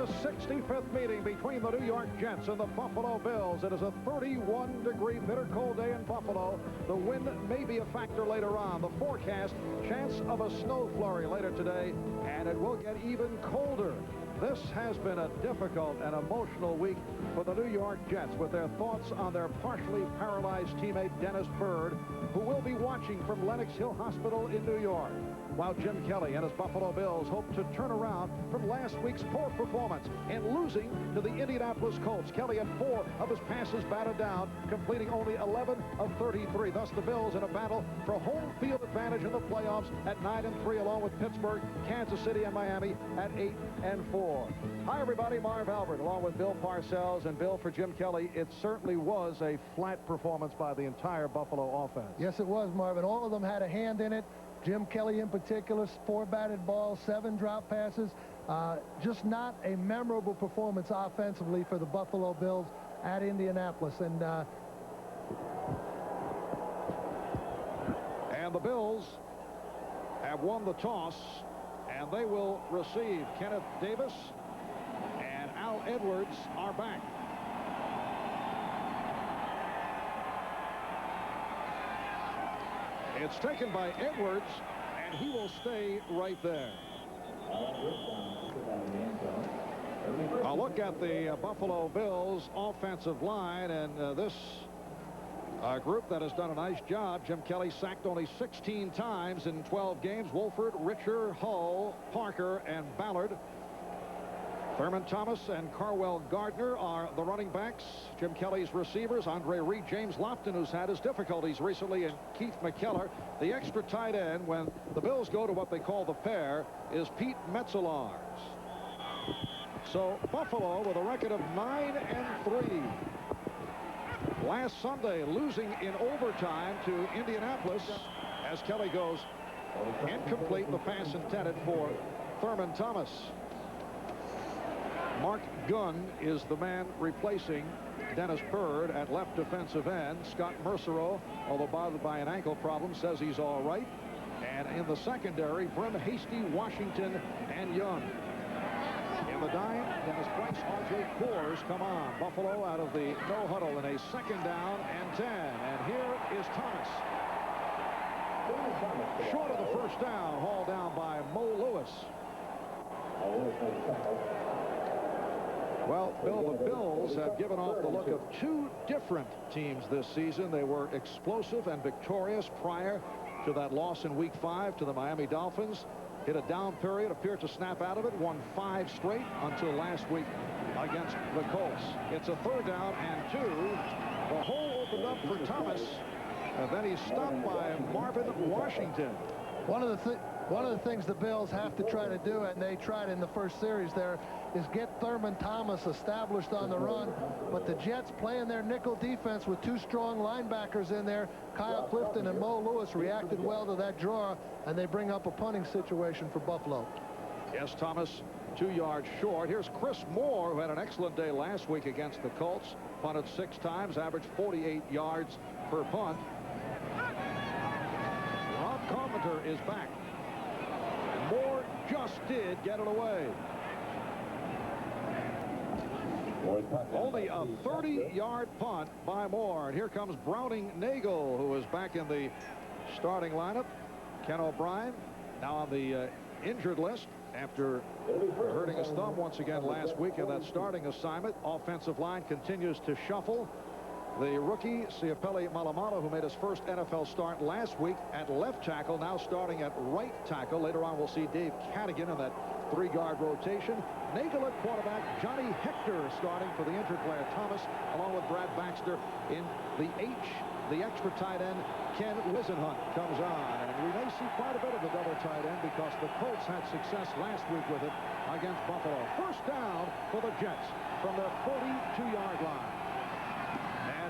the 65th meeting between the New York Jets and the Buffalo Bills. It is a 31-degree bitter cold day in Buffalo. The wind may be a factor later on. The forecast, chance of a snow flurry later today, and it will get even colder. This has been a difficult and emotional week for the New York Jets, with their thoughts on their partially paralyzed teammate Dennis Byrd, who will be watching from Lenox Hill Hospital in New York, while Jim Kelly and his Buffalo Bills hope to turn around from last week's poor performance and losing to the Indianapolis Colts. Kelly had 4 of his passes batted down, completing only 11 of 33. Thus, the Bills in a battle for home field advantage in the playoffs at 9-3, along with Pittsburgh, Kansas City, and Miami at 8-4. Hi, everybody. Marv Albert, along with Bill Parcells. And Bill, for Jim Kelly, it certainly was a flat performance by the entire Buffalo offense. Yes, it was, Marvin. All of them had a hand in it. Jim Kelly in particular, 4 batted balls, 7 drop passes. Just not a memorable performance offensively for the Buffalo Bills at Indianapolis. And the Bills have won the toss, and they will receive. Kenneth Davis and Al Edwards are back. It's taken by Edwards, and he will stay right there. A look at the Buffalo Bills offensive line, and this group that has done a nice job. Jim Kelly sacked only 16 times in 12 games. Wolford, Richer, Hull, Parker, and Ballard. Thurman Thomas and Carwell Gardner are the running backs. Jim Kelly's receivers, Andre Reed, James Lofton, who's had his difficulties recently, and Keith McKellar. The extra tight end, when the Bills go to what they call the pair, is Pete Metzelaars. So Buffalo with a record of 9-3. Last Sunday, losing in overtime to Indianapolis, as Kelly goes incomplete. The pass intended for Thurman Thomas. Mark Gunn is the man replacing Dennis Byrd at left defensive end. Scott Mercereau, although bothered by an ankle problem, says he's all right. And in the secondary, Brim Hasty, Washington, and Young. In the dime, Dennis Price, R.J. Coors come on. Buffalo out of the no huddle in a 2nd down and 10. And here is Thomas. Short of the first down, hauled down by Mo Lewis. Well, Bill, the Bills have given off the look of 2 different teams this season. They were explosive and victorious prior to that loss in Week 5 to the Miami Dolphins. Hit a down period, appeared to snap out of it, won 5 straight until last week against the Colts. It's a 3rd down and 2. The hole opened up for Thomas, and then he's stopped by Marvin Washington. One of the things the Bills have to try to do, and they tried in the first series there, is get Thurman Thomas established on the run. But the Jets, playing their nickel defense with 2 strong linebackers in there, Kyle Clifton and Mo Lewis, reacted well to that draw, and they bring up a punting situation for Buffalo. Yes, Thomas 2 yards short. Here's Chris Moore, who had an excellent day last week against the Colts. Punted 6 times, averaged 48 yards per punt. Rob Carpenter is back. Moore just did get it away. Only a 30-yard punt by Moore. And here comes Browning Nagel, who is back in the starting lineup. Ken O'Brien now on the injured list after hurting his thumb once again last week in that starting assignment. Offensive line continues to shuffle. The rookie, Siapeli Malamalo, who made his first NFL start last week at left tackle, now starting at right tackle. Later on, we'll see Dave Cadigan in that 3-guard rotation. Nagel at quarterback. Johnny Hector starting for the injured player Thomas, along with Brad Baxter in the H. The extra tight end, Ken Wisenhunt, comes on. And we may see quite a bit of the double tight end because the Colts had success last week with it against Buffalo. First down for the Jets from their 42-yard line.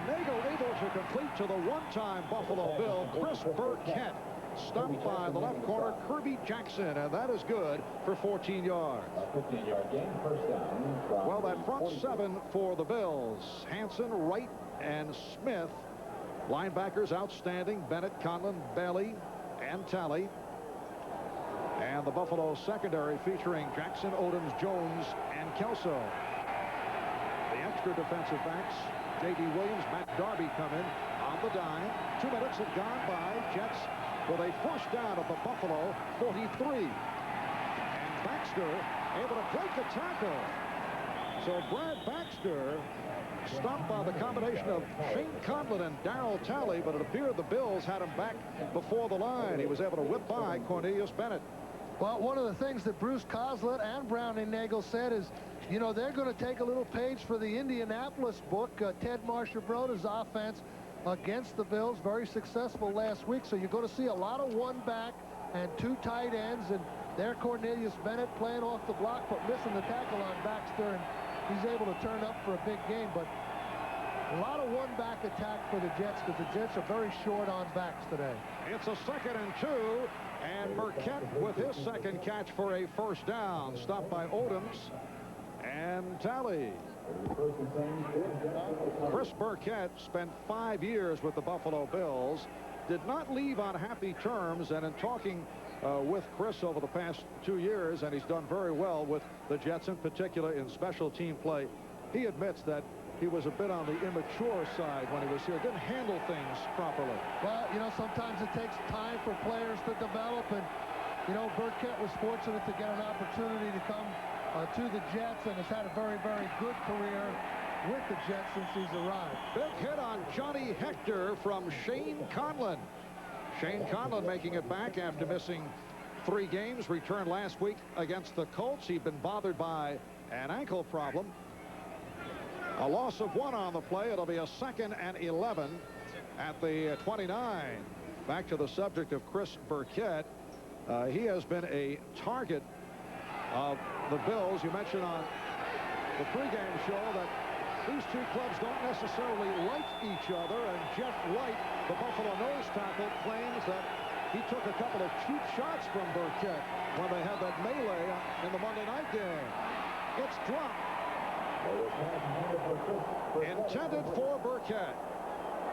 Nagel able to complete to the one-time Buffalo Bill, Chris Burkett, stopped by the left corner, Kirby Jackson, and that is good for 14 yards. 15-yard gain, first down. Well, that front 7 for the Bills. Hanson, Wright, and Smith. Linebackers outstanding. Bennett, Conlon, Bailey, and Talley. And And the Buffalo secondary featuring Jackson, Odoms, Jones, and Kelso. The extra defensive backs, J.D. Williams, Matt Darby come in on the dime. 2 minutes have gone by. Jets with a first down at the Buffalo 43. And Baxter able to break the tackle. So Brad Baxter stopped by the combination of Shane Conlon and Darryl Talley, but it appeared the Bills had him back before the line. He was able to whip by Cornelius Bennett. Well, one of the things that Bruce Coslett and Browning Nagel said is, you know, they're going to take a little page for the Indianapolis book. Ted Marchibroda's offense against the Bills, very successful last week. So you're going to see a lot of one back and 2 tight ends. And there Cornelius Bennett playing off the block, but missing the tackle on Baxter. And he's able to turn up for a big game. But a lot of one back attack for the Jets, because the Jets are very short on backs today. It's a 2nd and 2. And Burkett with his second catch for a first down. Stopped by Odoms and Talley. Chris Burkett spent 5 years with the Buffalo Bills. Did not leave on happy terms. And in talking with Chris over the past 2 years, and he's done very well with the Jets, in particular in special team play, he admits that he was a bit on the immature side when he was here. Didn't handle things properly. Well, you know, sometimes it takes time for players to develop, and, you know, Burkett was fortunate to get an opportunity to come to the Jets and has had a very, very good career with the Jets since he's arrived. Big hit on Johnny Hector from Shane Conlon. Shane Conlon making it back after missing 3 games. Returned last week against the Colts. He'd been bothered by an ankle problem. A loss of 1 on the play. It'll be a 2nd and 11 at the 29. Back to the subject of Chris Burkett. He has been a target of the Bills. You mentioned on the pregame show that these 2 clubs don't necessarily like each other. And Jeff White, the Buffalo nose tackle, claims that he took a couple of cheap shots from Burkett when they had that melee in the Monday night game. It's dropped. Intended for Burkett.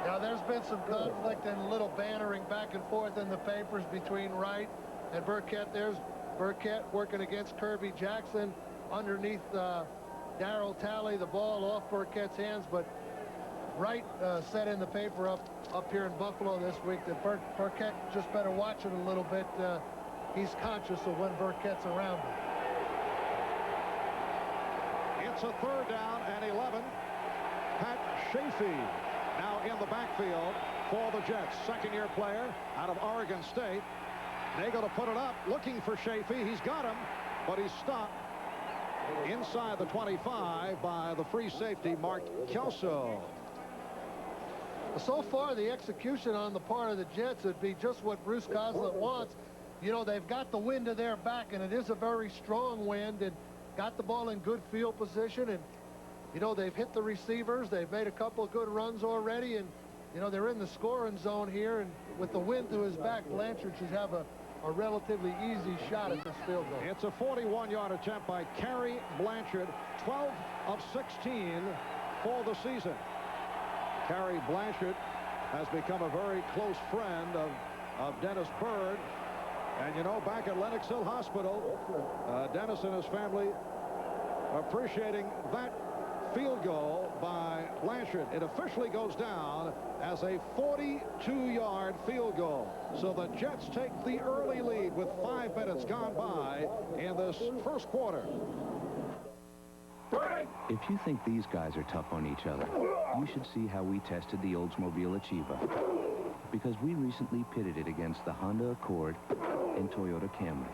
Now, there's been some conflict and a little bantering back and forth in the papers between Wright and Burkett. There's Burkett working against Kirby Jackson underneath Darryl Talley. The ball off Burkett's hands, but Wright said in the paper up here in Buffalo this week that Burkett just better watch it a little bit. He's conscious of when Burkett's around him. It's a 3rd down and 11. Pat Chafee now in the backfield for the Jets. 2nd-year player out of Oregon State. Nagel to put it up, looking for Chafee. He's got him, but he's stopped inside the 25 by the free safety, Mark Kelso. So far, the execution on the part of the Jets would be just what Bruce Coslett wants. You know, they've got the wind to their back, and it is a very strong wind, and got the ball in good field position. And, you know, they've hit the receivers. They've made a couple of good runs already, and, you know, they're in the scoring zone here. And with the wind to his back, Blanchard should have a relatively easy shot at this field goal. It's a 41-yard attempt by Kerry Blanchard, 12 of 16 for the season. Kerry Blanchard has become a very close friend of Dennis Byrd. And, you know, back at Lenox Hill Hospital, Dennis and his family appreciating that field goal by Blanchard. It officially goes down as a 42-yard field goal. So the Jets take the early lead with 5 minutes gone by in this first quarter. If you think these guys are tough on each other, you should see how we tested the Oldsmobile Achieva. Because we recently pitted it against the Honda Accord and Toyota Camry.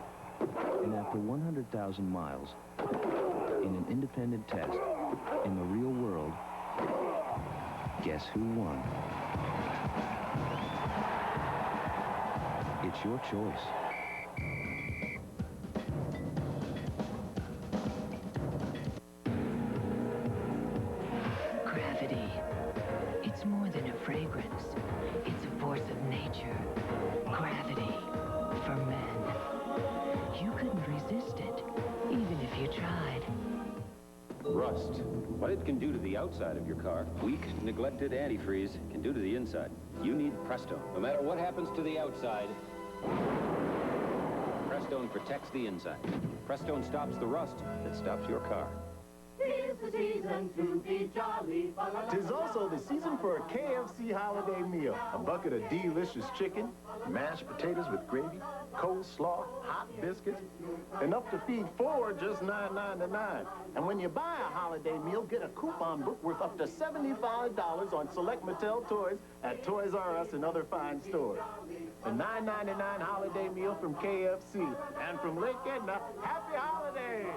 And after 100,000 miles, in an independent test, in the real world, guess who won? It's your choice. Gravity. It's more than a fragrance. It's a force of nature. Gravity. For men. You couldn't resist it, even if you tried. Rust. What it can do to the outside of your car. Weak, neglected antifreeze can do to the inside. You need Presto. No matter what happens to the outside, Presto Prestone protects the inside. Prestone stops the rust that stops your car. Tis the season to be jolly. Tis also the season for a KFC holiday meal. A bucket of delicious chicken, mashed potatoes with gravy, coleslaw, hot biscuits, enough to feed 4 just $9.99. And when you buy a holiday meal, get a coupon book worth up to $75 on select Mattel toys at Toys R Us and other fine stores. The $9.99 holiday meal from KFC. And from Lake Edna, happy holidays!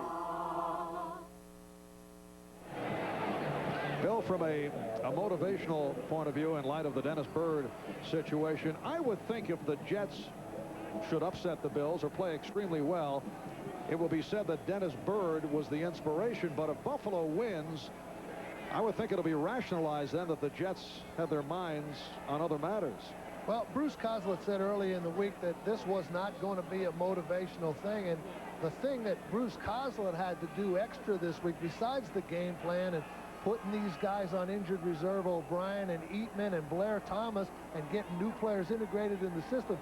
Bill, from a motivational point of view in light of the Dennis Byrd situation, I would think if the Jets should upset the Bills or play extremely well, it will be said that Dennis Byrd was the inspiration. But if Buffalo wins, I would think it'll be rationalized then that the Jets have their minds on other matters. Well, Bruce Coslett said early in the week that this was not going to be a motivational thing. And the thing that Bruce Coslett had to do extra this week, besides the game plan and putting these guys on injured reserve, O'Brien and Eatman and Blair Thomas, and getting new players integrated in the system.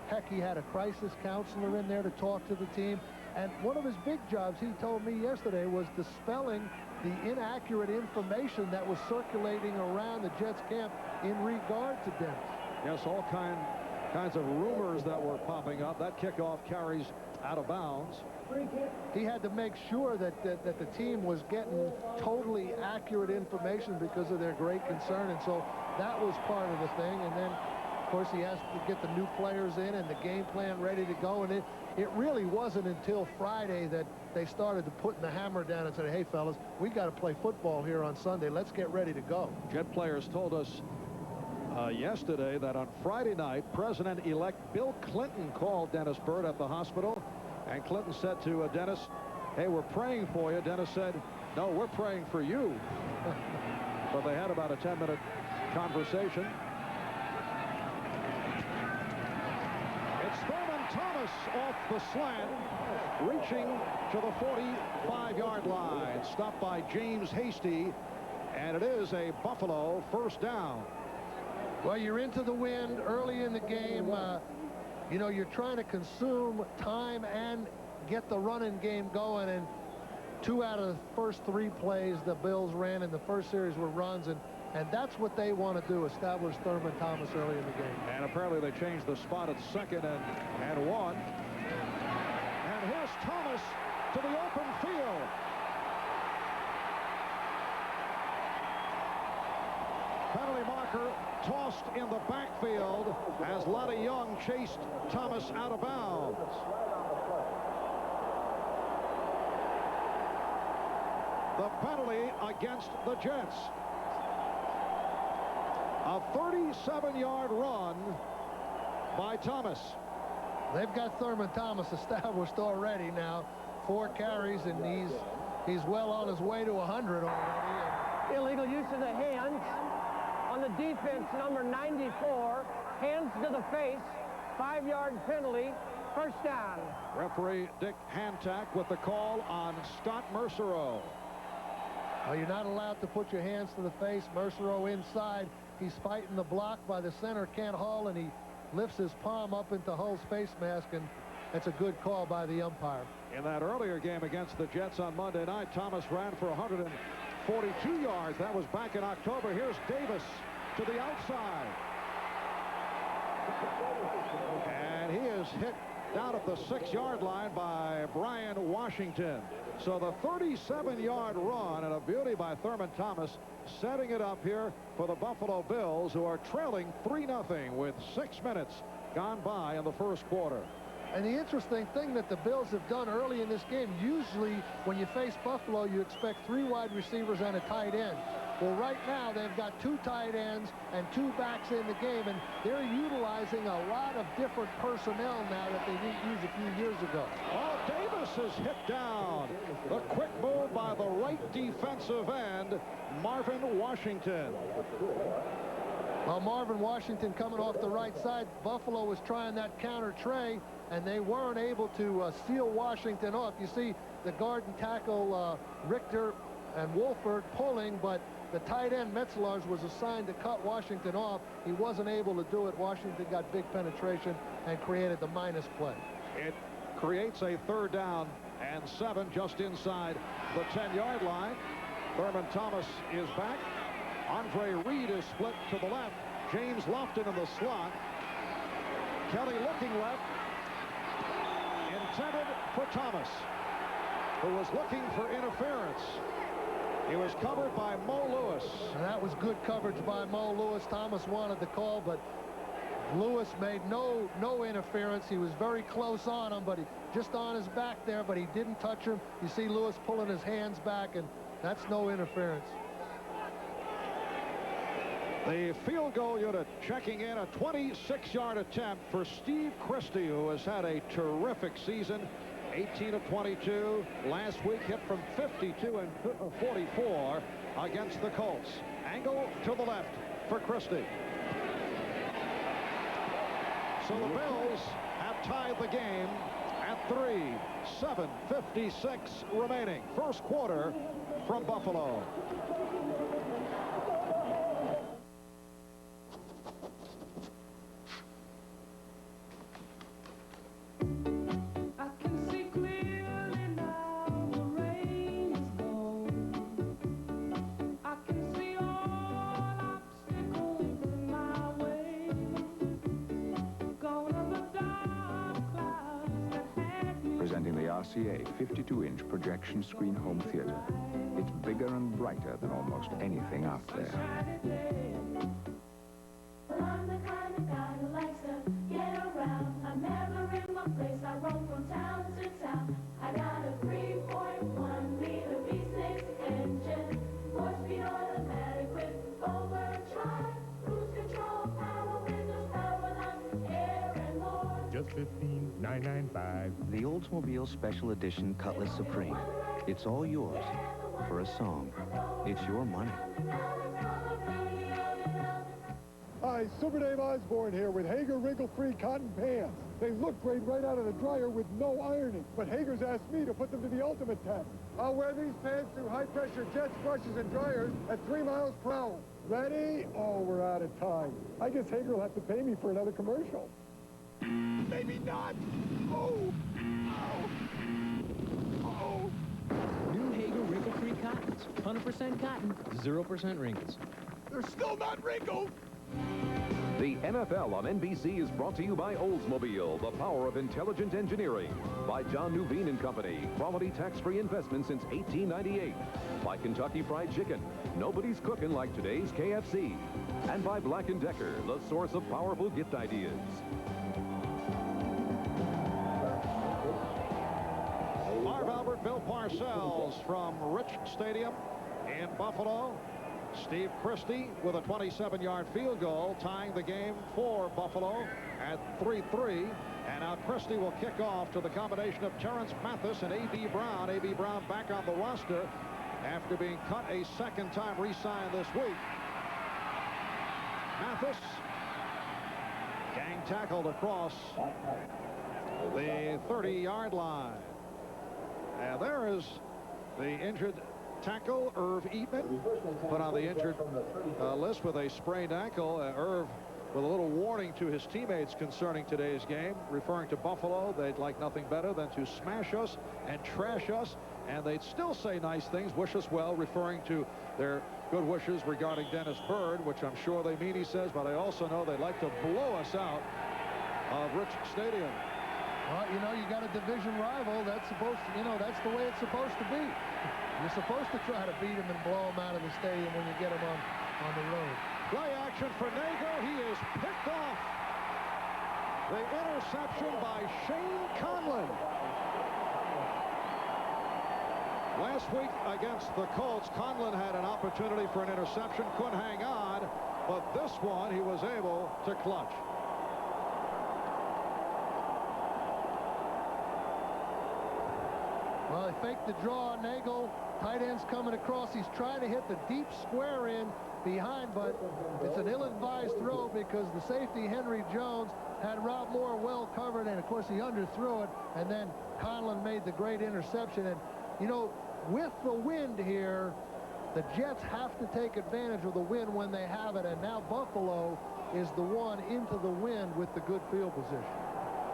Heck, he had a crisis counselor in there to talk to the team. And one of his big jobs, he told me yesterday, was dispelling the inaccurate information that was circulating around the Jets camp in regard to Dennis. Yes, all kinds of rumors that were popping up. That kickoff carries out of bounds. He had to make sure that the team was getting totally accurate information because of their great concern. And so that was part of the thing. And then, of course, he has to get the new players in and the game plan ready to go. And it really wasn't until Friday that they started to putting the hammer down and said, hey, fellas, we got to play football here on Sunday. Let's get ready to go. Jet players told us yesterday that on Friday night, President-elect Bill Clinton called Dennis Byrd at the hospital. And Clinton said to Dennis, hey, we're praying for you. Dennis said, no, we're praying for you. But they had about a 10-minute conversation. It's Thurman Thomas off the slant, reaching to the 45-yard line. Stopped by James Hasty, and it is a Buffalo first down. Well, you're into the wind early in the game. You know, you're trying to consume time and get the running game going. And 2 out of the first 3 plays the Bills ran in the first series were runs. And that's what they want to do, establish Thurman Thomas early in the game. And apparently they changed the spot at 2nd and 1. And here's Thomas to the open field. Penalty marker tossed in the backfield as Lottie Young chased Thomas out of bounds. The penalty against the Jets. A 37-yard run by Thomas. They've got Thurman Thomas established already now. 4 carries, and he's well on his way to 100 already. Illegal use of the hands on the defense, number 94. Hands to the face. 5-yard penalty. First down. Referee Dick Hantack with the call on Scott Mercereau. Well, you're not allowed to put your hands to the face. Mercereau inside. He's fighting the block by the center, Kent Hull, and he lifts his palm up into Hull's face mask, and that's a good call by the umpire. In that earlier game against the Jets on Monday night, Thomas ran for 142 yards. That was back in October. Here's Davis to the outside. And he is hit down at the 6-yard line by Brian Washington. So the 37-yard run, and a beauty by Thurman Thomas, setting it up here for the Buffalo Bills, who are trailing 3-0 with 6 minutes gone by in the first quarter. And the interesting thing that the Bills have done early in this game, usually when you face Buffalo, you expect 3 wide receivers and a tight end. Well, right now, they've got 2 tight ends and 2 backs in the game, and they're utilizing a lot of different personnel now that they didn't use a few years ago. Oh, Davis is hit down. The quick move by the right defensive end, Marvin Washington. Well, Marvin Washington coming off the right side. Buffalo was trying that counter tray, and they weren't able to seal Washington off. You see the guard and tackle Richter and Wolford pulling, but the tight end Metzelaars was assigned to cut Washington off. He wasn't able to do it. Washington got big penetration and created the minus play. It creates a 3rd down and 7 just inside the 10-yard line. Thurman Thomas is back. Andre Reed is split to the left. James Lofton in the slot. Kelly looking left. Intended for Thomas, who was looking for interference. He was covered by Mo Lewis. And that was good coverage by Mo Lewis. Thomas wanted the call, but Lewis made no interference. He was very close on him, but he just on his back there, but he didn't touch him. You see Lewis pulling his hands back, and that's no interference. The field goal unit checking in a 26-yard attempt for Steve Christie, who has had a terrific season. 18 of 22. Last week hit from 52 and 44 against the Colts. Angle to the left for Christie. So the Bills have tied the game at 3. 7:56 remaining. First quarter from Buffalo. Presenting the RCA 52-inch projection screen home theater. It's bigger and brighter than almost anything out there. I'm the kind of guy who likes to get around. I'm never in one place. I roam from town to town. I got a 3.1 liter V6 engine, 4-speed automatic with overdrive, cruise control, power windows, power locks, air and more. Just $15,995. The Oldsmobile Special Edition Cutlass Supreme. It's all yours for a song. It's your money. Hi, Super Dave Osborne here with Hager wrinkle-free cotton pants. They look great right out of the dryer with no ironing, but Hager's asked me to put them to the ultimate test. I'll wear these pants through high-pressure jets, brushes, and dryers at 3 miles per hour. Ready? Oh, we're out of time. I guess Hager will have to pay me for another commercial. Maybe not. Oh. Oh. New Hager wrinkle-free cottons. 100% cotton, 0% wrinkles. They're still not wrinkled. The NFL on NBC is brought to you by Oldsmobile, the power of intelligent engineering. By John Nuveen and Company, quality tax-free investment since 1898. By Kentucky Fried Chicken, nobody's cooking like today's KFC. And by Black & Decker, the source of powerful gift ideas. Marv Albert, Bill Parcells from Rich Stadium in Buffalo. Steve Christie with a 27-yard field goal, tying the game for Buffalo at 3-3. And now Christie will kick off to the combination of Terrence Mathis and A.B. Brown. A.B. Brown back on the roster after being cut a second time, re-signed this week. Mathis gang tackled across the 30-yard line. And there is the injured tackle, Irv Eatman, put on the injured list with a sprained ankle. Irv with a little warning to his teammates concerning today's game, referring to Buffalo. They'd like nothing better than to smash us and trash us, and they'd still say nice things, wish us well, referring to their good wishes regarding Dennis Byrd, which I'm sure they mean, he says, but I also know they'd like to blow us out of Rich Stadium. Well, you know, you got a division rival. That's supposed to, you know, that's the way it's supposed to be. You're supposed to try to beat him and blow him out of the stadium when you get him on the road. Play action for Nagle. He is picked off. The interception by Shane Conlon. Last week against the Colts, Conlon had an opportunity for an interception, couldn't hang on, but this one he was able to clutch. Well, he faked the draw. Nagel, tight end's coming across. He's trying to hit the deep square in behind, but it's an ill-advised throw because the safety, Henry Jones, had Rob Moore well covered, and of course he underthrew it, and then Conlon made the great interception. And, you know, with the wind here, the Jets have to take advantage of the wind when they have it, and now Buffalo is the one into the wind with the good field position.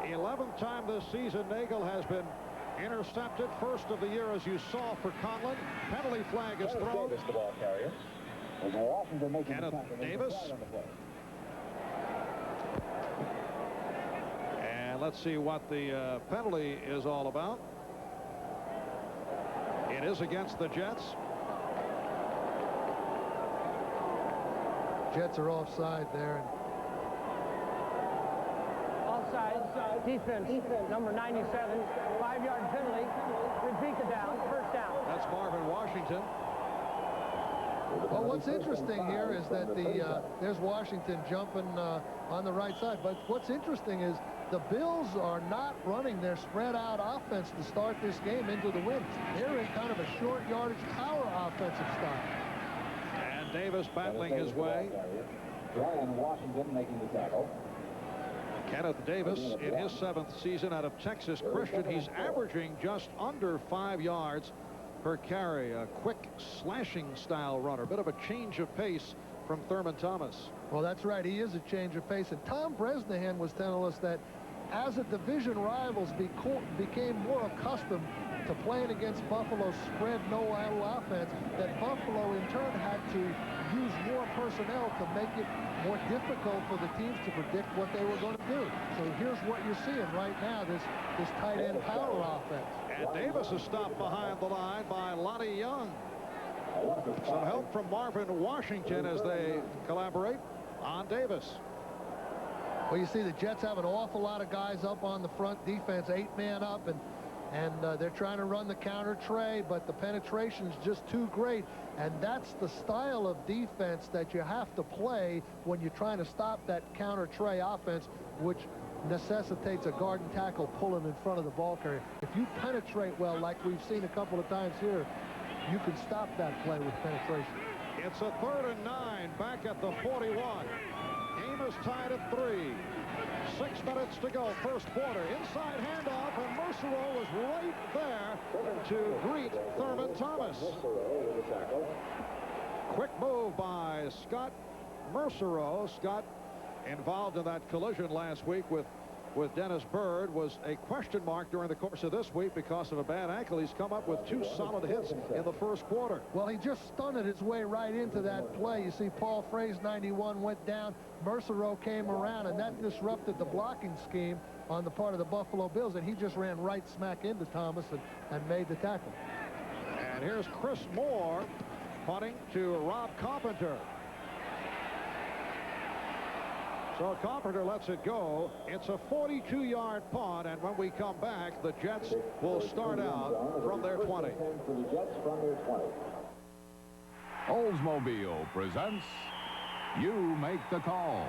11th time this season Nagel has been intercepted. First of the year, as you saw, for Conlon. Penalty flag is thrown. Davis, the ball carrier. Kenneth Davis. And let's see what the penalty is all about. It is against the Jets. Jets are offside there. Offside, defense, number 97, 5-yard penalty, repeat the down, first down. That's Marvin Washington. Well, what's interesting here is that there's Washington jumping on the right side. But what's interesting is the Bills are not running their spread-out offense to start this game into the wind. They're in kind of a short yardage power offensive style. And Davis battling his way. Brian Washington making the tackle. Kenneth Davis, in his 7th season out of Texas Christian, he's averaging just under 5 yards per carry. A quick slashing style runner. Bit of a change of pace from Thurman Thomas. Well, that's right. He is a change of pace. And Tom Bresnahan was telling us that as the division rivals became more accustomed to playing against Buffalo's spread no-huddle offense, that Buffalo in turn had to use more personnel to make it more difficult for the teams to predict what they were going to do. So here's what you're seeing right now, this tight end power offense. And Davis is stopped behind the line by Lonnie Young. Some help from Marvin Washington as they collaborate on Davis. Well, you see the Jets have an awful lot of guys up on the front defense, 8-man up, and they're trying to run the counter tray, but the penetration is just too great. And that's the style of defense that you have to play when you're trying to stop that counter tray offense, which necessitates a guard and tackle pulling in front of the ball carrier. If you penetrate well, like we've seen a couple of times here, you can stop that play with penetration. It's a 3rd and 9 back at the 41. Game is tied at 3. 6 minutes to go, first quarter. Inside handoff, and Mercereau was right there to greet Thurman Thomas. Quick move by Scott Mercereau. Scott, involved in that collision last week with Dennis Byrd, was a question mark during the course of this week because of a bad ankle. He's come up with 2 solid hits in the first quarter. Well, he just stunted his way right into that play. You see Paul Frey's 91 went down. Mercereau came around, and that disrupted the blocking scheme on the part of the Buffalo Bills, and he just ran right smack into Thomas and made the tackle. And here's Chris Moore punting to Rob Carpenter. So Carpenter lets it go. It's a 42-yard punt, and when we come back, the Jets will start out from their 20. Oldsmobile presents You Make the Call.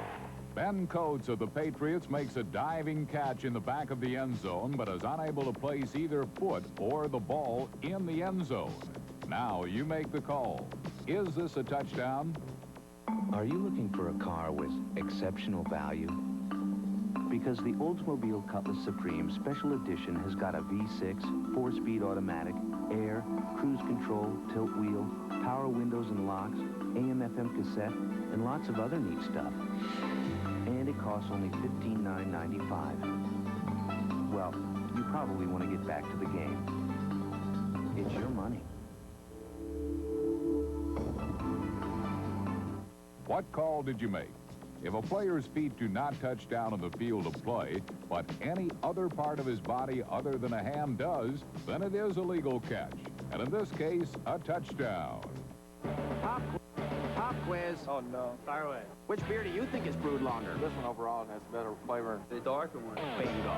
Ben Coates of the Patriots makes a diving catch in the back of the end zone, but is unable to place either foot or the ball in the end zone. Now you make the call. Is this a touchdown? Are you looking for a car with exceptional value? Because the Oldsmobile Cutlass Supreme Special Edition has got a V6, 4-speed automatic, air, cruise control, tilt wheel, power windows and locks, AM/FM cassette, and lots of other neat stuff. And it costs only $15,995. Well, you probably want to get back to the game. It's your money. What call did you make? If a player's feet do not touch down on the field of play, but any other part of his body other than a hand does, then it is a legal catch. And in this case, a touchdown. Pop quiz. Oh, no. Fire away. Which beer do you think is brewed longer? This one overall has better flavor. The darker one. Bingo.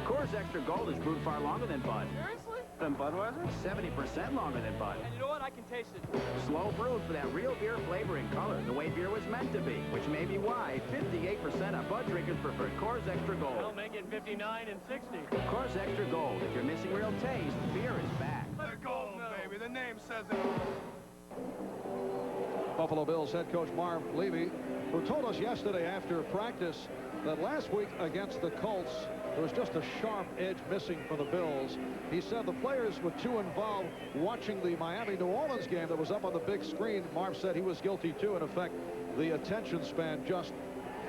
Coors Extra Gold is brewed far longer than Bud. Seriously? Than Budweiser? 70% longer than Bud. And you know what? I can taste it. Slow brewed for that real beer flavor and color, the way beer was meant to be, which may be why 58% of Bud drinkers prefer Coors Extra Gold. I'll make it 59 and 60. Coors Extra Gold. If you're missing real taste, beer is back. The gold, baby. The name says it. Buffalo Bills head coach Marv Levy, who told us yesterday after practice that last week against the Colts, there was just a sharp edge missing for the Bills. He said the players were too involved watching the Miami-New Orleans game that was up on the big screen. Marv said he was guilty too. In effect, the attention span just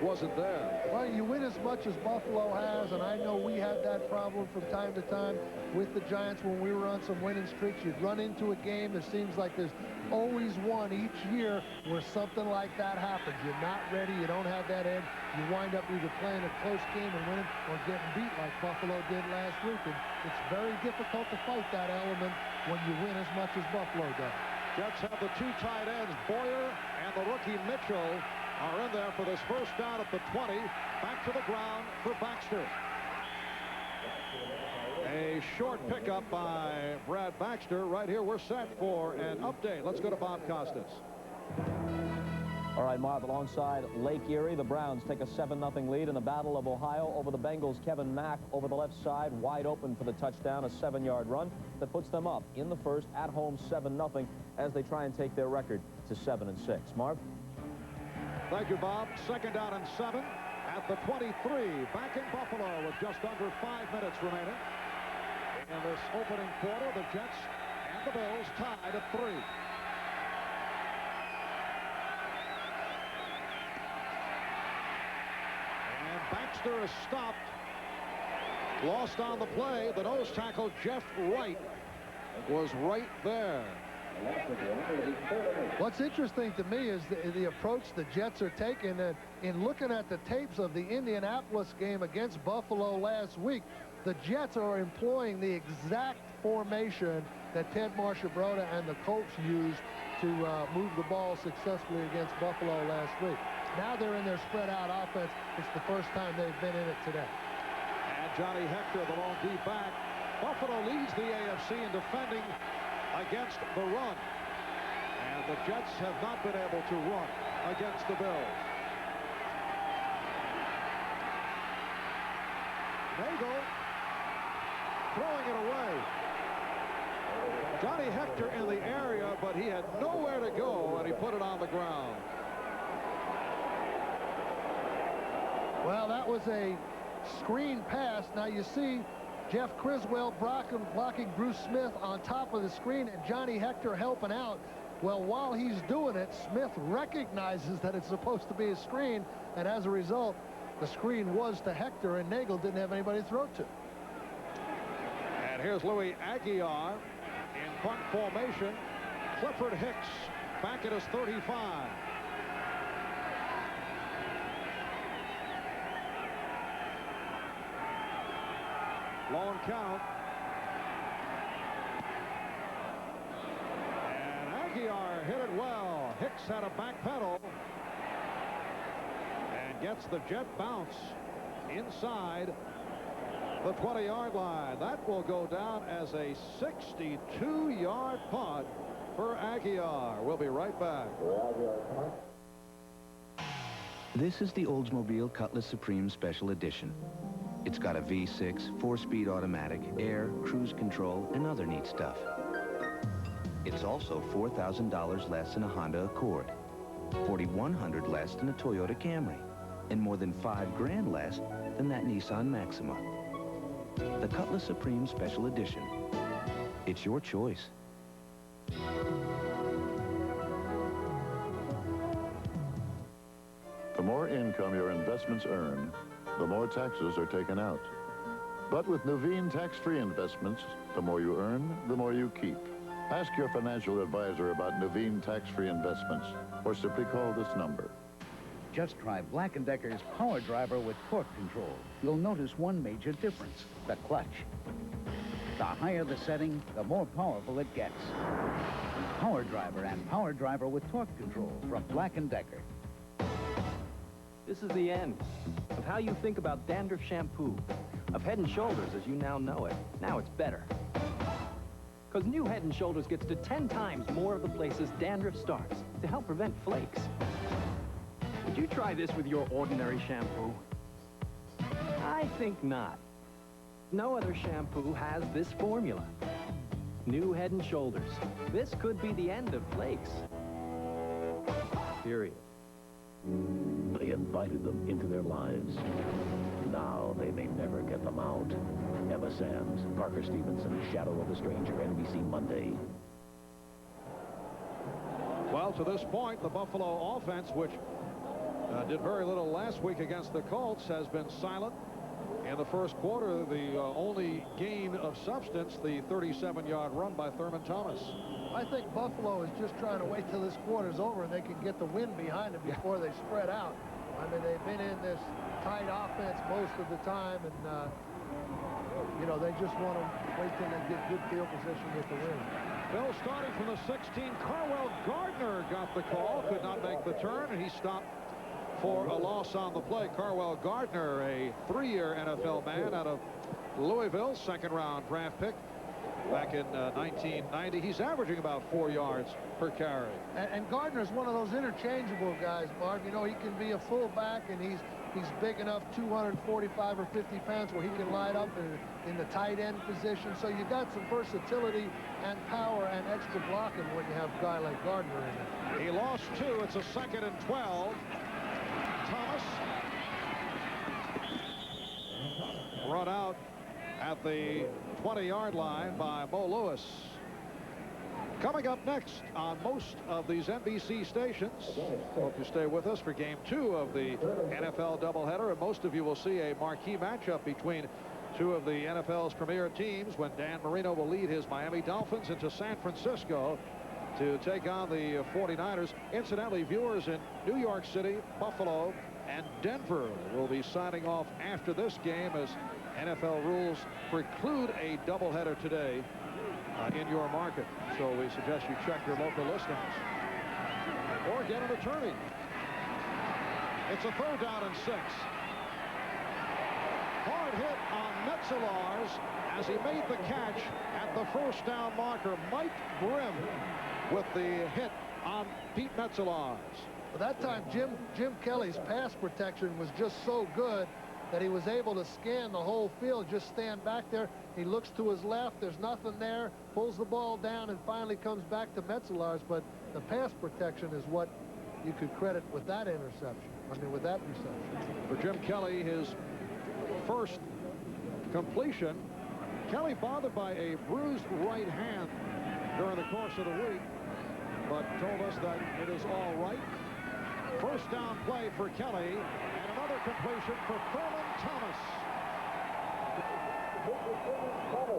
wasn't there. Well, you win as much as Buffalo has, and I know we had that problem from time to time with the Giants when we were on some winning streaks. You'd run into a game, it seems like there's always one each year where something like that happens. You're not ready, you don't have that edge. You wind up either playing a close game and winning or getting beat like Buffalo did last week. And it's very difficult to fight that element when you win as much as Buffalo does. Jets have the two tight ends, Boyer and the rookie Mitchell, are in there for this first down at the 20. Back to the ground for Baxter. A short pickup by Brad Baxter. Right here, we're set for an update. Let's go to Bob Costas. All right, Marv, alongside Lake Erie, the Browns take a 7-0 lead in the Battle of Ohio over the Bengals. Kevin Mack over the left side, wide open for the touchdown, a 7-yard run that puts them up in the first at home 7-0 as they try and take their record to 7-6. Marv? Thank you, Bob. Second down and 7 at the 23. Back in Buffalo with just under 5 minutes remaining. In this opening quarter, the Jets and the Bills tied at 3. And Baxter is stopped. Lost on the play. The nose tackle, Jeff Wright, was right there. What's interesting to me is the approach the Jets are taking. In looking at the tapes of the Indianapolis game against Buffalo last week, the Jets are employing the exact formation that Ted Marchibroda and the Colts used to move the ball successfully against Buffalo last week. Now they're in their spread-out offense. It's the first time they've been in it today. And Johnny Hector, the long deep back. Buffalo leads the AFC in defending against the run. And the Jets have not been able to run against the Bills. Nagel throwing it away. Johnny Hector in the area, but he had nowhere to go, and he put it on the ground. Well, that was a screen pass. Now you see Jeff Criswell blocking Bruce Smith on top of the screen, and Johnny Hector helping out. Well, while he's doing it, Smith recognizes that it's supposed to be a screen, and as a result, the screen was to Hector, and Nagel didn't have anybody to throw to. And here's Louis Aguiar in punt formation. Clifford Hicks back at his 35. Long count. And Aguiar hit it well. Hicks had a back pedal and gets the Jet bounce inside the 20-yard line. That will go down as a 62-yard punt for Aguiar. We'll be right back. This is the Oldsmobile Cutlass Supreme Special Edition. It's got a V6, 4-speed automatic, air, cruise control, and other neat stuff. It's also $4,000 less than a Honda Accord, $4,100 less than a Toyota Camry, and more than $5,000 less than that Nissan Maxima. The Cutlass Supreme Special Edition. It's your choice. The more income your investments earn, the more taxes are taken out. But with Nuveen tax-free investments, the more you earn, the more you keep. Ask your financial advisor about Nuveen tax-free investments, or simply call this number. Just try Black & Decker's Power Driver with torque control. You'll notice one major difference, the clutch. The higher the setting, the more powerful it gets. Power Driver and Power Driver with torque control from Black & Decker. This is the end of how you think about dandruff shampoo, of Head & Shoulders as you now know it. Now it's better. Because new Head & Shoulders gets to 10 times more of the places dandruff starts to help prevent flakes. Would you try this with your ordinary shampoo? I think not. No other shampoo has this formula. New Head & Shoulders. This could be the end of flakes. Period. They invited them into their lives. Now they may never get them out. Emma Sands, Parker Stevenson, Shadow of a Stranger, NBC Monday. Well, to this point, the Buffalo offense, which Did very little last week against the Colts, has been silent in the first quarter. The only gain of substance, the 37-yard run by Thurman Thomas. I think Buffalo is just trying to wait till this quarter's over and they can get the wind behind them before they spread out. I mean, they've been in this tight offense most of the time, and you know, they just want to wait till they get good field position with the wind. Bill starting from the 16. Carwell Gardner got the call, could not make the turn, and he stopped for a loss on the play. Carwell Gardner, a 3-year NFL man out of Louisville, second-round draft pick back in 1990. He's averaging about 4 yards per carry. And Gardner's one of those interchangeable guys, Marv. You know, he can be a fullback, and he's big enough, 245 or 50 pounds, where he can line up in the tight end position. So you got some versatility and power and extra blocking when you have a guy like Gardner in it. He lost 2. It's a 2nd and 12. Thomas run out at the 20-yard line by Mo Lewis. Coming up next on most of these NBC stations, hope you stay with us for Game 2 of the NFL doubleheader, and most of you will see a marquee matchup between two of the NFL's premier teams when Dan Marino will lead his Miami Dolphins into San Francisco to take on the 49ers. Incidentally, viewers in New York City, Buffalo, and Denver will be signing off after this game, as NFL rules preclude a doubleheader today in your market. So we suggest you check your local listings or get an attorney. It's a 3rd down and 6. Hard hit on Metzelaars as he made the catch at the first down marker. Mike Grimm with the hit on Pete Metzelaars. But that time, Jim Kelly's pass protection was just so good that he was able to scan the whole field, just stand back there. He looks to his left, there's nothing there, pulls the ball down, and finally comes back to Metzelaars. But the pass protection is what you could credit with that interception. I mean, with that reception. For Jim Kelly, his first completion. Kelly bothered by a bruised right hand during the course of the week, but told us that it is all right. First down play for Kelly, and another completion for Thurman Thomas.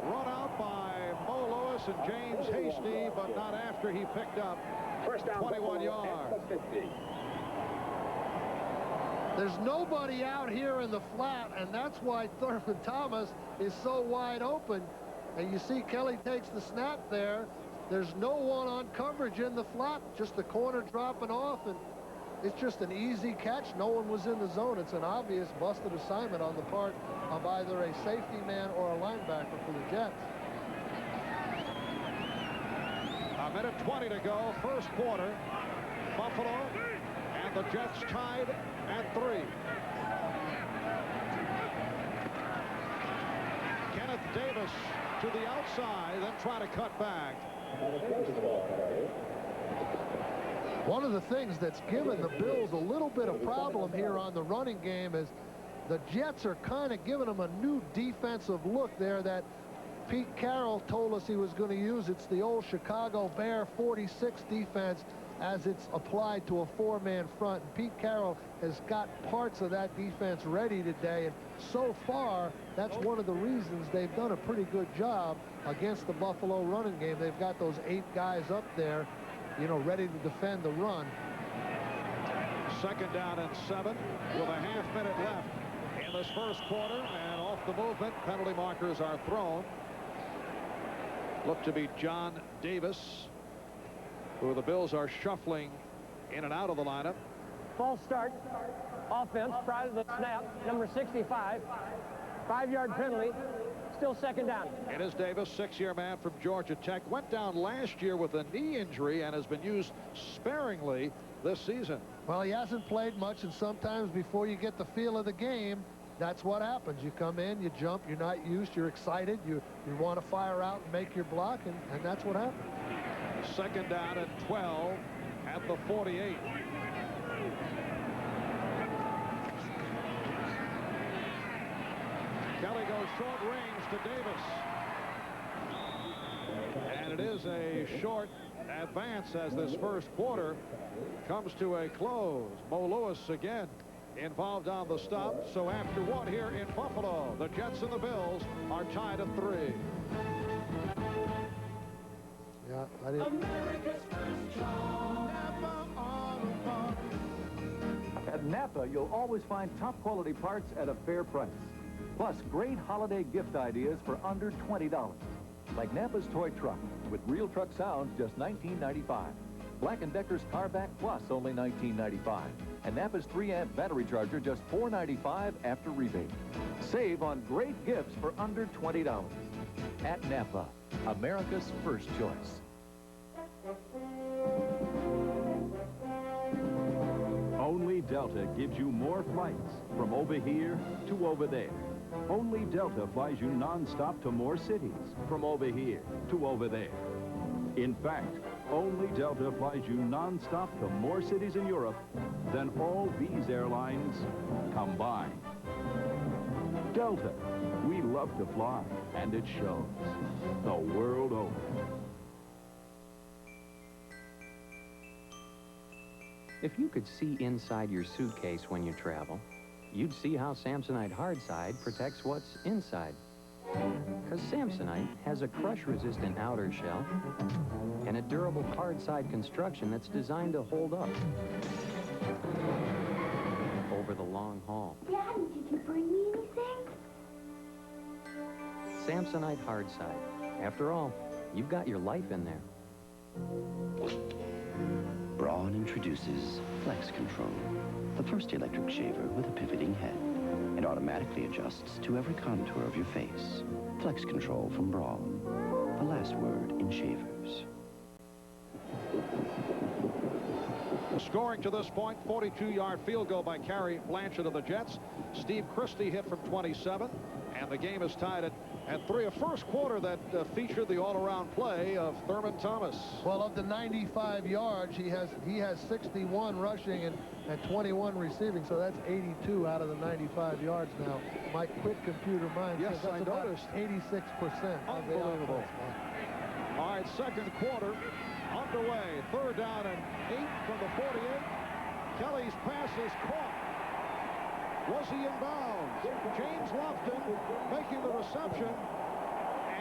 Run out by Mo Lewis and James Hasty, but not after he picked up 21 yards. There's nobody out here in the flat, and that's why Thurman Thomas is so wide open. And you see Kelly takes the snap there. There's no one on coverage in the flat, just the corner dropping off, and it's just an easy catch. No one was in the zone. It's an obvious busted assignment on the part of either a safety man or a linebacker for the Jets. A minute 20 to go, first quarter. Buffalo and the Jets tied at 3. Kenneth Davis to the outside, then try to cut back. One of the things that's given the Bills a little bit of problem here on the running game is the Jets are kind of giving them a new defensive look there that Pete Carroll told us he was going to use. It's the old Chicago Bear 46 defense as it's applied to a 4-man front. And Pete Carroll has got parts of that defense ready today, and so far that's one of the reasons they've done a pretty good job against the Buffalo running game. They've got those 8 guys up there, you know, ready to defend the run. 2nd down and 7 with a half-minute left in this first quarter, and off the movement, penalty markers are thrown. Look to be John Davis, who the Bills are shuffling in and out of the lineup. False start. Offense prior to the snap. Number 65. 5-yard penalty. Still 2nd down. It is Davis, 6-year man from Georgia Tech. Went down last year with a knee injury and has been used sparingly this season. Well, he hasn't played much, and sometimes before you get the feel of the game, that's what happens. You come in, you jump, you're not used, you're excited, you want to fire out and make your block, and that's what happened. 2nd down and 12 at the 48. Kelly goes short range to Davis. And it is a short advance as this first quarter comes to a close. Mo Lewis again involved on the stop. So after one here in Buffalo, the Jets and the Bills are tied at 3. Yeah, I didn't. At Napa, you'll always find top quality parts at a fair price. Plus, great holiday gift ideas for under $20. Like Napa's toy truck, with real truck sounds, just $19.95. Black & Decker's Carback Plus, only $19.95. And Napa's 3-amp battery charger, just $4.95 after rebate. Save on great gifts for under $20. At Napa, America's first choice. Only Delta gives you more flights from over here to over there. Only Delta flies you non-stop to more cities from over here to over there. In fact, only Delta flies you non-stop to more cities in Europe than all these airlines combined. Delta, we love to fly, and it shows the world over. If you could see inside your suitcase when you travel, you'd see how Samsonite Hardside protects what's inside. Because Samsonite has a crush-resistant outer shell and a durable hardside construction that's designed to hold up over the long haul. Daddy, did you bring me anything? Samsonite Hardside. After all, you've got your life in there. Braun introduces Flex Control, the first electric shaver with a pivoting head. It automatically adjusts to every contour of your face. Flex Control from Braun, the last word in shavers. Scoring to this point, 42-yard field goal by Carrie Blanchett of the Jets. Steve Christie hit from 27, and the game is tied at 3. A first quarter that featured the all-around play of Thurman Thomas. Well, of the 95 yards, he has 61 rushing and 21 receiving, so that's 82 out of the 95 yards now. My quick computer mind says that's about 86%. Unbelievable. All right, second quarter underway. 3rd down and 8 from the 48. Kelly's pass is caught. Was he in bounds? James Lofton making the reception.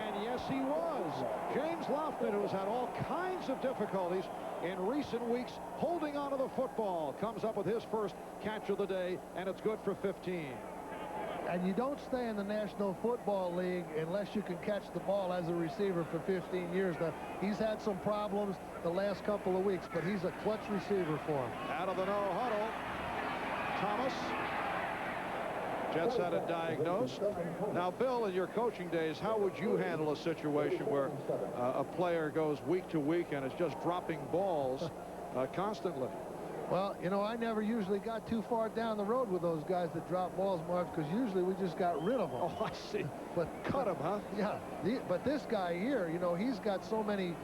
And yes, he was. James Lofton, who has had all kinds of difficulties in recent weeks holding onto the football, comes up with his first catch of the day, and it's good for 15. And you don't stay in the National Football League unless you can catch the ball as a receiver for 15 years. Now, he's had some problems the last couple of weeks, but he's a clutch receiver for him. Out of the no huddle, Thomas. Jets had it diagnosed. Now, Bill, in your coaching days, how would you handle a situation where a player goes week to week and is just dropping balls constantly? Well, you know, I never usually got too far down the road with those guys that drop balls, Marv, because usually we just got rid of them. Oh, I see. But cut him, huh? Yeah. But this guy here, you know, he's got so many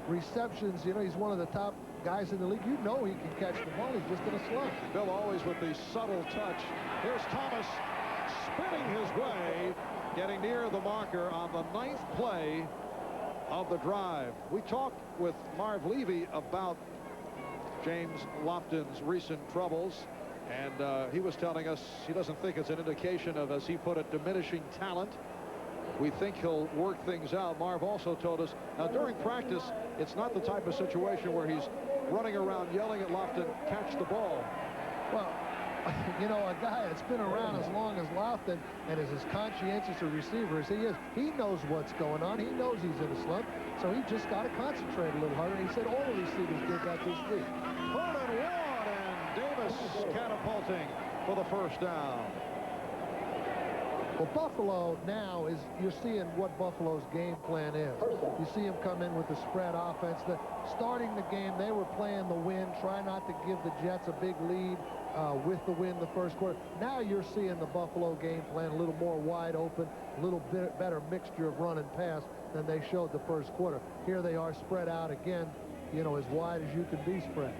receptions. You know, he's one of the top guys in the league. You know he can catch the ball. He's just in a slump. Bill always with the subtle touch. Here's Thomas spinning his way, getting near the marker on the 9th play of the drive. We talked with Marv Levy about James Lofton's recent troubles, and he was telling us he doesn't think it's an indication of, as he put it, diminishing talent. We think he'll work things out. Marv also told us, now during practice, it's not the type of situation where he's running around yelling at Lofton, catch the ball. Well, you know, a guy that's been around as long as Lofton and is as conscientious a receiver as he is, he knows what's going on. He knows he's in a slump, so he just got to concentrate a little harder. And he said all the receivers did that this week. 3rd and 1, and Davis catapulting for the first down. Well, Buffalo now is, you're seeing what Buffalo's game plan is. You see him come in with the spread offense. Starting the game, they were playing the win, trying not to give the Jets a big lead with the win the first quarter. Now you're seeing the Buffalo game plan a little more wide open, a little bit better mixture of run and pass than they showed the first quarter. Here they are spread out again, you know, as wide as you can be spread.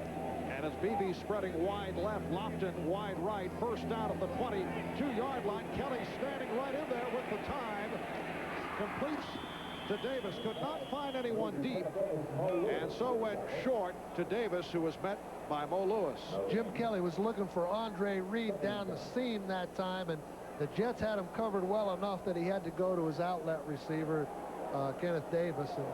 And it's BB spreading wide left, Lofton wide right. First down at the 22-yard line. Kelly standing right in there with the time. Completes to Davis. Could not find anyone deep, and so went short. to Davis, who was met by Mo Lewis. Jim Kelly was looking for Andre Reed down the seam that time, and the Jets had him covered well enough that he had to go to his outlet receiver, Kenneth Davis. And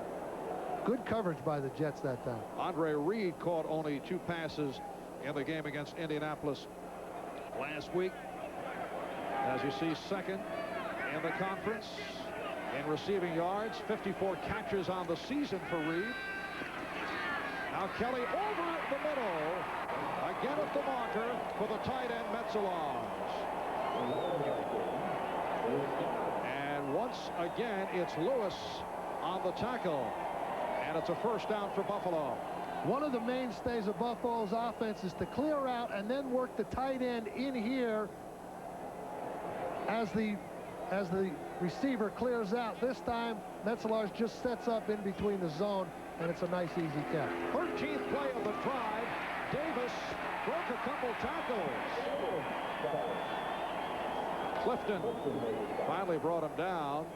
good coverage by the Jets that time. Andre Reed caught only 2 passes in the game against Indianapolis last week. As you see, second in the conference in receiving yards, 54 catches on the season for Reed. Now Kelly over the middle, again at the marker for the tight end Metzelons. And once again, it's Lewis on the tackle, and it's a first down for Buffalo. One of the mainstays of Buffalo's offense is to clear out and then work the tight end in here as the receiver clears out. This time, Metzelars just sets up in between the zone, and it's a nice, easy catch. 13th play of the drive. Davis broke a couple tackles. Clifton finally brought him down.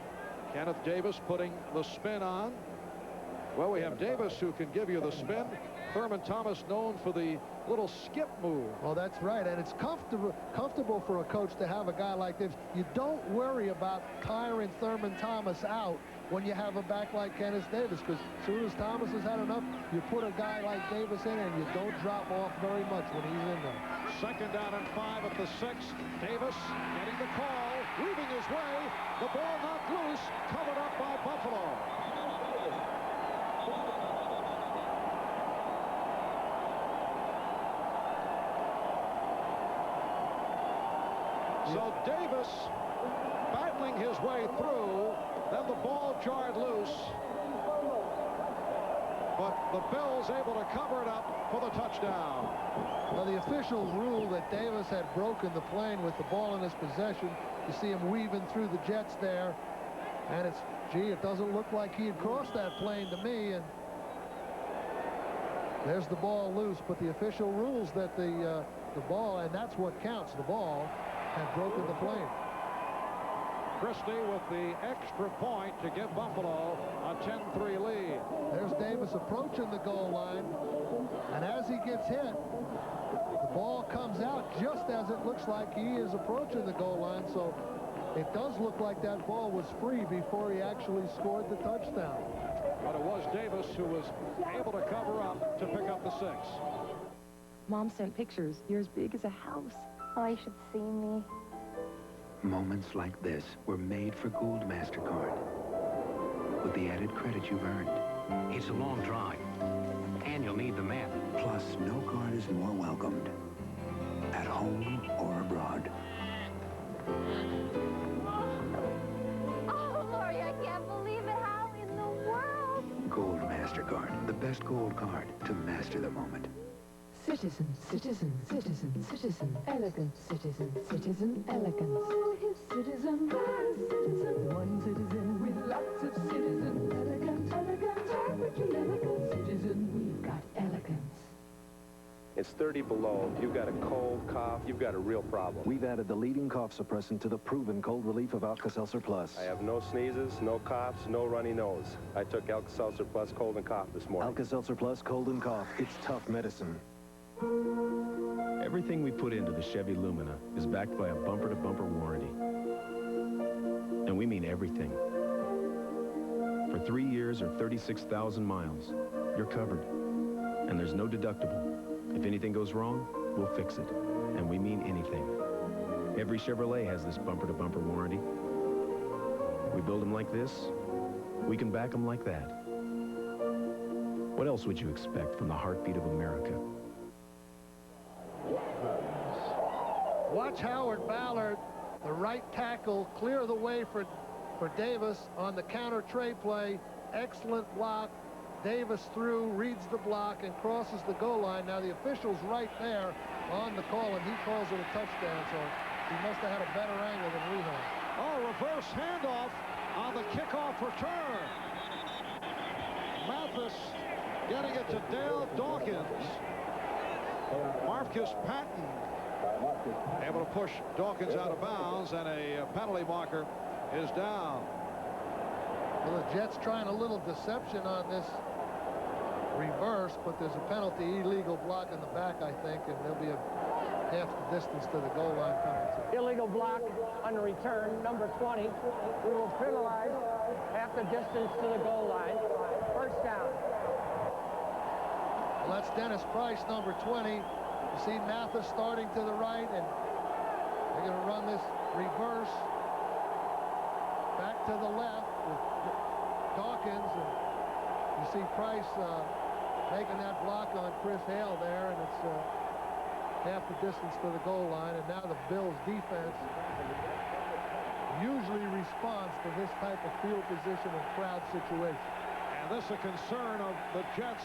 Kenneth Davis putting the spin on. Well, we have Davis who can give you the spin. Thurman Thomas known for the little skip move. Well, that's right, and it's comfortable for a coach to have a guy like this. You don't worry about tiring Thurman Thomas out when you have a back like Kenneth Davis, because as soon as Thomas has had enough, you put a guy like Davis in and you don't drop off very much when he's in there. Second down and 5 at the 6. Davis getting the call, weaving his way. The ball knocked loose, covered up by Buffalo. So Davis battling his way through, then the ball jarred loose, but the Bills able to cover it up for the touchdown. Well, the officials ruled that Davis had broken the plane with the ball in his possession. You see him weaving through the Jets there, and it doesn't look like he had crossed that plane to me, and there's the ball loose, but the official rules that the ball, and that's what counts, the ball, had broken the plane. Christie with the extra point to give Buffalo a 10-3 lead. There's Davis approaching the goal line, and as he gets hit, the ball comes out just as it looks like he is approaching the goal line, so it does look like that ball was free before he actually scored the touchdown. But it was Davis who was able to cover up to pick up the 6. Mom sent pictures. You're as big as a house. Oh, you should see me. Moments like this were made for Gold MasterCard. With the added credit you've earned. It's a long drive, and you'll need the map. Plus, no card is more welcomed. At home or abroad. Oh, Lori, I can't believe it. How in the world? Gold MasterCard. The best gold card to master the moment. Citizen, citizen, citizen, citizen, elegant, citizen, citizen, elegance. Oh, his citizen, citizen. One citizen with lots of citizen. Elegant, elegant, perfectly elegant. Citizen, we've got elegance. It's 30 below, you've got a cold, cough, you've got a real problem. We've added the leading cough suppressant to the proven cold relief of Alka-Seltzer Plus. I have no sneezes, no coughs, no runny nose. I took Alka-Seltzer Plus cold and cough this morning. Alka-Seltzer Plus cold and cough. It's tough medicine. Everything we put into the Chevy Lumina is backed by a bumper-to-bumper warranty. And we mean everything. For 3 years or 36,000 miles, you're covered. And there's no deductible. If anything goes wrong, we'll fix it. And we mean anything. Every Chevrolet has this bumper-to-bumper warranty. We build them like this, we can back them like that. What else would you expect from the heartbeat of America? Watch Howard Ballard, the right tackle, clear the way for Davis on the counter tray play. Excellent block. Davis through, reads the block, and crosses the goal line. Now the official's right there on the call, and he calls it a touchdown, so he must have had a better angle than we had. Oh, reverse handoff on the kickoff return. Mathis getting it to Dale Dawkins. Marcus Patton able to push Dawkins out of bounds, and a penalty marker is down. Well, the Jets trying a little deception on this reverse, but there's a penalty illegal block in the back, I think, and there'll be a half the distance to the goal line coming to. Illegal block on the return, number 20. We will penalize half the distance to the goal line. First down. Well, that's Dennis Price, number 20. You see Mathis starting to the right, and they're going to run this reverse back to the left with Dawkins, and you see Price making that block on Chris Hale there, and it's half the distance to the goal line. And now the Bills defense usually responds to this type of field position and crowd situation. And this is a concern of the Jets.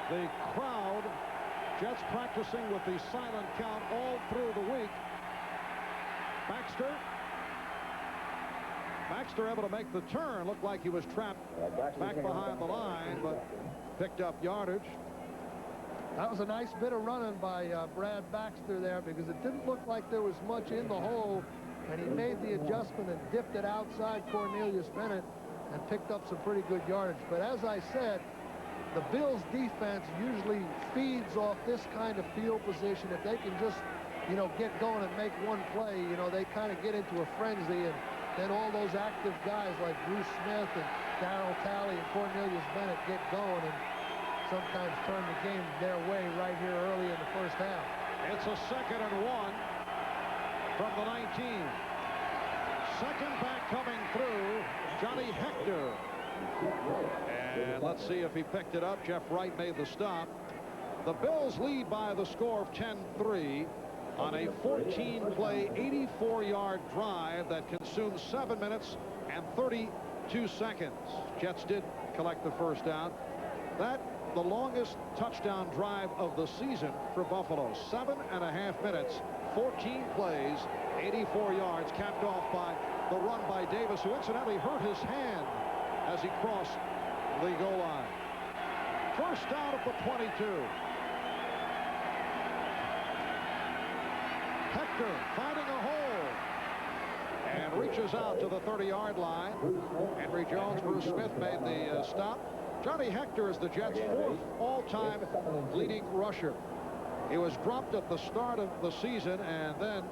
The crowd, Jets practicing with the silent count all through the week. Baxter able to make the turn. Looked like he was trapped back behind the line, but picked up yardage. That was a nice bit of running by Brad Baxter there, because it didn't look like there was much in the hole, and he made the adjustment and dipped it outside Cornelius Bennett and picked up some pretty good yardage. But as I said, the Bills defense usually feeds off this kind of field position. If they can just, you know, get going and make one play, you know, they kind of get into a frenzy, and then all those active guys like Bruce Smith and Darryl Talley and Cornelius Bennett get going and sometimes turn the game their way right here early in the first half. It's a 2nd and 1 from the 19. Second back coming through, Johnny Hector. And let's see if he picked it up. Jeff Wright made the stop. The Bills lead by the score of 10-3 on a 14-play, 84-yard drive that consumed 7 minutes and 32 seconds. Jets did collect the first down. That the longest touchdown drive of the season for Buffalo. 7.5 minutes, 14 plays, 84 yards, capped off by the run by Davis, who incidentally hurt his hand as he crossed the goal line. First down at the 22. Hector finding a hole and reaches out to the 30-yard line. Henry Jones, Bruce Smith made the stop. Johnny Hector is the Jets' 4th all-time leading rusher. He was dropped at the start of the season and then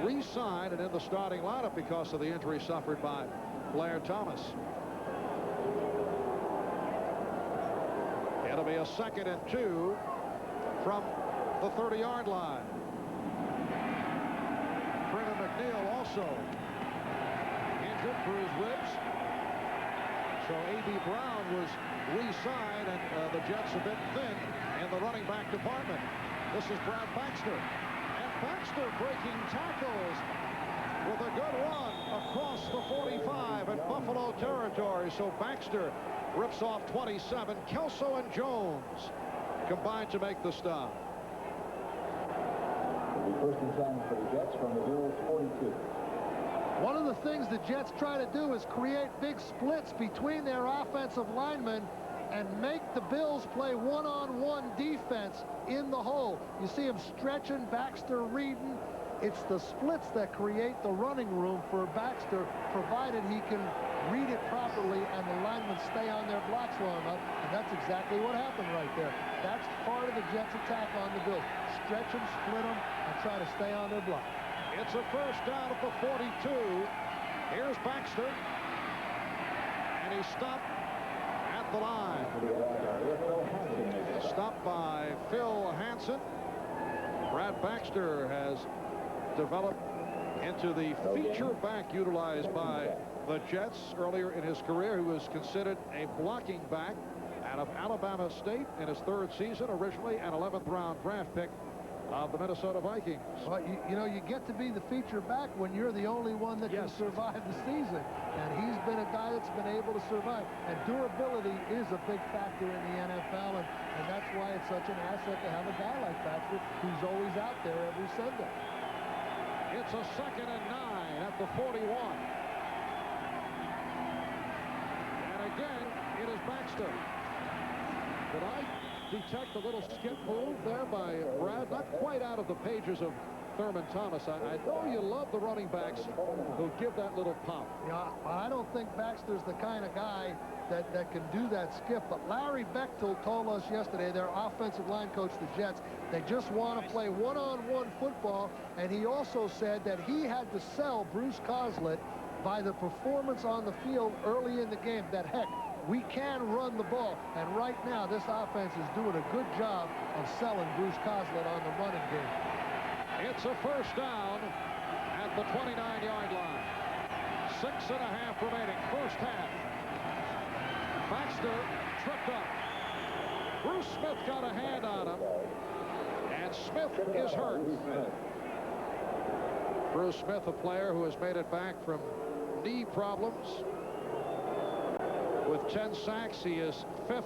re-signed and in the starting lineup because of the injury suffered by Blair Thomas. It'll be a 2nd and 2 from the 30-yard line. Brennan McNeil also injured, bruised ribs. So A.B. Brown was re-signed, and the Jets a bit thin in the running back department. This is Brad Baxter. And Baxter breaking tackles with a good run across the 45 in Buffalo territory. So Baxter rips off 27. Kelso and Jones combined to make the stop. It'll be first and 10 for the Jets from the Bills 42. One of the things the Jets try to do is create big splits between their offensive linemen and make the Bills play one-on-one defense in the hole. You see him stretching, Baxter reading. It's the splits that create the running room for Baxter, provided he can read it properly and the linemen stay on their blocks long enough. And that's exactly what happened right there. That's part of the Jets' attack on the Bills. Stretch them, split them, and try to stay on their block. It's a first down at the 42. Here's Baxter. And he's stopped at the line. Stopped by Phil Hansen. Brad Baxter has developed into the feature back utilized by the Jets earlier in his career. He was considered a blocking back out of Alabama State in his 3rd season, originally an 11th round draft pick of the Minnesota Vikings. Well, you know, you get to be the feature back when you're the only one that can survive the season. And he's been a guy that's been able to survive. And durability is a big factor in the NFL, and that's why it's such an asset to have a guy like Baxter who's always out there every Sunday. It's a 2nd and 9 at the 41. And again, it is Baxter. Did I detect a little skip move there by Brad? Not quite out of the pages of Thurman Thomas. I know you love the running backs who give that little pop. Yeah, I don't think Baxter's the kind of guy that can do that skip. But Larry Bechtel told us yesterday, their offensive line coach, the Jets, they just want to play one-on-one football. And he also said that he had to sell Bruce Coslett by the performance on the field early in the game, that, heck, we can run the ball. And right now, this offense is doing a good job of selling Bruce Coslett on the running game. It's a first down at the 29-yard line. 6.5 remaining, first half. Baxter tripped up. Bruce Smith got a hand on him, and Smith is hurt. Bruce Smith, a player who has made it back from knee problems. With 10 sacks, he is 5th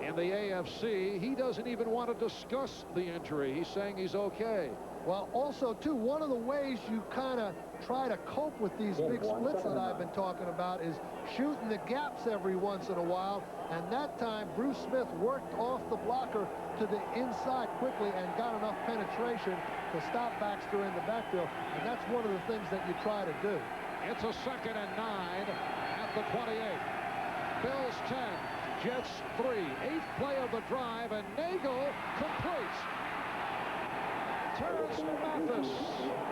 in the AFC. He doesn't even want to discuss the injury. He's saying he's okay. Well, also, too, one of the ways you kind of try to cope with these big splits that I've been talking about is shooting the gaps every once in a while. And that time, Bruce Smith worked off the blocker to the inside quickly and got enough penetration to stop Baxter in the backfield. And that's one of the things that you try to do. It's a 2nd and 9 at the 28. Bills 10, Jets 3. 8th play of the drive, and Nagel completes. Terrence Mathis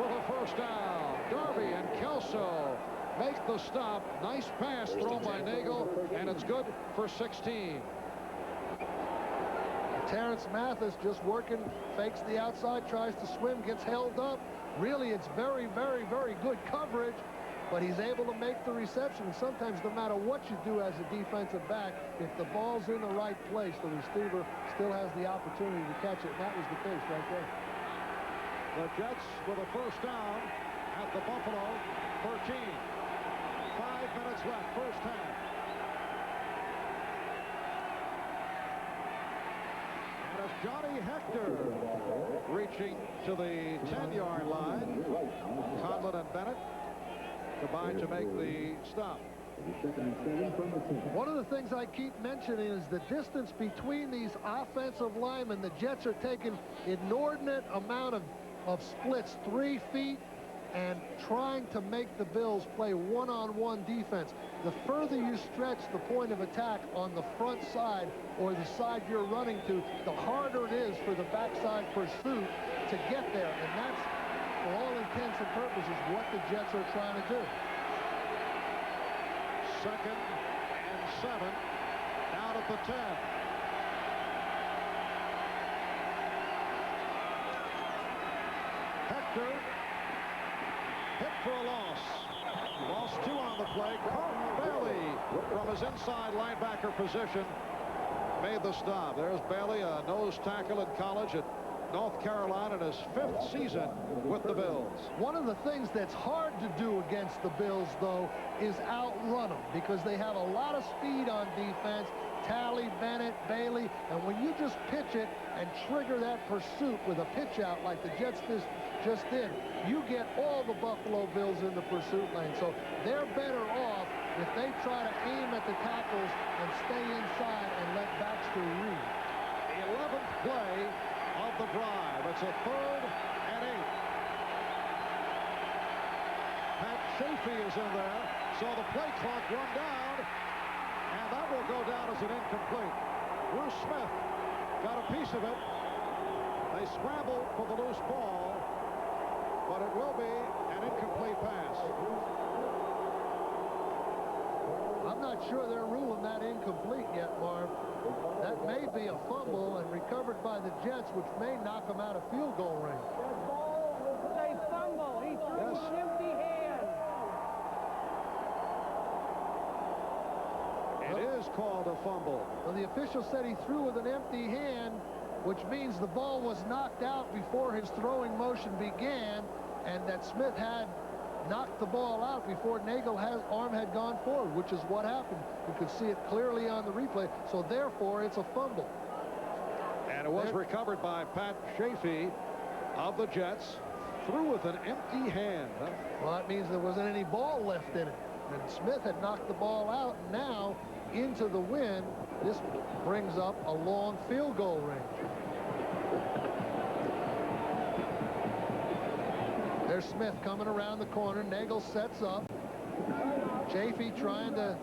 with a first down. Darby and Kelso make the stop. Nice pass thrown by Nagel, and it's good for 16. Terrence Mathis just working, fakes the outside, tries to swim, gets held up. Really, it's very, very, very good coverage, but he's able to make the reception. And sometimes, no matter what you do as a defensive back, if the ball's in the right place, the receiver still has the opportunity to catch it. And that was the case right there. The Jets with a first down at the Buffalo 13. 5 minutes left, first half. And it's Johnny Hector reaching to the 10-yard line. Conlon and Bennett combined to make the stop. One of the things I keep mentioning is the distance between these offensive linemen. The Jets are taking inordinate amount of splits, 3 feet, and trying to make the Bills play one-on-one defense. The further you stretch the point of attack on the front side or the side you're running to, the harder it is for the backside pursuit to get there. And that's, for all intents and purposes, what the Jets are trying to do. 2nd and 7 down at the 10. Hector hit for a loss. Lost 2 on the play. Carlton Bailey from his inside linebacker position made the stop. There's Bailey, a nose tackle in college at North Carolina, in his 5th season with the Bills. One of the things that's hard to do against the Bills, though, is outrun them, because they have a lot of speed on defense. Talley, Bennett, Bailey, and when you just pitch it and trigger that pursuit with a pitch out like the Jets just did, you get all the Buffalo Bills in the pursuit lane. So they're better off if they try to aim at the tackles and stay inside and let Baxter read. The 11th play of the drive. It's a 3rd and 8. Pat Chafee is in there, so the play clock run down, and that will go down as an incomplete. Bruce Smith got a piece of it. They scramble for the loose ball, but it will be an incomplete pass. I'm not sure they're ruling that incomplete yet, Marv. That may be a fumble and recovered by the Jets, which may knock them out of field goal range. That ball was a fumble. He threw with an empty hand. It is called a fumble. Well, the official said he threw with an empty hand, which means the ball was knocked out before his throwing motion began, and that Smith had knocked the ball out before Nagel's arm had gone forward, which is what happened. You could see it clearly on the replay, so therefore it's a fumble. And it was recovered by Pat Chafee of the Jets. Threw with an empty hand. Huh? Well, that means there wasn't any ball left in it. And Smith had knocked the ball out, and now into the wind. This brings up a long field goal range. There's Smith coming around the corner. Nagel sets up. Chafee trying to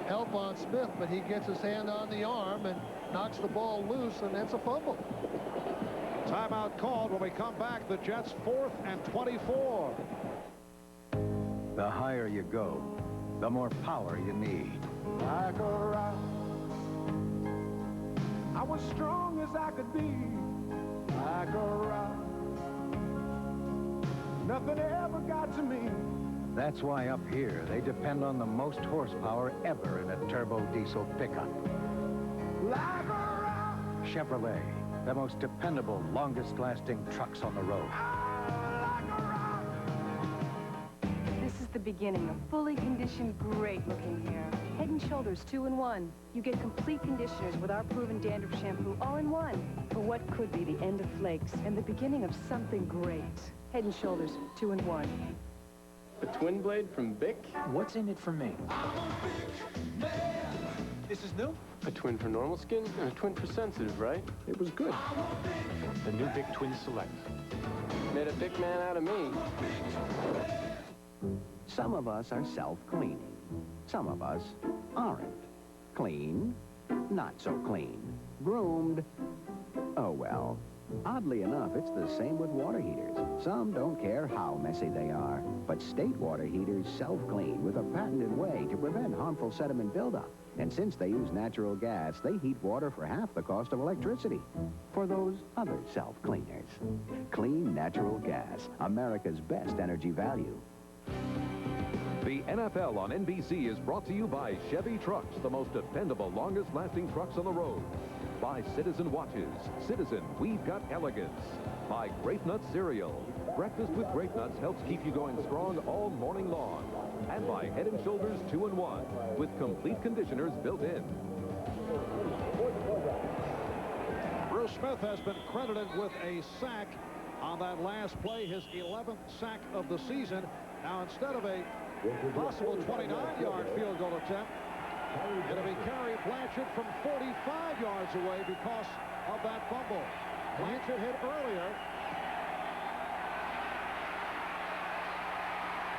help on Smith, but he gets his hand on the arm and knocks the ball loose, and it's a fumble. Timeout called. When we come back, the Jets 4th and 24. The higher you go, the more power you need. Like a rock, I was strong as I could be. Like a rock, nothing ever got to me. That's why up here, they depend on the most horsepower ever in a turbo diesel pickup. Like a rock. Chevrolet, the most dependable, longest-lasting trucks on the road. This is the beginning of fully conditioned, great-looking hair. Head and Shoulders 2-in-1. You get complete conditioners with our proven dandruff shampoo all in one for what could be the end of flakes and the beginning of something great. Head and Shoulders 2-in-1. A twin blade from Bic? What's in it for me? This is new? A twin for normal skin and a twin for sensitive, right? It was good. The new Bic Twin Select. Made a big man out of me. Some of us are self-cleaning. Some of us aren't. Clean, not so clean. Groomed, oh well. Oddly enough, it's the same with water heaters. Some don't care how messy they are, but state water heaters self-clean with a patented way to prevent harmful sediment buildup. And since they use natural gas, they heat water for half the cost of electricity. For those other self-cleaners. Clean natural gas, America's best energy value. The NFL on NBC is brought to you by Chevy Trucks, the most dependable, longest-lasting trucks on the road. By Citizen Watches. Citizen, we've got elegance. By Grape Nuts Cereal. Breakfast with Grape Nuts helps keep you going strong all morning long. And by Head & Shoulders 2-in-1 with complete conditioners built in. Bruce Smith has been credited with a sack on that last play, his 11th sack of the season. Now, instead of a possible 29-yard field goal attempt, it'll be Carey Blanchard from 45 yards away because of that fumble. Blanchard hit earlier.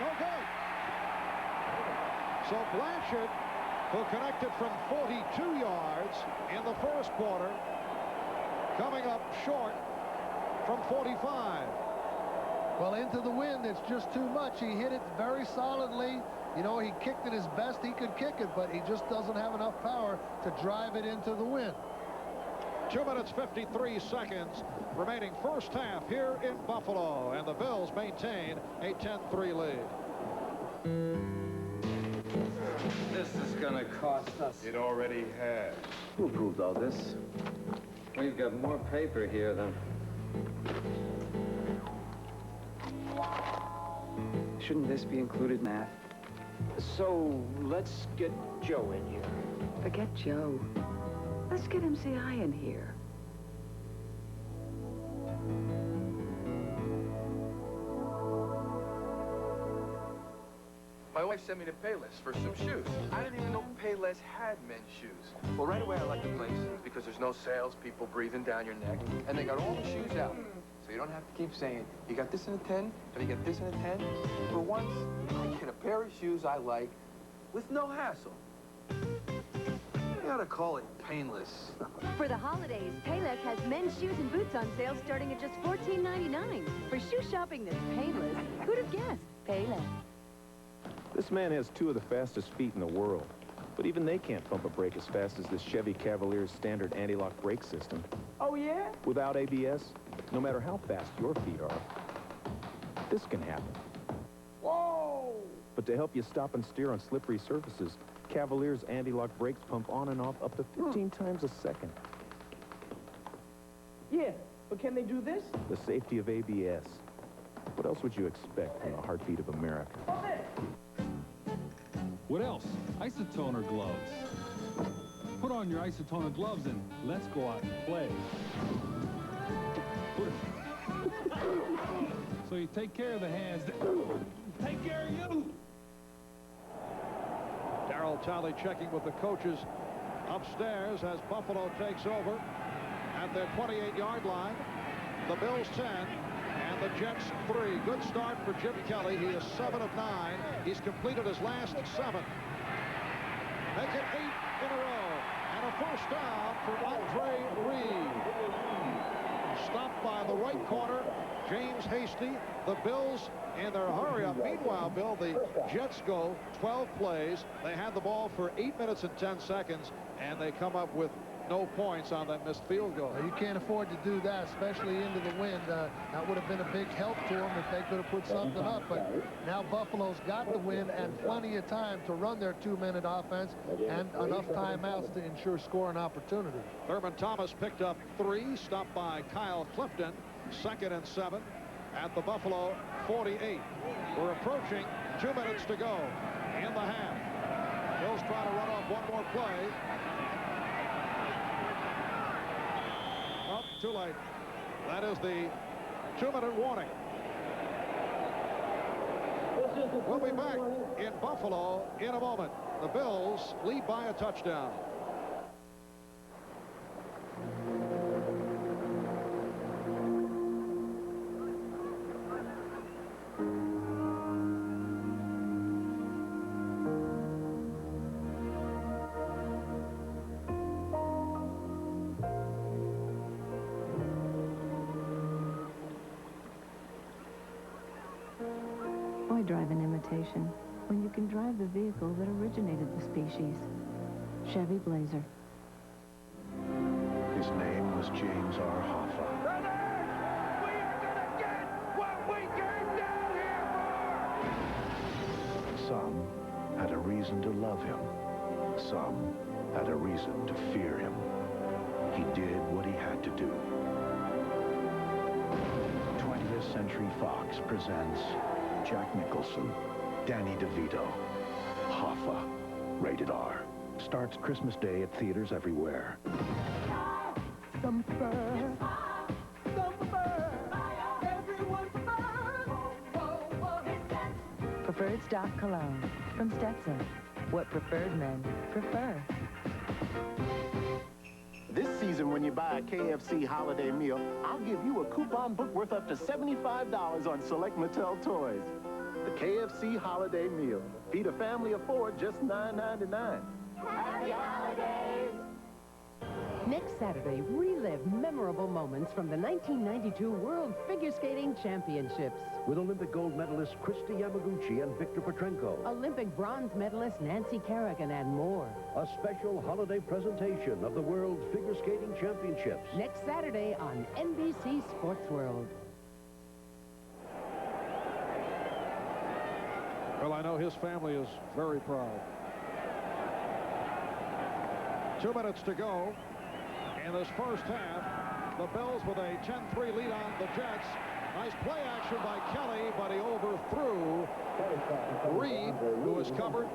No good. So Blanchard, who connected from 42 yards in the first quarter, coming up short from 45. Well, into the wind, it's just too much. He hit it very solidly. You know, he kicked it as best he could kick it, but he just doesn't have enough power to drive it into the wind. 2 minutes, 53 seconds remaining first half here in Buffalo, and the Bills maintain a 10-3 lead. This is going to cost us. It already has. Who approved all this? We've got more paper here than... Shouldn't this be included, Matt? So, let's get Joe in here. Forget Joe. Let's get MCI in here. My wife sent me to Payless for some shoes. I didn't even know Payless had men's shoes. Well, right away I like the place because there's no salespeople breathing down your neck, and they got all the shoes out. So you don't have to keep saying, you got this in a 10, and you got this in a 10. For once, I get a pair of shoes I like with no hassle. You gotta call it painless. For the holidays, Payless has men's shoes and boots on sale starting at just $14.99. For shoe shopping that's painless, who'd have guessed? Payless. This man has 2 of the fastest feet in the world, but even they can't pump a brake as fast as this Chevy Cavalier's standard anti-lock brake system. Oh, yeah? Without ABS, no matter how fast your feet are, this can happen. Whoa! But to help you stop and steer on slippery surfaces, Cavalier's anti-lock brakes pump on and off up to 15 times a second. Yeah, but can they do this? The safety of ABS. What else would you expect from the heartbeat of America? What else? Isotoner gloves. Put on your Isotoner gloves and let's go out and play. So you take care of the hands that take care of you. Darryl Talley checking with the coaches upstairs as Buffalo takes over at their 28-yard line. The Bills 10 and and the Jets 3. Good start for Jim Kelly. He is 7 of 9. He's completed his last 7. Make it 8 in a row. And a first down for Andre Reed. Stopped by the right corner, James Hasty. The Bills in their hurry-up. Meanwhile, Bill, the Jets go 12 plays. They had the ball for 8 minutes and 10 seconds, and they come up with no points on that missed field goal. You can't afford to do that, especially into the wind. That would have been a big help to them if they could have put something up. But now Buffalo's got the win and plenty of time to run their 2-minute offense and enough timeouts to ensure scoring opportunity. Thurman Thomas picked up 3, stopped by Kyle Clifton. 2nd and 7 at the Buffalo 48. We're approaching 2 minutes to go in the half. Bills try to run off one more play. Oh, too late. That is the 2-minute warning. We'll be back in Buffalo in a moment. The Bills lead by a touchdown. Why drive an imitation when you can drive the vehicle that originated the species? Chevy Blazer. His name was James R. Hoffa. We are gonna get what we came down here for! Some had a reason to love him. Some had a reason to fear him. He did what he had to do. 20th Century Fox presents Jack Nicholson, Danny DeVito, Hoffa, rated R. Starts Christmas Day at theaters everywhere. Some fur, some fur, everyone fur. Preferred stock cologne from Stetson. What preferred men prefer. This season, when you buy a KFC holiday meal, I'll give you a coupon book worth up to $75 on select Mattel toys. The KFC holiday meal. Feed a family of 4, just $9.99. Happy holidays! Next Saturday, relive memorable moments from the 1992 World Figure Skating Championships. With Olympic gold medalist Christy Yamaguchi and Victor Petrenko. Olympic bronze medalist Nancy Kerrigan and more. A special holiday presentation of the World Figure Skating Championships. Next Saturday on NBC Sports World. Well, I know his family is very proud. 2 minutes to go in this first half. The Bills with a 10-3 lead on the Jets. Nice play action by Kelly, but he overthrew Reed, who was covered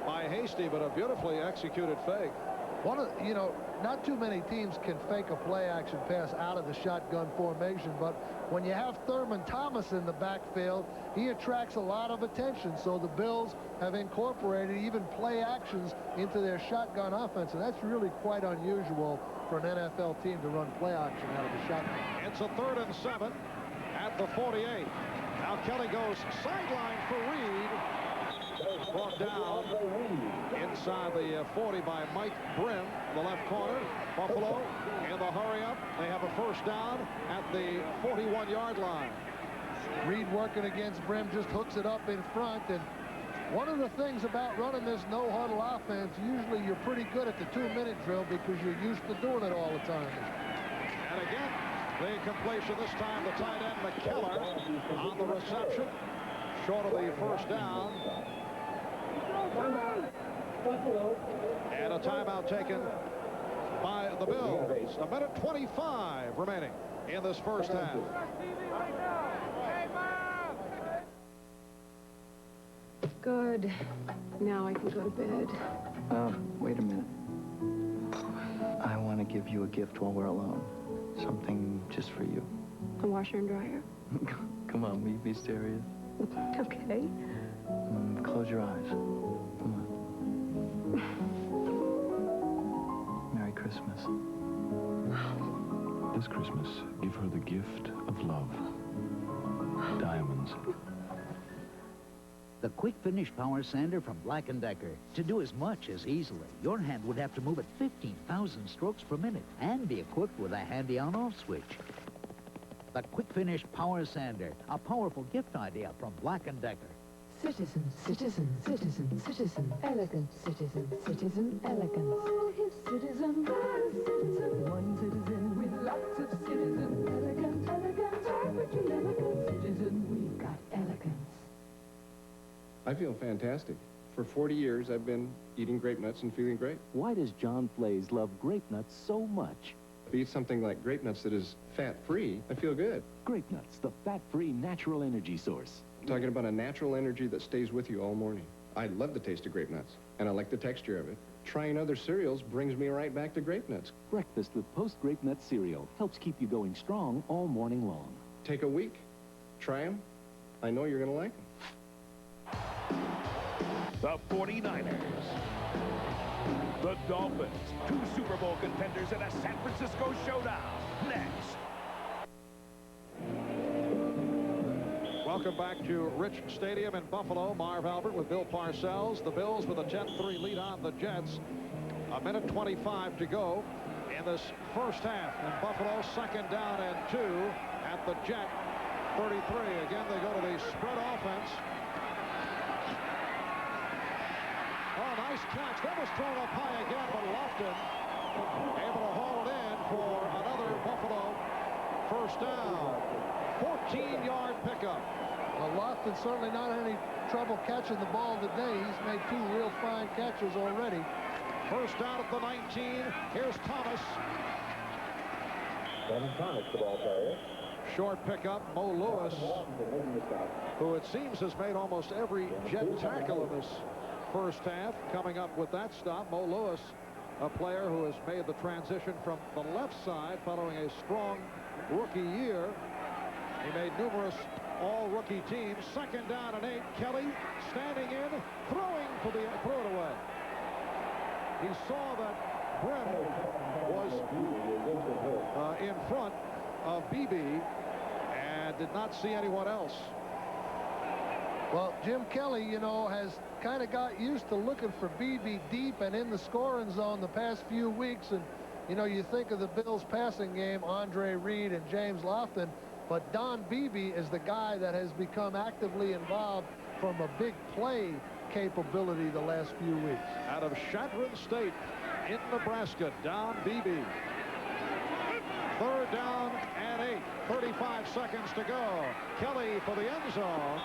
by Hasty, but a beautifully executed fake. Not too many teams can fake a play action pass out of the shotgun formation, but when you have Thurman Thomas in the backfield, he attracts a lot of attention. So the Bills have incorporated even play actions into their shotgun offense, and that's really quite unusual for an NFL team to run play action out of the shotgun. It's a 3rd and 7 at the 48. Now Kelly goes sideline for Reed. Brought down inside the 40 by Mike Brim, the left corner. Buffalo in the hurry-up. They have a first down at the 41-yard line. Reed working against Brim just hooks it up in front. And one of the things about running this no-huddle offense, usually you're pretty good at the 2-minute drill because you're used to doing it all the time. And again, the completion this time, the tight end McKellar on the reception. Short of the first down. And a timeout taken by the Bills. A minute 25 remaining in this first half. Good. Now I can go to bed. Wait a minute. I want to give you a gift while we're alone. Something just for you. A washer and dryer? Come on, will you be serious? Okay. Close your eyes. Come on. Merry Christmas. This Christmas, give her the gift of love. citizens. The quick finish power sander from Black & Decker. To do as much as easily, your hand would have to move at 15,000 strokes per minute and be equipped with a handy on-off switch. The quick finish power sander, a powerful gift idea from Black & Decker. Citizen, citizen, citizen, citizen, elegant, citizen, citizen, elegance. Oh, his citizen, citizen, one citizen with lots of citizen, elegant, elegance, perfectly elegant, citizen, we've got elegance. I feel fantastic. For 40 years, I've been eating grape nuts and feeling great. Why does John Flays love grape nuts so much? If I eat something like grape nuts that is fat-free, I feel good. Grape nuts, the fat-free natural energy source. I'm talking about a natural energy that stays with you all morning. I love the taste of grape nuts, and I like the texture of it. Trying other cereals brings me right back to grape nuts. Breakfast with post-grape nut cereal helps keep you going strong all morning long. Take a week. Try them. I know you're going to like them. The 49ers. The Dolphins. 2 Super Bowl contenders in a San Francisco showdown. Next. Welcome back to Rich Stadium in Buffalo. Marv Albert with Bill Parcells. The Bills with a 10-3 lead on the Jets. A minute 25 to go in this first half. In Buffalo, 2nd down and 2 at the Jet 33. Again, they go to the spread offense. Oh, nice catch. That was thrown up high again, but Lofton able to haul it in for another Buffalo first down. 14-yard pickup. Well, Lofton certainly not any trouble catching the ball today. He's made 2 real fine catches already. First down at the 19. Here's Thomas. Thomas, the ball carrier. Short pickup, Mo Lewis, who it seems has made almost every Jet tackle in this first half. Coming up with that stop, Mo Lewis, a player who has made the transition from the left side following a strong rookie year. He made numerous all-rookie teams. 2nd down and 8. Kelly standing in, throwing for the throw it away. He saw that Brim was in front of Beebe and did not see anyone else. Well, Jim Kelly, you know, has kind of got used to looking for Beebe deep and in the scoring zone the past few weeks. And, you know, you think of the Bills passing game, Andre Reed and James Lofton, but Don Beebe is the guy that has become actively involved from a big play capability the last few weeks. Out of Chadron State in Nebraska, Don Beebe. 3rd down and 8. 35 seconds to go. Kelly for the end zone.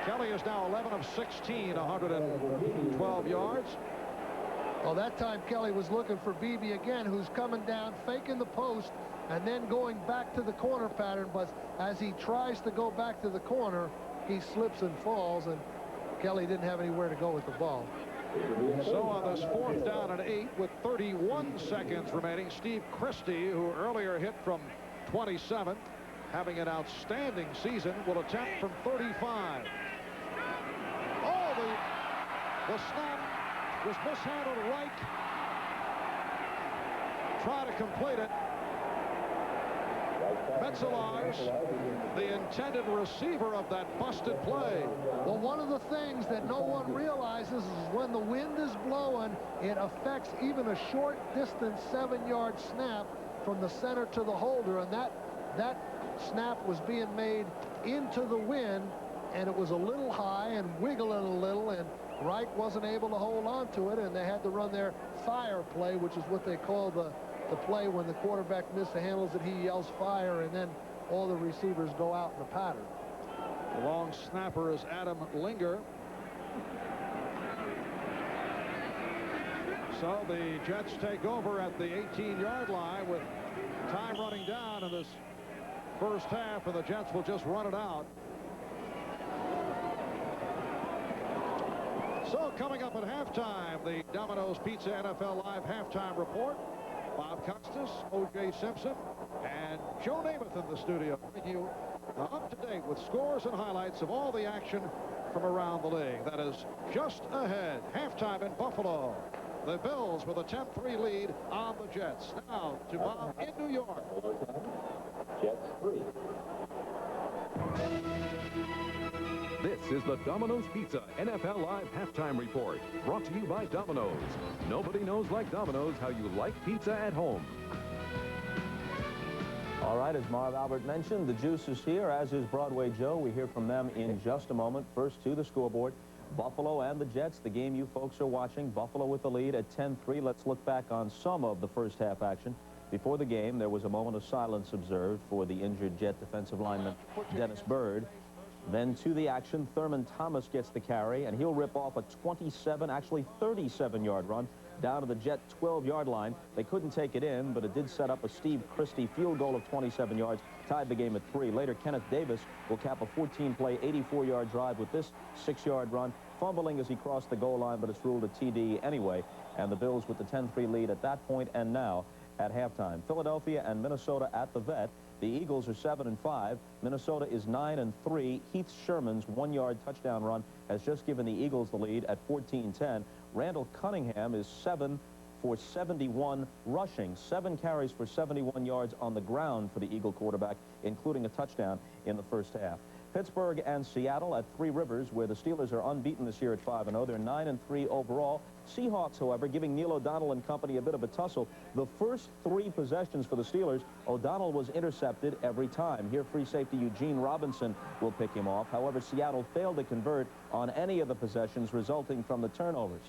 Kelly is now 11 of 16, 112 yards. Well, that time Kelly was looking for Beebe again, who's coming down, faking the post, and then going back to the corner pattern. But as he tries to go back to the corner, he slips and falls, and Kelly didn't have anywhere to go with the ball. So on this 4th down and 8 with 31 seconds remaining, Steve Christie, who earlier hit from 27, having an outstanding season, will attempt from 35. Oh, the snap was mishandled right. Try to complete it. Metzelaars, the intended receiver of that busted play. Well, one of the things that no one realizes is when the wind is blowing, it affects even a short distance 7-yard snap from the center to the holder, and that snap was being made into the wind, and it was a little high and wiggling a little, and Reich wasn't able to hold on to it, and they had to run their fire play, which is what they call the play when the quarterback mishandles it. He yells fire, and then all the receivers go out in the pattern. The long snapper is Adam Linger. So the Jets take over at the 18-yard line with time running down in this first half, and the Jets will just run it out. So coming up at halftime, the Domino's Pizza NFL Live halftime report. Bob Costas, O.J. Simpson, and Joe Namath in the studio, bringing you up-to-date with scores and highlights of all the action from around the league. That is just ahead. Halftime in Buffalo. The Bills with a 10-3 lead on the Jets. Now to Bob in New York. Jets 3. is the Domino's Pizza NFL Live Halftime Report, brought to you by Domino's. Nobody knows like Domino's how you like pizza at home. All right, as Marv Albert mentioned, the juice is here, as is Broadway Joe. We hear from them in just a moment. First to the scoreboard, Buffalo and the Jets, the game you folks are watching. Buffalo with the lead at 10-3. Let's look back on some of the first half action. Before the game, there was a moment of silence observed for the injured Jet defensive lineman Dennis Byrd. Then to the action, Thurman Thomas gets the carry, and he'll rip off a 27, actually 37-yard run down to the Jet 12-yard line. They couldn't take it in, but it did set up a Steve Christie field goal of 27 yards, tied the game at 3. Later, Kenneth Davis will cap a 14-play, 84-yard drive with this 6-yard run, fumbling as he crossed the goal line, but it's ruled a TD anyway. And the Bills with the 10-3 lead at that point and now at halftime. Philadelphia and Minnesota at the Vet. The Eagles are 7-5. Minnesota is 9-3. Heath Sherman's 1-yard touchdown run has just given the Eagles the lead at 14-10. Randall Cunningham is 7 for 71 rushing. 7 carries for 71 yards on the ground for the Eagle quarterback, including a touchdown in the first half. Pittsburgh and Seattle at Three Rivers, where the Steelers are unbeaten this year at 5-0. They're 9-3 overall. Seahawks, however, giving Neil O'Donnell and company a bit of a tussle. The first 3 possessions for the Steelers, O'Donnell was intercepted every time. Here, free safety Eugene Robinson will pick him off. However, Seattle failed to convert on any of the possessions resulting from the turnovers.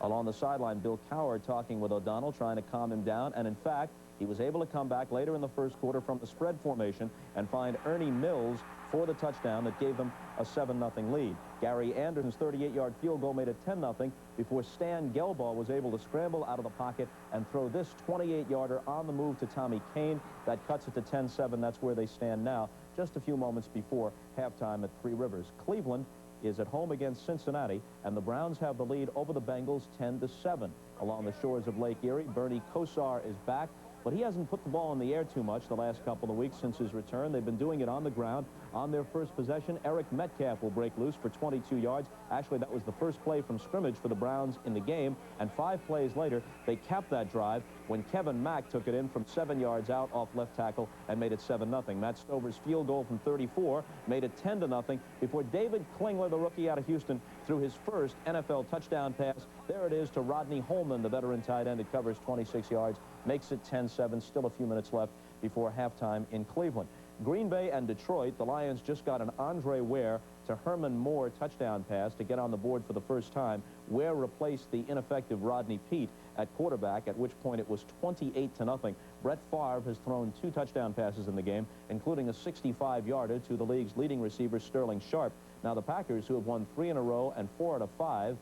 Along the sideline, Bill Cowher talking with O'Donnell, trying to calm him down, and in fact, he was able to come back later in the first quarter from the spread formation and find Ernie Mills for the touchdown that gave them a 7-0 lead. Gary Anderson's 38-yard field goal made it 10-0 before Stan Gelbaugh was able to scramble out of the pocket and throw this 28-yarder on the move to Tommy Kane. That cuts it to 10-7. That's where they stand now, just a few moments before halftime at Three Rivers. Cleveland is at home against Cincinnati, and the Browns have the lead over the Bengals 10-7. Along the shores of Lake Erie, Bernie Kosar is back, but he hasn't put the ball in the air too much the last couple of weeks since his return. They've been doing it on the ground. On their first possession, Eric Metcalf will break loose for 22 yards. Actually, that was the first play from scrimmage for the Browns in the game, and 5 plays later, they capped that drive when Kevin Mack took it in from 7 yards out off left tackle and made it 7-0. Matt Stover's field goal from 34 made it 10-0 before David Klingler, the rookie out of Houston, threw his first NFL touchdown pass. There it is to Rodney Holman, the veteran tight end. It covers 26 yards, makes it 10-7. Still a few minutes left before halftime in Cleveland. Green Bay and Detroit, the Lions just got an Andre Ware to Herman Moore touchdown pass to get on the board for the first time. Ware replaced the ineffective Rodney Peete at quarterback, at which point it was 28-0. Brett Favre has thrown 2 touchdown passes in the game, including a 65-yarder to the league's leading receiver, Sterling Sharp. Now, the Packers, who have won 3 in a row and 4 out of 5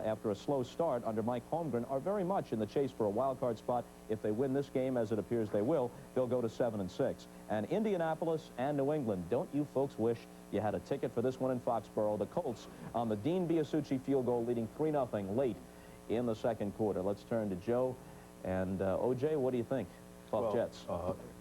after a slow start under Mike Holmgren, are very much in the chase for a wild card spot. If they win this game, as it appears they will, they'll go to 7-6. And Indianapolis and New England, don't you folks wish you had a ticket for this one in Foxborough? The Colts on the Dean Biasucci field goal, leading 3-0 late in the second quarter. Let's turn to Joe. And O.J., what do you think? Buff Jets.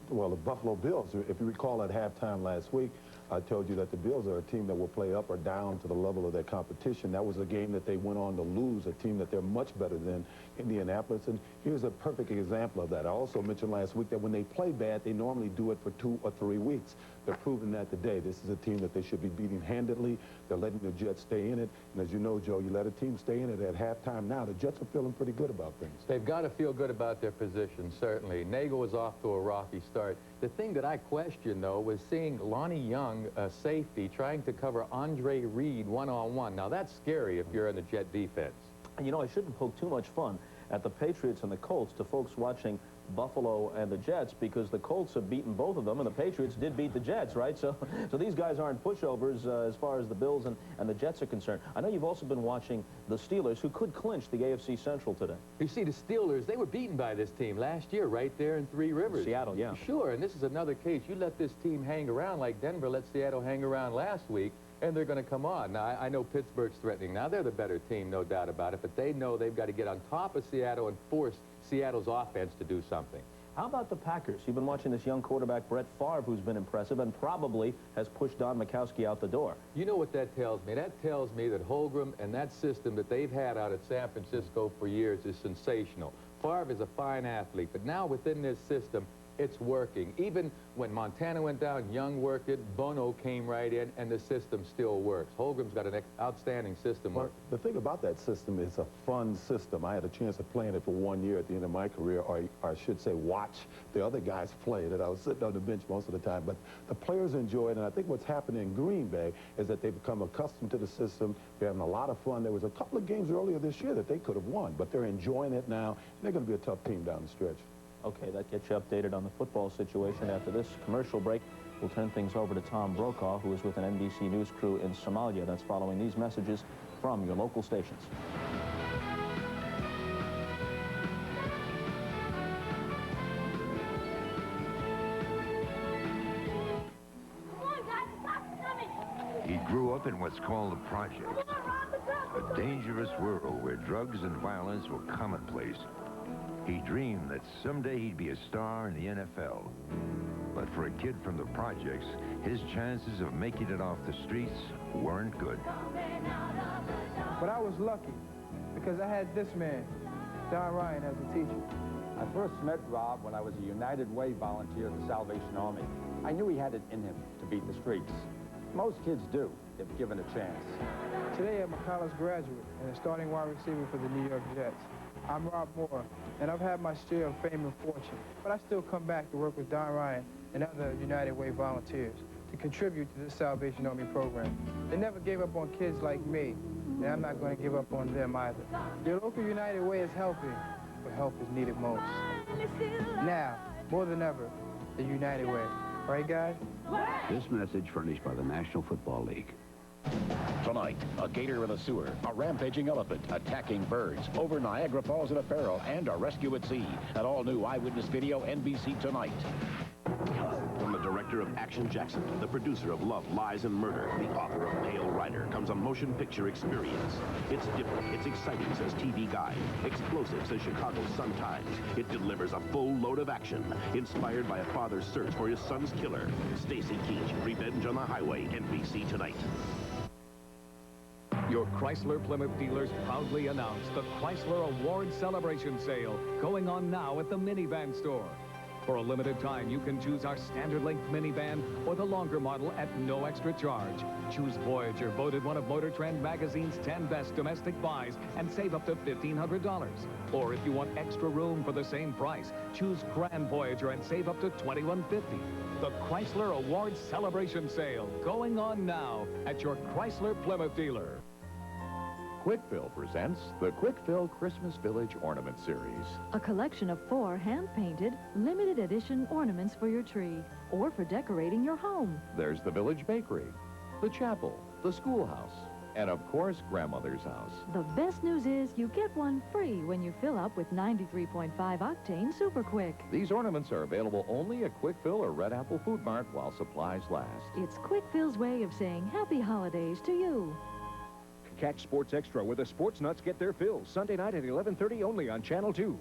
Well, the Buffalo Bills, if you recall at halftime last week, I told you that the Bills are a team that will play up or down to the level of their competition. That was a game that they went on to lose, a team that they're much better than Indianapolis. And here's a perfect example of that. I also mentioned last week that when they play bad, they normally do it for 2 or 3 weeks. They're proving that today. This is a team that they should be beating handedly. They're letting the Jets stay in it. And as you know, Joe, you let a team stay in it at halftime now. The Jets are feeling pretty good about things. They've got to feel good about their position, certainly. Nagel was off to a rocky start. The thing that I questioned, though, was seeing Lonnie Young, a safety, trying to cover Andre Reed one-on-one. Now, that's scary if you're in the Jet defense. You know, I shouldn't poke too much fun at the Patriots and the Colts to folks watching Buffalo and the Jets, because the Colts have beaten both of them, and the Patriots did beat the Jets, right? So these guys aren't pushovers as far as the Bills and the Jets are concerned. I know you've also been watching the Steelers, who could clinch the AFC Central today. You see, the Steelers, they were beaten by this team last year right there in Three Rivers. Seattle, yeah. Sure, and this is another case. You let this team hang around like Denver let Seattle hang around last week, and they're going to come on. Now, I know Pittsburgh's threatening. Now, they're the better team, no doubt about it, but they know they've got to get on top of Seattle and force Seattle's offense to do something. How about the Packers? You've been watching this young quarterback, Brett Favre, who's been impressive and probably has pushed Don Majkowski out the door. You know what that tells me? That tells me that Holmgren and that system that they've had out at San Francisco for years is sensational. Favre is a fine athlete, but now within this system, It's working. Even when Montana went down, Young worked it, Bono came right in, and the system still works. Holmgren's got an outstanding system. Well, the thing about that system is a fun system. I had a chance of playing it for 1 year at the end of my career, or I should say watch the other guys play it, and I was sitting on the bench most of the time. But the players enjoy it, and I think what's happening in Green Bay is that they've become accustomed to the system. They're having a lot of fun. There was a couple of games earlier this year that they could have won, but they're enjoying it now, and they're going to be a tough team down the stretch. Okay, that gets you updated on the football situation. After this commercial break, we'll turn things over to Tom Brokaw, who is with an NBC News crew in Somalia. That's following these messages from your local stations. He grew up in what's called the projects, a dangerous world where drugs and violence were commonplace. He dreamed that someday he'd be a star in the NFL. But for a kid from the projects, his chances of making it off the streets weren't good. But I was lucky because I had this man, Don Ryan, as a teacher. I first met Rob when I was a United Way volunteer at the Salvation Army. I knew he had it in him to beat the streets. Most kids do, if given a chance. Today I'm a college graduate and a starting wide receiver for the New York Jets. I'm Rob Moore, and I've had my share of fame and fortune, but I still come back to work with Don Ryan and other United Way volunteers to contribute to the Salvation Army program. They never gave up on kids like me, and I'm not going to give up on them either. Your local United Way is helping, but help is needed most. Now, more than ever, the United Way. Right, guys? This message furnished by the National Football League. Tonight, a gator in a sewer, a rampaging elephant, attacking birds, over Niagara Falls in a barrel, and a rescue at sea. An all-new eyewitness video, NBC Tonight. From the director of Action Jackson, the producer of Love, Lies, and Murder, the author of Pale Rider, comes a motion picture experience. It's different, it's exciting, says TV Guide. Explosive, says Chicago Sun-Times. It delivers a full load of action, inspired by a father's search for his son's killer. Stacy Keach, Revenge on the Highway, NBC Tonight. Your Chrysler Plymouth dealers proudly announce the Chrysler Award Celebration Sale going on now at the minivan store. For a limited time, you can choose our standard length minivan or the longer model at no extra charge. Choose Voyager, voted one of Motor Trend magazine's 10 best domestic buys, and save up to $1,500. Or if you want extra room for the same price, choose Grand Voyager and save up to $2,150. The Chrysler Award Celebration Sale going on now at your Chrysler Plymouth dealer. Quick-Fill presents the Quick-Fill Christmas Village Ornament Series. A collection of 4 hand-painted, limited edition ornaments for your tree or for decorating your home. There's the Village Bakery, the chapel, the schoolhouse, and of course, Grandmother's house. The best news is you get one free when you fill up with 93.5 octane Super Quick. These ornaments are available only at Quick-Fill or Red Apple Food Mart while supplies last. It's Quick-Fill's way of saying happy holidays to you. Catch Sports Extra where the sports nuts get their fill. Sunday night at 11:30 only on Channel 2.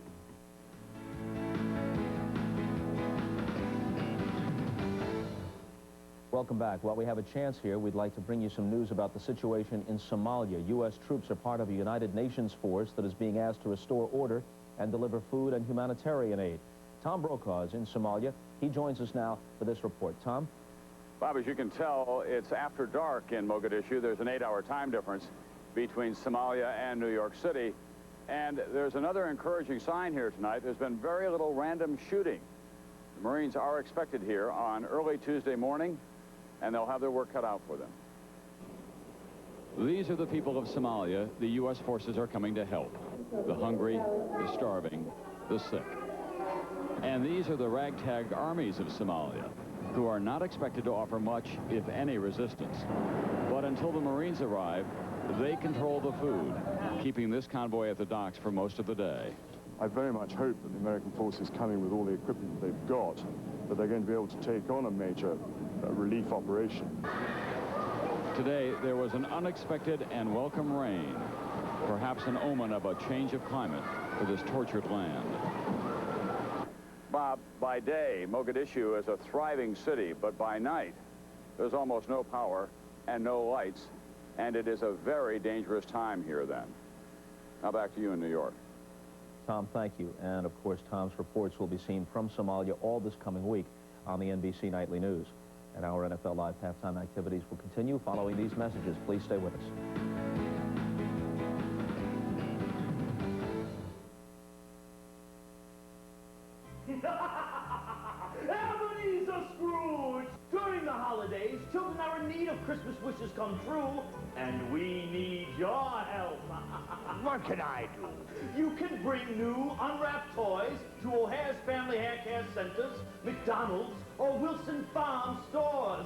Welcome back. While we have a chance here, we'd like to bring you some news about the situation in Somalia. U.S. troops are part of a United Nations force that is being asked to restore order and deliver food and humanitarian aid. Tom Brokaw is in Somalia. He joins us now for this report. Tom? Bob, as you can tell, it's after dark in Mogadishu. There's an 8-hour time difference between Somalia and New York City. And there's another encouraging sign here tonight. There's been very little random shooting. The Marines are expected here on early Tuesday morning, and they'll have their work cut out for them. These are the people of Somalia. The U.S. forces are coming to help. The hungry, the starving, the sick. And these are the ragtag armies of Somalia, who are not expected to offer much, if any, resistance. But until the Marines arrive, they control the food, keeping this convoy at the docks for most of the day. I very much hope that the American forces coming with all the equipment they've got, that they're going to be able to take on a major relief operation. Today, there was an unexpected and welcome rain, perhaps an omen of a change of climate for this tortured land. Bob, by day, Mogadishu is a thriving city, but by night, there's almost no power and no lights, and it is a very dangerous time here then. Now back to you in New York. Tom, thank you. And, of course, Tom's reports will be seen from Somalia all this coming week on the NBC Nightly News. And our NFL Live halftime activities will continue following these messages. Please stay with us. Ebenezer Scrooge! During the holidays, children are in need of Christmas wishes come true, and we need your help. What can I do? You can bring new unwrapped toys to O'Hare's Family Hair Care Centers, McDonald's, or Wilson Farm stores.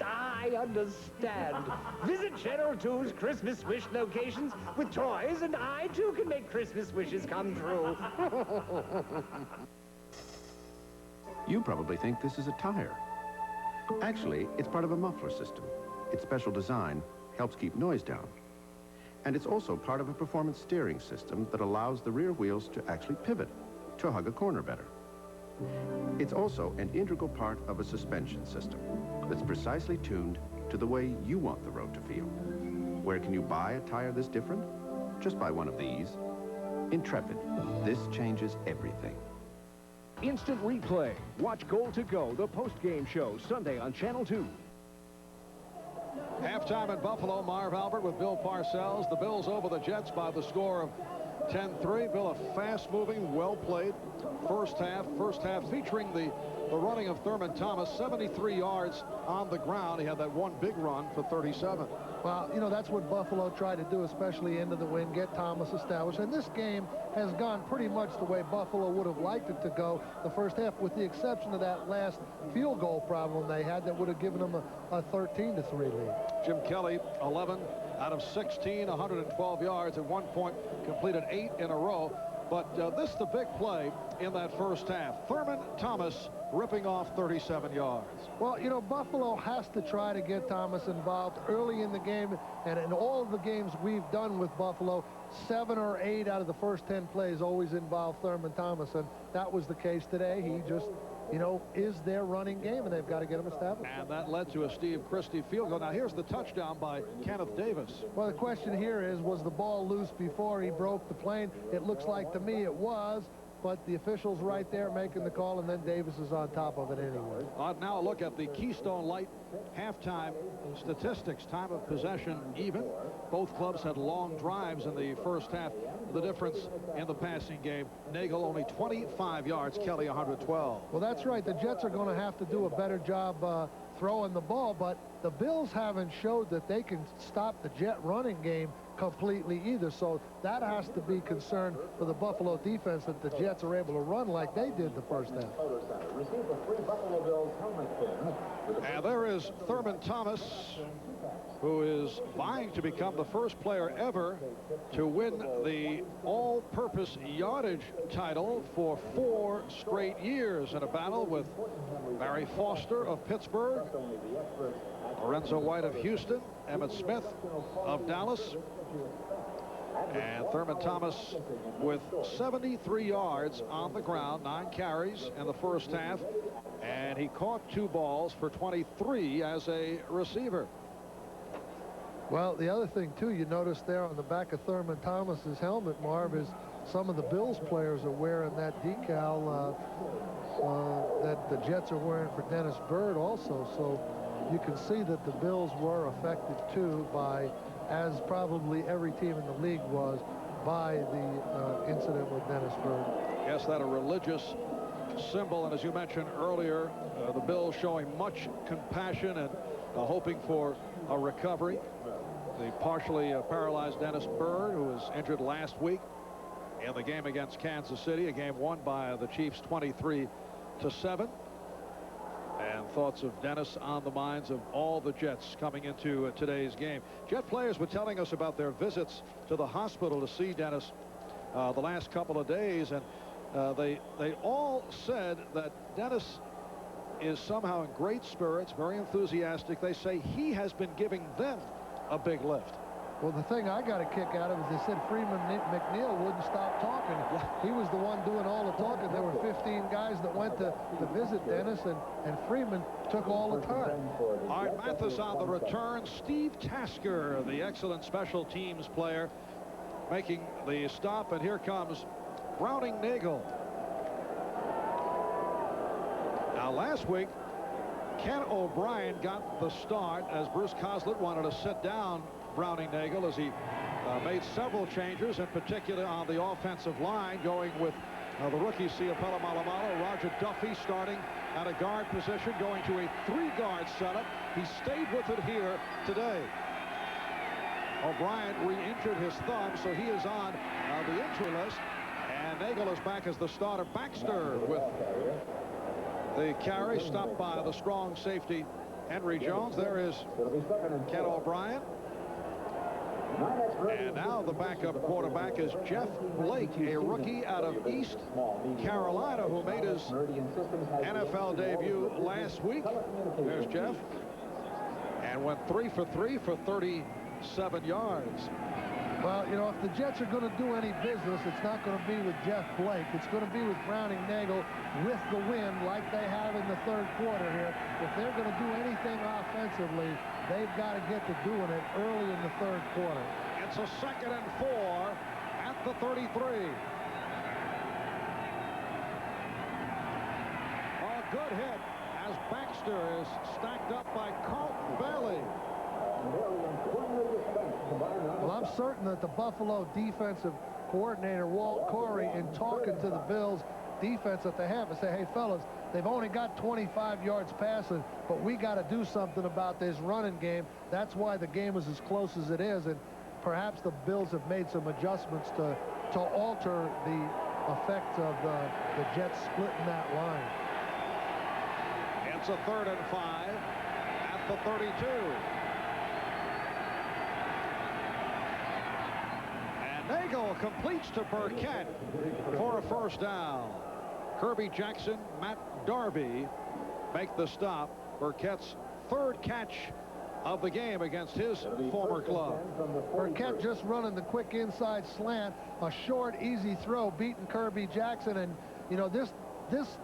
I understand. Visit Channel 2's Christmas Wish locations with toys, and I, too, can make Christmas wishes come true. You probably think this is a tire. Actually, it's part of a muffler system. Its special design helps keep noise down. And it's also part of a performance steering system that allows the rear wheels to actually pivot, to hug a corner better. It's also an integral part of a suspension system that's precisely tuned to the way you want the road to feel. Where can you buy a tire this different? Just buy one of these. Intrepid. This changes everything. Instant replay. Watch Goal to Go, the post-game show, Sunday on Channel 2. Halftime in Buffalo, Marv Albert with Bill Parcells. The Bills over the Jets by the score of 10-3. Bill, a fast-moving, well-played first half. First half featuring the running of Thurman Thomas, 73 yards on the ground. He had that one big run for 37. Well, you know, that's what Buffalo tried to do, especially into the win, get Thomas established. And this game has gone pretty much the way Buffalo would have liked it to go the first half, with the exception of that last field goal problem they had that would have given them a 13-3 lead. Jim Kelly, 11 out of 16, 112 yards. At one point, completed 8 in a row. But this is the big play in that first half. Thurman Thomas ripping off 37 yards. Well, you know, Buffalo has to try to get Thomas involved early in the game, and in all of the games we've done with Buffalo, 7 or 8 out of the first 10 plays always involve Thurman Thomas, and that was the case today. He just, you know, is their running game, and they've got to get him established. And that led to a Steve Christie field goal. Now, here's the touchdown by Kenneth Davis. Well, the question here is, was the ball loose before he broke the plane? It looks like to me it was, but the official's right there making the call, and then Davis is on top of it anyway. Now a look at the Keystone Light halftime statistics. Time of possession even. Both clubs had long drives in the first half. The difference in the passing game, Nagel only 25 yards, Kelly 112. Well, that's right. The Jets are going to have to do a better job throwing the ball, but the Bills haven't showed that they can stop the Jet running game completely either, so that has to be concerned for the Buffalo defense, that the Jets are able to run like they did the first half. And there is Thurman Thomas, who is vying to become the first player ever to win the all-purpose yardage title for 4 straight years, in a battle with Barry Foster of Pittsburgh, Lorenzo White of Houston, Emmitt Smith of Dallas, and Thurman Thomas with 73 yards on the ground, 9 carries in the first half, and he caught 2 balls for 23 as a receiver. Well, the other thing, too, you notice there on the back of Thurman Thomas's helmet, Marv, is some of the Bills players are wearing that decal that the Jets are wearing for Dennis Byrd also. So you can see that the Bills were affected, too, by, as probably every team in the league was, by the incident with Dennis Byrd. Yes, that a religious symbol, and as you mentioned earlier, the Bills showing much compassion and hoping for a recovery. The partially paralyzed Dennis Byrd, who was injured last week in the game against Kansas City, a game won by the Chiefs 23-7. And thoughts of Dennis on the minds of all the Jets coming into today's game. Jet players were telling us about their visits to the hospital to see Dennis the last couple of days, and they all said that Dennis is somehow in great spirits, very enthusiastic. They say he has been giving them a big lift. Well, the thing I got a kick out of is they said Freeman McNeil wouldn't stop talking. He was the one doing all the talking. There were 15 guys that went to visit Dennis, and Freeman took all the time. Art Mathis on the return. Steve Tasker, the excellent special teams player, making the stop. And here comes Browning Nagel. Now, last week, Ken O'Brien got the start as Bruce Coslett wanted to sit down Browning Nagel as he made several changes, in particular on the offensive line, going with the rookie Siapela Malamalo. Roger Duffy starting at a guard position, going to a 3-guard setup. He stayed with it here today. O'Brien re-injured his thumb, so he is on the injury list. And Nagel is back as the starter. Baxter with the carry, stopped by the strong safety Henry Jones. There is Ken O'Brien. And now the backup quarterback is Jeff Blake, a rookie out of East Carolina who made his NFL debut last week. There's Jeff. And went 3 for 3 for 37 yards. Well, you know, if the Jets are going to do any business, it's not going to be with Jeff Blake. It's going to be with Browning Nagel with the win like they have in the third quarter here. If they're going to do anything offensively, they've got to get to doing it early in the third quarter. It's a 2nd and 4 at the 33. A good hit as Baxter is stacked up by Carlton Bailey. Well, I'm certain that the Buffalo defensive coordinator, Walt Corey, in talking to the Bills defense that they have, and say, hey, fellas, they've only got 25 yards passing, but we got to do something about this running game. That's why the game is as close as it is, and perhaps the Bills have made some adjustments to alter the effect of the Jets splitting that line. It's a 3rd and 5 at the 32. Nagel completes to Burkett for a 1st down. Kirby Jackson, Matt Darby make the stop. Burkett's 3rd catch of the game against his former club. Burkett just running the quick inside slant, a short, easy throw, beating Kirby Jackson. And, you know, this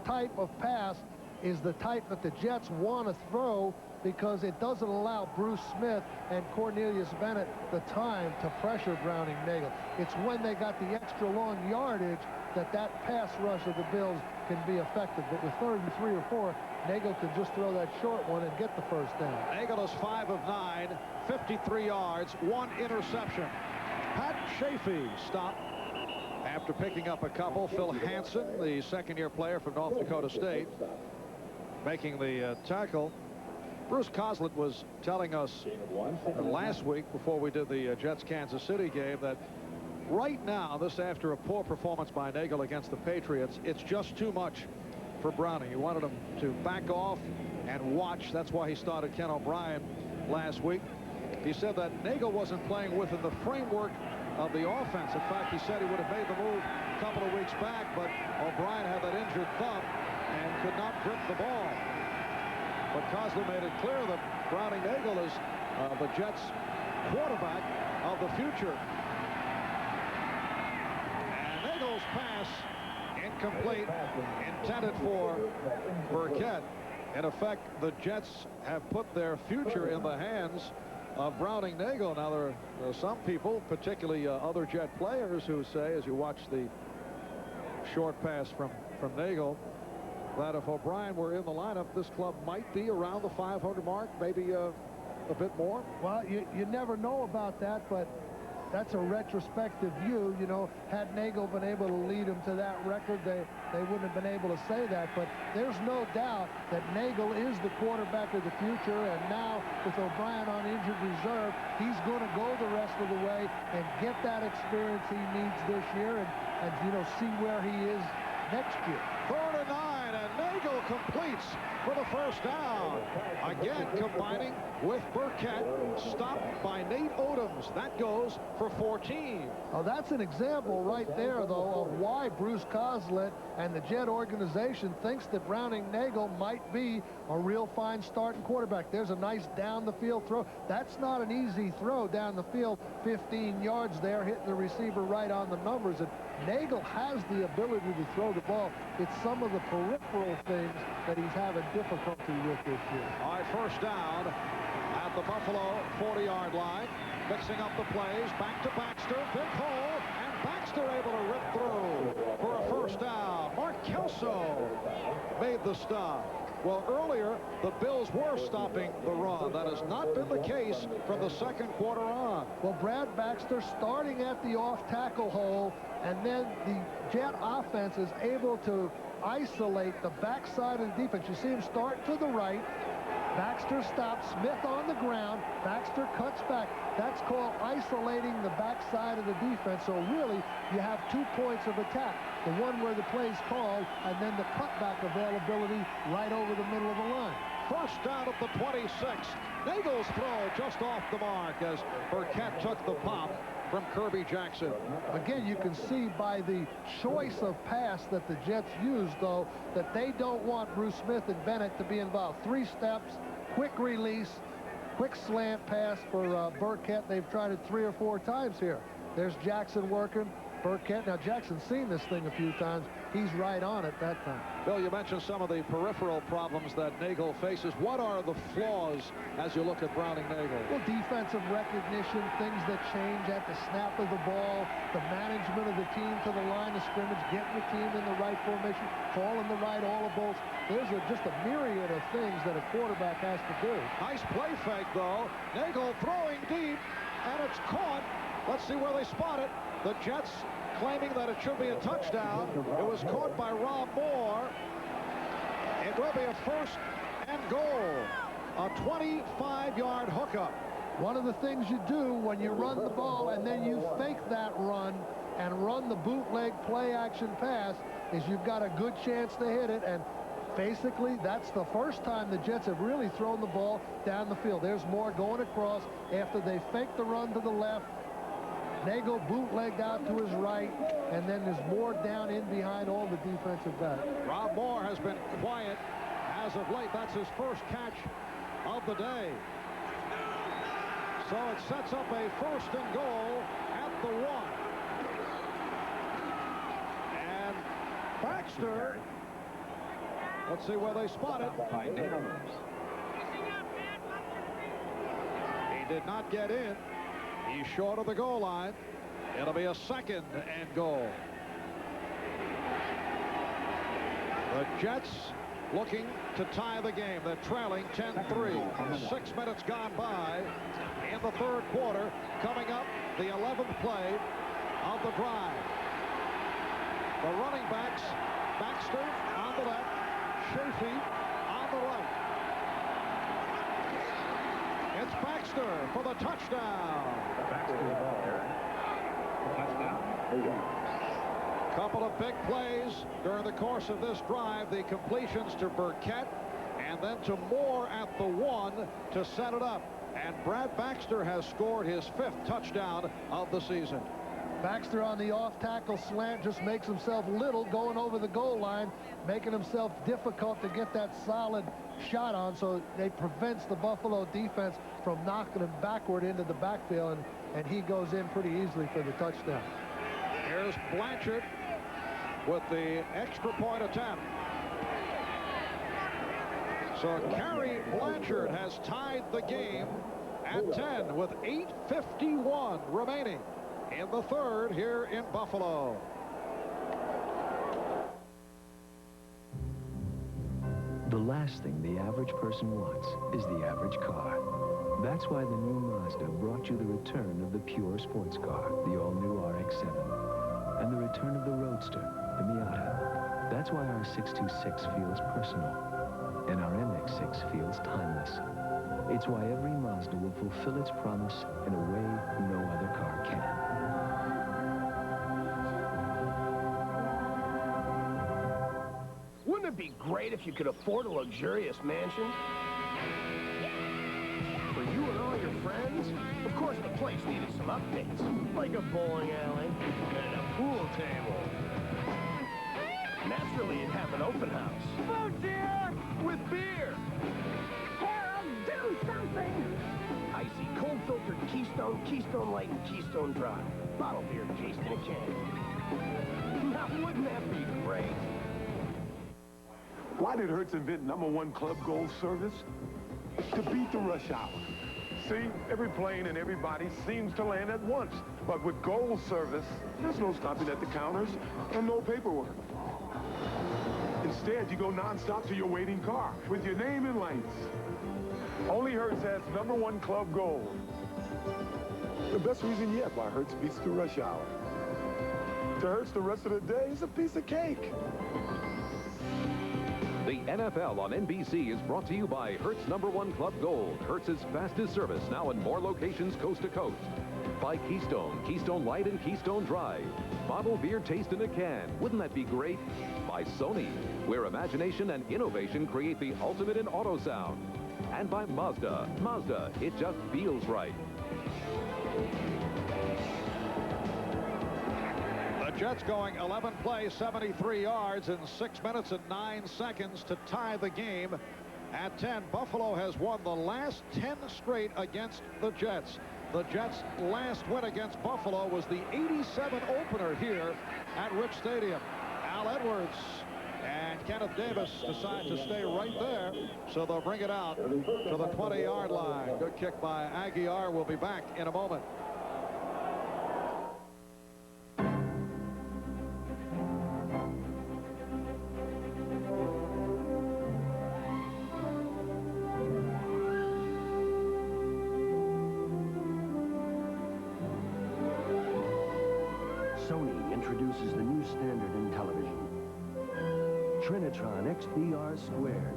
type of pass is the type that the Jets want to throw because it doesn't allow Bruce Smith and Cornelius Bennett the time to pressure Browning Nagel. It's when they got the extra long yardage that pass rush of the Bills can be effective. But with 3rd and 3 or 4, Nagel can just throw that short one and get the 1st down. Nagel is 5 of 9, 53 yards, 1 interception. Pat Chafee stopped after picking up a couple. Phil Hansen, the 2nd-year player from North Dakota State, making the tackle. Bruce Coslett was telling us last week before we did the Jets-Kansas City game that right now, this after a poor performance by Nagel against the Patriots, it's just too much for Browning. He wanted him to back off and watch. That's why he started Ken O'Brien last week. He said that Nagel wasn't playing within the framework of the offense. In fact, he said he would have made the move a couple of weeks back, but O'Brien had that injured thumb and could not grip the ball. But Coslett made it clear that Browning Nagel is the Jets quarterback of the future. And Nagel's pass incomplete, intended for Burkett. In effect, the Jets have put their future in the hands of Browning Nagel. Now, there are some people, particularly other Jet players, who say, as you watch the short pass from Nagel, that if O'Brien were in the lineup, this club might be around the 500 mark, maybe a bit more. Well, you never know about that, but that's a retrospective view. You know, had Nagel been able to lead them to that record, they wouldn't have been able to say that. But there's no doubt that Nagel is the quarterback of the future, and now with O'Brien on injured reserve, he's going to go the rest of the way and get that experience he needs this year and you know, see where he is next year. 3rd and 9, and Nagel completes for the 1st down. Again, combining with Burkett, stopped by Nate Odoms. That goes for 14. Oh, that's an example right there, though, of why Bruce Coslett and the Jet organization thinks that Browning Nagel might be a real fine starting quarterback. There's a nice down-the-field throw. That's not an easy throw down the field, 15 yards there, hitting the receiver right on the numbers. And Nagel has the ability to throw the ball. It's some of the peripheral things that he's having difficulty with this year. All right, 1st down at the Buffalo 40-yard line. Mixing up the plays. Back to Baxter. Big hole. And Baxter able to rip through for a first down. Mark Kelso made the stop. Well, earlier, the Bills were stopping the run. That has not been the case from the second quarter on. Well, Brad Baxter starting at the off-tackle hole, and then the Jet offense is able to isolate the backside of the defense. You see him start to the right. Baxter stops, Smith on the ground. Baxter cuts back. That's called isolating the backside of the defense. So really, you have 2 points of attack. The one where the play's called, and then the cutback availability right over the middle of the line. First down at the 26. Nagel's throw just off the mark as Burkett took the pop from Kirby Jackson. Again, you can see by the choice of pass that the Jets used, though, that they don't want Bruce Smith and Bennett to be involved. 3 steps, quick release, quick slant pass for Burkett. They've tried it 3 or 4 times here. There's Jackson working. Burkett. Now, Jackson's seen this thing a few times. He's right on it that time. Bill, you mentioned some of the peripheral problems that Nagel faces. What are the flaws as you look at Browning Nagel? Well, defensive recognition, things that change at the snap of the ball, the management of the team to the line of scrimmage, getting the team in the right formation, calling the right audibles. There's just a myriad of things that a quarterback has to do. Nice play fake, though. Nagel throwing deep, and it's caught. Let's see where they spot it. The Jets claiming that it should be a touchdown. It was caught by Rob Moore. It will be a first and goal. A 25-yard hookup. One of the things you do when you run the ball and then you fake that run and run the bootleg play-action pass is you've got a good chance to hit it. And basically, that's the first time the Jets have really thrown the ball down the field. There's Moore going across after they fake the run to the left. Nagel bootlegged out to his right, and then there's Moore down in behind all the defensive backs. Rob Moore has been quiet as of late. That's his first catch of the day. So it sets up a first and goal at the 1. And Baxter, let's see where they spot it. He did not get in. He's short of the goal line. It'll be a second and goal. The Jets looking to tie the game. They're trailing 10-3. 6 minutes gone by in the third quarter. Coming up, the 11th play of the drive. The running backs, Baxter on the left, Chafee on the right. It's Baxter for the touchdown. Couple of big plays during the course of this drive. The completions to Burkett and then to Moore at the 1 to set it up. And Brad Baxter has scored his 5th touchdown of the season. Baxter on the off-tackle slant just makes himself little going over the goal line, making himself difficult to get that solid shot on, so it prevents the Buffalo defense from knocking him backward into the backfield, and he goes in pretty easily for the touchdown. Here's Blanchard with the extra point attempt. So Kerry Blanchard has tied the game at 10 with 8:51 remaining in the third here in Buffalo. The last thing the average person wants is the average car. That's why the new Mazda brought you the return of the pure sports car, the all-new RX-7, and the return of the Roadster, the Miata. That's why our 626 feels personal, and our MX-6 feels timeless. It's why every Mazda will fulfill its promise in a way no other car can. Wouldn't it be great if you could afford a luxurious mansion? For you and all your friends? Of course, the place needed some updates, like a bowling alley and a pool table. Naturally, it'd have an open house. Food here! With beer! Harold, do something! Icy, cold-filtered Keystone, Keystone Light, and Keystone Dry. Bottle beer cased in a can. Now, wouldn't that be great? Why did Hertz invent #1 club gold service? To beat the rush hour. See, every plane and everybody seems to land at once. But with Gold service, there's no stopping at the counters and no paperwork. Instead, you go nonstop to your waiting car with your name in lights. Only Hertz has #1 Club Gold. The best reason yet why Hertz beats the rush hour. To Hertz, the rest of the day is a piece of cake. The NFL on NBC is brought to you by Hertz #1 Club Gold, Hertz's fastest service, now in more locations coast to coast. By Keystone, Keystone Light and Keystone Dry. Bottled beer taste in a can. Wouldn't that be great? By Sony, where imagination and innovation create the ultimate in auto sound. And by Mazda. Mazda, it just feels right. The Jets going 11 plays, 73 yards in 6 minutes and 9 seconds to tie the game at 10. Buffalo has won the last 10 straight against the Jets. The Jets' last win against Buffalo was the '87 opener here at Rich Stadium. Al Edwards and Kenneth Davis decide to stay right there, so they'll bring it out to the 20-yard line. Good kick by Aguiar. We'll be back in a moment. Sony introduces the new standard in television. Trinitron XBR Squared.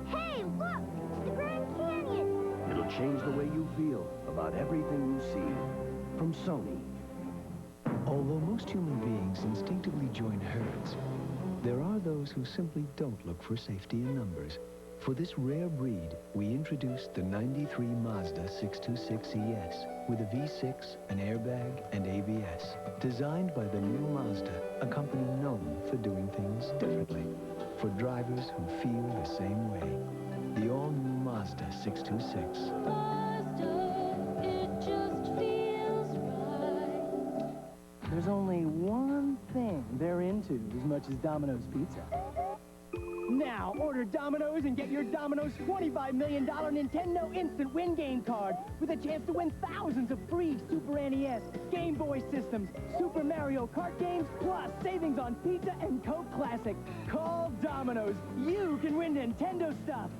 Hey, look! It's the Grand Canyon! It'll change the way you feel about everything you see. From Sony. Although most human beings instinctively join herds, there are those who simply don't look for safety in numbers. For this rare breed, we introduced the '93 Mazda 626 ES with a V6, an airbag, and ABS. Designed by the new Mazda, a company known for doing things differently. For drivers who feel the same way. The all-new Mazda 626. Mazda, it just feels right. There's only one thing they're into as much as Domino's Pizza. Now, order Domino's and get your Domino's $25 million Nintendo Instant Win Game card with a chance to win thousands of free Super NES, Game Boy systems, Super Mario Kart games, plus savings on pizza and Coke Classic. Call Domino's. You can win Nintendo stuff.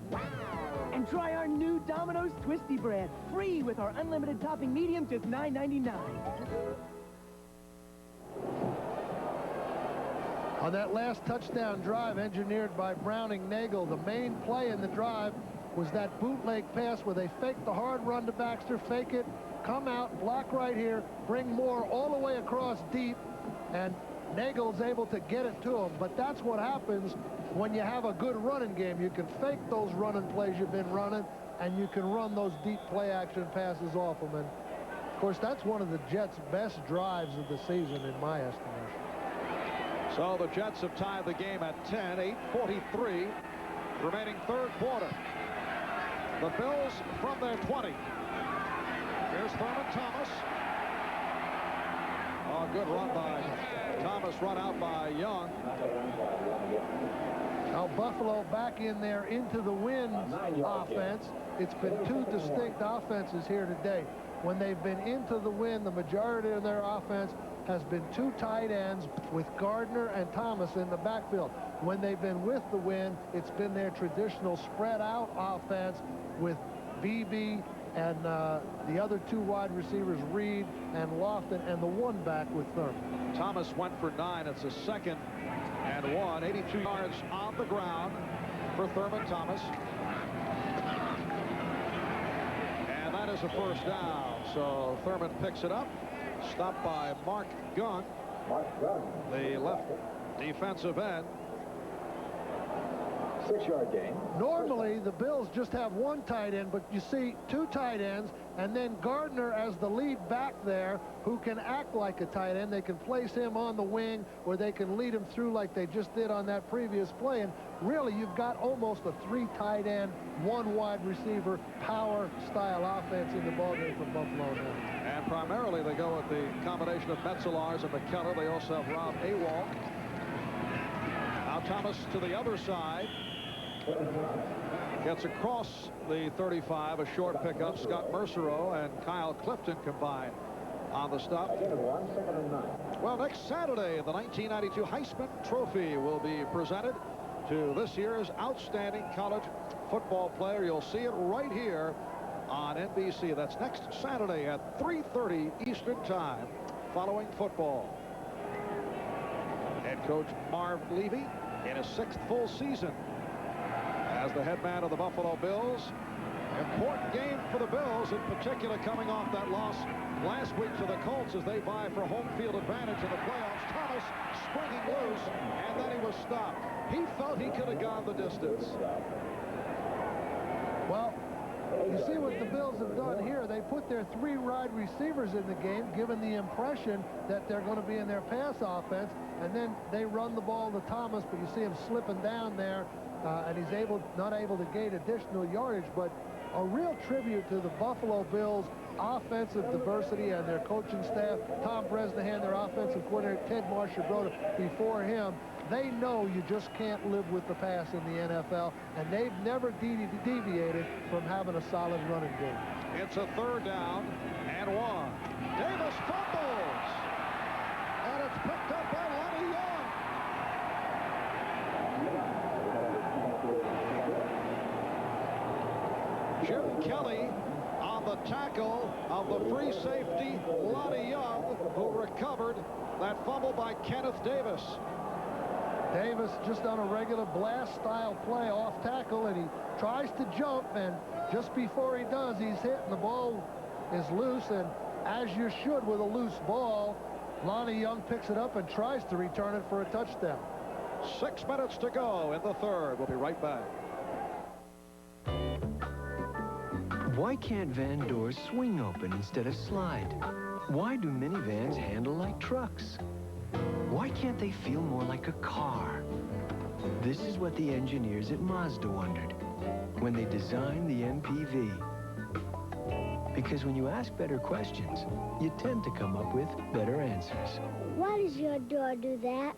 And try our new Domino's Twisty Bread, free with our unlimited topping medium, just $9.99. On that last touchdown drive engineered by Browning-Nagel, the main play in the drive was that bootleg pass where they faked the hard run to Baxter, fake it, come out, block right here, bring Moore all the way across deep, and Nagel's able to get it to him. But that's what happens when you have a good running game. You can fake those running plays you've been running, and you can run those deep play-action passes off them. And, of course, that's one of the Jets' best drives of the season, in my estimation. So the Jets have tied the game at 10, 8:43, remaining third quarter. The Bills from their 20. Here's Thurman Thomas. Oh, good run by Thomas, run out by Young. Now Buffalo back in there into the wind offense. It's been two distinct offenses here today. When they've been into the wind, the majority of their offense has been two tight ends with Gardner and Thomas in the backfield. When they've been with the wind, it's been their traditional spread out offense with Beebe and the other two wide receivers, Reed and Lofton, and the one back with Thurman. Thomas went for 9. It's a 2nd and 1. 82 yards on the ground for Thurman Thomas. And that is a first down. So Thurman picks it up. Stopped by Mark Gunn, the left defensive end. 6-yard gain. Normally, the Bills just have one tight end, but you see two tight ends, and then Gardner as the lead back there who can act like a tight end. They can place him on the wing, or they can lead him through like they just did on that previous play. And really, you've got almost a 3 tight end, 1 wide receiver, power-style offense in the ballgame for Buffalo now. And primarily, they go with the combination of Metzelaars and McKenna. They also have Rob Awalt. Now Thomas to the other side. Gets across the 35, a short pickup. Scott Mercereau and Kyle Clifton combined on the stop. Well, next Saturday, the 1992 Heisman Trophy will be presented to this year's outstanding college football player. You'll see it right here on NBC. That's next Saturday at 3:30 Eastern Time, following football. Head coach Marv Levy in his 6th full season as the head man of the Buffalo Bills. Important game for the Bills, in particular, coming off that loss last week to the Colts as they vie for home field advantage in the playoffs. Thomas springing loose, and then he was stopped. He felt he could have gone the distance. Well, you see what the Bills have done here. They put their 3 wide receivers in the game, giving the impression that they're going to be in their pass offense, and then they run the ball to Thomas, but you see him slipping down there, and he's not able to gain additional yardage. But a real tribute to the Buffalo Bills offensive diversity and their coaching staff. Tom Bresnahan, their offensive coordinator, Ted Marchibroda before him. They know you just can't live with the pass in the NFL, and they've never deviated from having a solid running game. It's a 3rd down and 1. Davis fumbles, and it's picked up by Lonnie Young. Jim Kelly on the tackle of the free safety, Lonnie Young, who recovered that fumble by Kenneth Davis. Davis just on a regular blast-style play off tackle, and he tries to jump, and just before he does, he's hit, and the ball is loose, and as you should with a loose ball, Lonnie Young picks it up and tries to return it for a touchdown. 6 minutes to go in the 3rd. We'll be right back. Why can't van doors swing open instead of slide? Why do minivans handle like trucks? Why can't they feel more like a car? This is what the engineers at Mazda wondered when they designed the MPV. Because when you ask better questions, you tend to come up with better answers. Why does your door do that?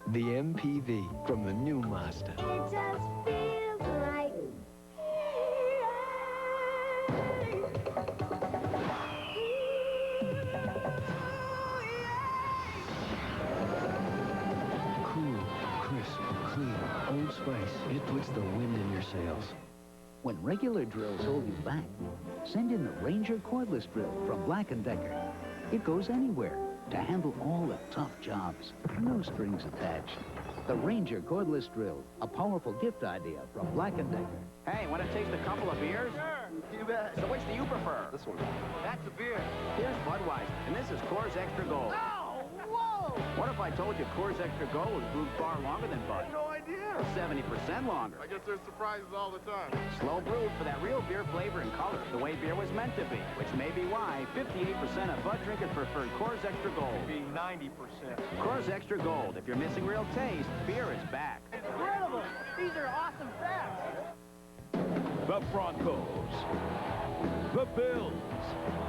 The MPV from the new Mazda. It just feels like... Cool, crisp, clean, Old Spice. It puts the wind in your sails. When regular drills hold you back, send in the Ranger cordless drill from Black & Decker. It goes anywhere to handle all the tough jobs. No strings attached. The Ranger cordless drill, a powerful gift idea from Black & Decker. Hey, want to taste a couple of beers? Sure, you bet. So which do you prefer? This one. That's a beer. Here's Budweiser, and this is Coors Extra Gold. Oh, whoa! What if I told you Coors Extra Gold was brewed far longer than Bud? I had no idea. 70% longer. I guess there's surprises all the time. Slow brewed for that real beer flavor and color, the way beer was meant to be, which may be why 58% of Bud drinkers prefer Coors Extra Gold. Maybe 90%. Coors Extra Gold. If you're missing real taste, beer is back. Incredible! These are awesome facts. The Broncos. The Bills.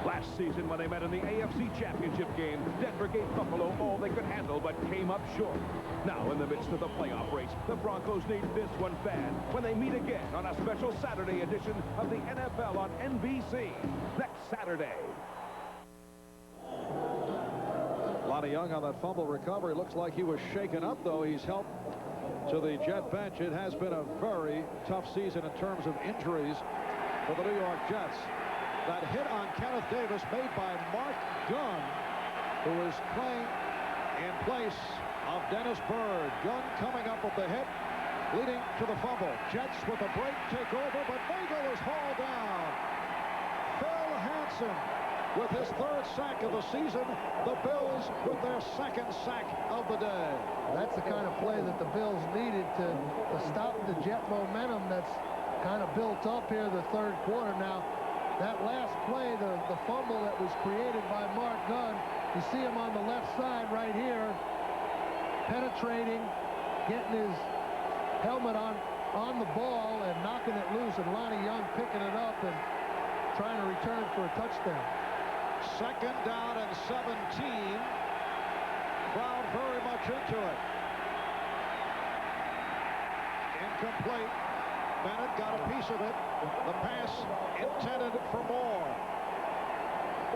Last season, when they met in the AFC Championship game, Denver gave Buffalo all they could handle but came up short. Now, in the midst of the playoff race, the Broncos need this one bad when they meet again on a special Saturday edition of the NFL on NBC next Saturday. Lonnie Young on that fumble recovery. Looks like he was shaken up, though. He's helped to the Jet bench. It has been a very tough season in terms of injuries for the New York Jets. That hit on Kenneth Davis made by Mark Gunn, who is playing in place of Dennis Byrd. Gunn coming up with the hit, leading to the fumble. Jets with a break take over, but Nagel is hauled down. Phil Hansen with his 3rd sack of the season. The Bills with their 2nd sack of the day. That's the kind of play that the Bills needed to stop the Jet momentum that's kind of built up here the 3rd quarter. Now, that last play, the fumble that was created by Mark Gunn, you see him on the left side right here, penetrating, getting his helmet on the ball and knocking it loose, and Lonnie Young picking it up and trying to return it for a touchdown. 2nd down and 17. Crowd very much into it. Incomplete. Bennett got a piece of it. The pass intended for Moore.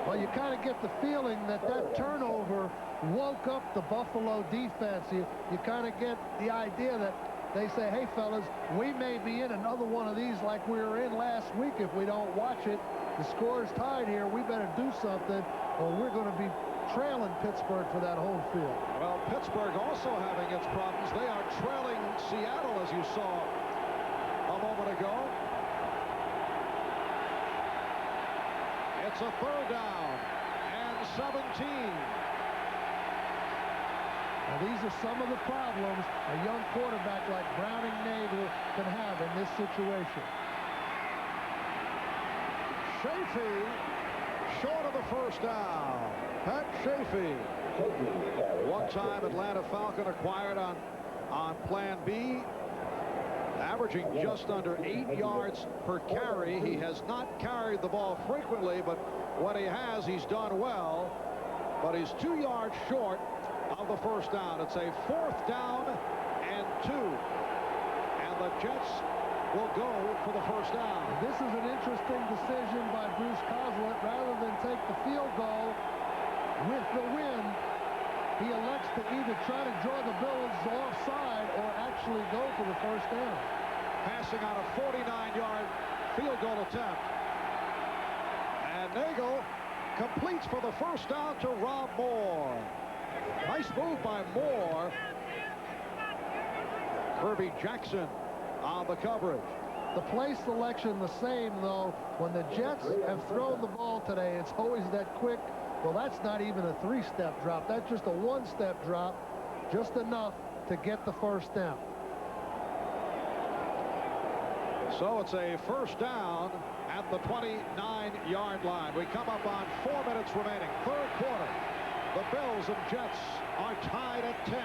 Well, you kind of get the feeling that turnover woke up the Buffalo defense. You kind of get the idea that they say, hey, fellas, we may be in another one of these like we were in last week if we don't watch it. The score's tied here. We better do something, or we're going to be trailing Pittsburgh for that whole field. Well, Pittsburgh also having its problems. They are trailing Seattle, as you saw a moment ago. It's a third down and 17. Now, these are some of the problems a young quarterback like Browning Nagel can have in this situation. Chafee short of the first down. Pat Chafee, one-time Atlanta Falcon, acquired on Plan B, averaging just under 8 yards per carry. He has not carried the ball frequently, but when he has, he's done well. But he's 2 yards short of the first down. It's a 4th down and 2. And the Jets will go for the first down. This is an interesting decision by Bruce Coslet. Rather than take the field goal with the wind, he elects to either try to draw the Bills offside or actually go for the first down. Passing on a 49-yard field goal attempt. And Nagel completes for the first down to Rob Moore. Nice move by Moore. Kirby Jackson on the coverage. The play selection the same, though. When the Jets have thrown the ball today, it's always that quick. Well, that's not even a 3-step drop. That's just a 1-step drop, just enough to get the first down. So it's a first down at the 29-yard line. We come up on 4 minutes remaining. Third quarter. The Bills and Jets are tied at 10.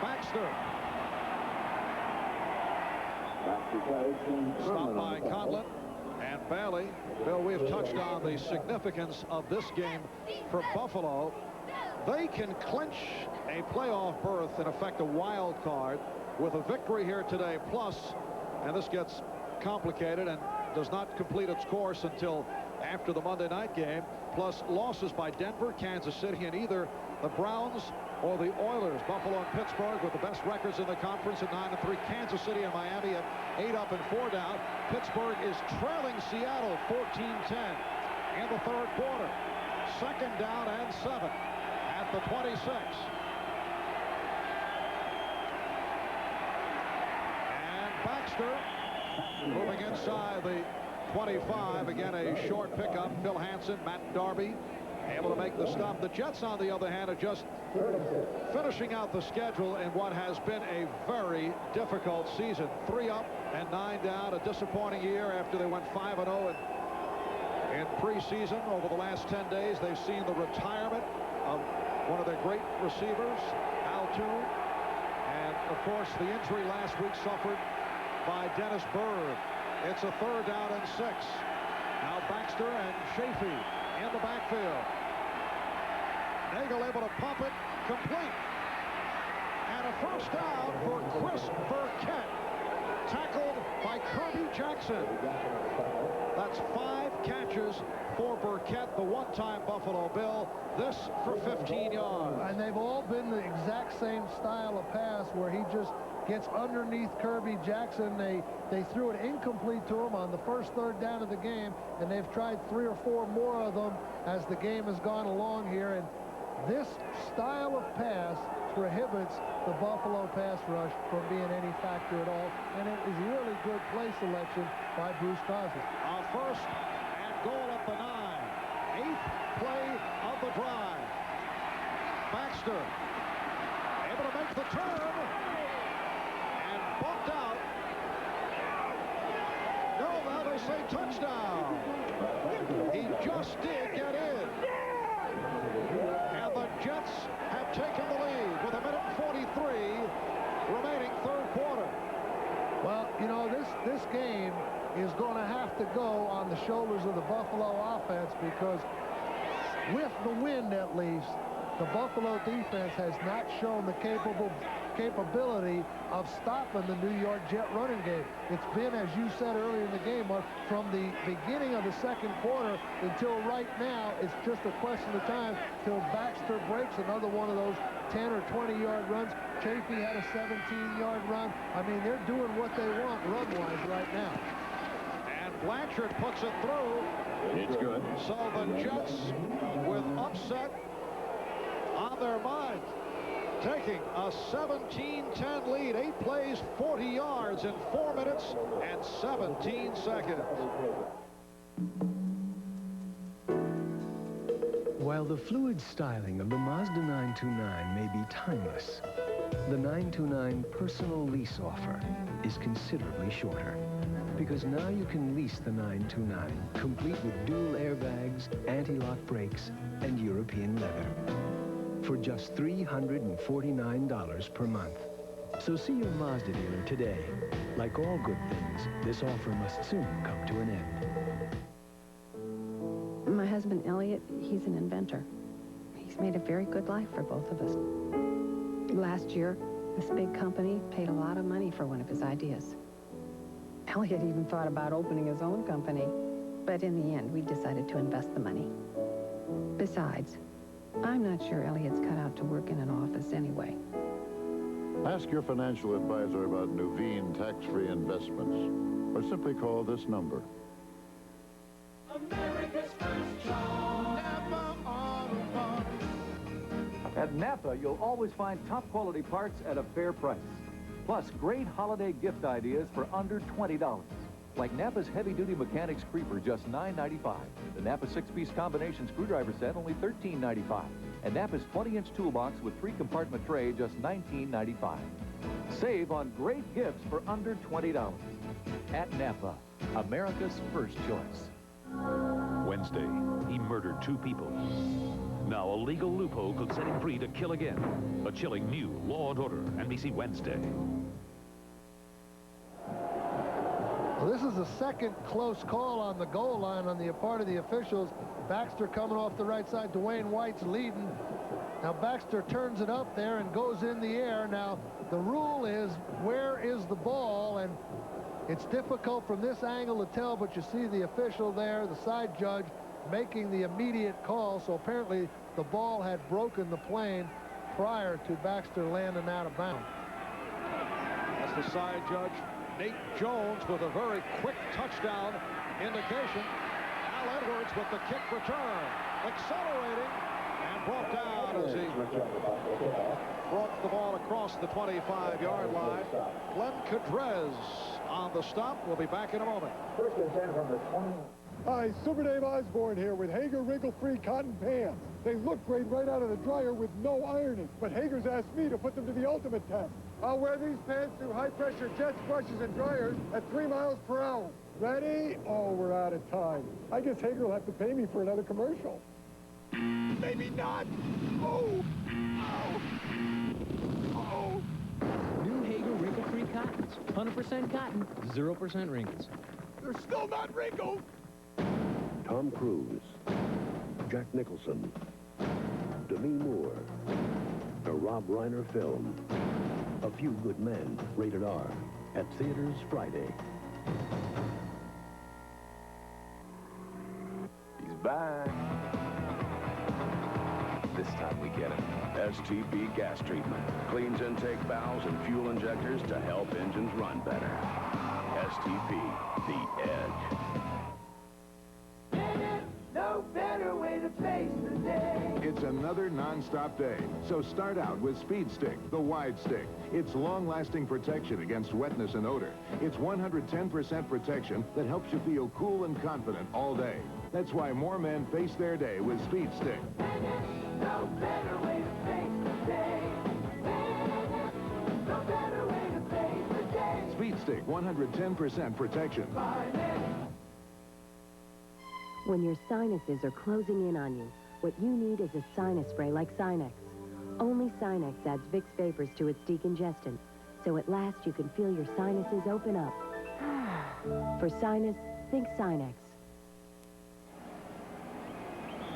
Baxter. Stopped by Conlon and Bailey. Bill, we've touched on the significance of this game for Buffalo. They can clinch a playoff berth, in effect a wild card, with a victory here today. Plus, and this gets complicated and does not complete its course until after the Monday night game, plus losses by Denver, Kansas City, and either the Browns or the Oilers. Buffalo and Pittsburgh with the best records in the conference at 9-3. Kansas City and Miami at 8 up and 4 down. Pittsburgh is trailing Seattle 14-10 in the third quarter. Second down and 7 at the 26. And Baxter moving inside the 25. Again, a short pickup. Phil Hansen, Matt Darby able to make the stop. The Jets, on the other hand, are just finishing out the schedule in what has been a very difficult season. 3 up and 9 down. A disappointing year after they went 5-0 in preseason. Over the last 10 days, they've seen the retirement of one of their great receivers, Al Toon, and of course the injury last week suffered by Dennis Byrd. It's a third down and 6. Now Baxter and Chafee in the backfield. Nagel able to pump it complete. And a first down for Chris Burkett. Tackled by Kirby Jackson. That's 5 catches for Burkett, the one-time Buffalo Bill. This for 15 yards. And they've all been the exact same style of pass where he just gets underneath Kirby Jackson. They threw it incomplete to him on the first third down of the game, and they've tried 3 or 4 more of them as the game has gone along here. And this style of pass prohibits the Buffalo pass rush from being any factor at all, and it is really good play selection by Bruce Coslet. First and goal at the 9. 8th play of the drive. Baxter able to make the turn and bumped out. No, now they say touchdown. He just did get in. And the Jets have taken the lead with 1:43 remaining third quarter. Well, you know, this game is going to have to go on the shoulders of the Buffalo offense, because with the wind, at least, the Buffalo defense has not shown the capability of stopping the New York Jet running game. It's been, as you said earlier in the game, Mark, from the beginning of the second quarter until right now, it's just a question of time till Baxter breaks another one of those 10 or 20-yard runs. Chafee had a 17-yard run. I mean, they're doing what they want run-wise right now. And Blanchard puts it through. It's good. So the Jets with upset on their mind, taking a 17-10 lead, 8 plays, 40 yards in 4 minutes and 17 seconds. While the fluid styling of the Mazda 929 may be timeless, the 929 personal lease offer is considerably shorter. Because now you can lease the 929, complete with dual airbags, anti-lock brakes, and European leather, for just $349 per month. So see your Mazda dealer today. Like all good things, this offer must soon come to an end. My husband, Elliot, he's an inventor. He's made a very good life for both of us. Last year, this big company paid a lot of money for one of his ideas. Elliot even thought about opening his own company, but in the end, we decided to invest the money. Besides, I'm not sure Elliot's cut out to work in an office anyway. Ask your financial advisor about Nuveen tax-free investments, or simply call this number. America's first choice. Napa Auto Parts. At Napa, you'll always find top quality parts at a fair price. Plus, great holiday gift ideas for under $20. Like Napa's heavy-duty mechanics creeper, just $9.95. The Napa 6-piece combination screwdriver set, only $13.95. And Napa's 20-inch toolbox with 3-compartment tray, just $19.95. Save on great gifts for under $20. At Napa, America's first choice. Wednesday, he murdered 2 people. Now a legal loophole could set him free to kill again. A chilling new Law & Order, NBC Wednesday. Well, this is the second close call on the goal line on the part of the officials. Baxter coming off the right side. Dwayne White's leading. Now Baxter turns it up there and goes in the air. Now the rule is, where is the ball? And it's difficult from this angle to tell, but you see the official there, the side judge, making the immediate call. So apparently the ball had broken the plane prior to Baxter landing out of bounds. That's the side judge, Nate Jones, with a very quick touchdown indication. Al Edwards with the kick return, accelerating, and brought down as he brought the ball across the 25-yard line. Glenn Cadrez on the stop. We'll be back in a moment. First and 10 from the 20. Hi, Super Dave Osborne here with Hager wrinkle-free cotton pants. They look great right out of the dryer with no ironing, but Hager's asked me to put them to the ultimate test. I'll wear these pants through high-pressure jets, brushes, and dryers at 3 miles per hour. Ready? Oh, we're out of time. I guess Hager will have to pay me for another commercial. Maybe not. Oh! Oh! Oh! New Hager wrinkle-free cottons. 100% cotton, 0% wrinkles. They're still not wrinkled! Tom Cruise, Jack Nicholson, Demi Moore, a Rob Reiner film, A Few Good Men, rated R, at theaters Friday. He's back. This time we get him. STP gas treatment. Cleans intake valves and fuel injectors to help engines run better. STP, the edge. No better way to face the day. It's another non-stop day, so start out with Speed Stick, the wide stick. It's long-lasting protection against wetness and odor. It's 110% protection that helps you feel cool and confident all day. That's why more men face their day with Speed Stick. No better way to face the day. No better way to face the day. Speed Stick, 110% protection. When your sinuses are closing in on you, what you need is a sinus spray like Sinex. Only Sinex adds Vicks vapors to its decongestant, so at last you can feel your sinuses open up. For sinus, think Sinex.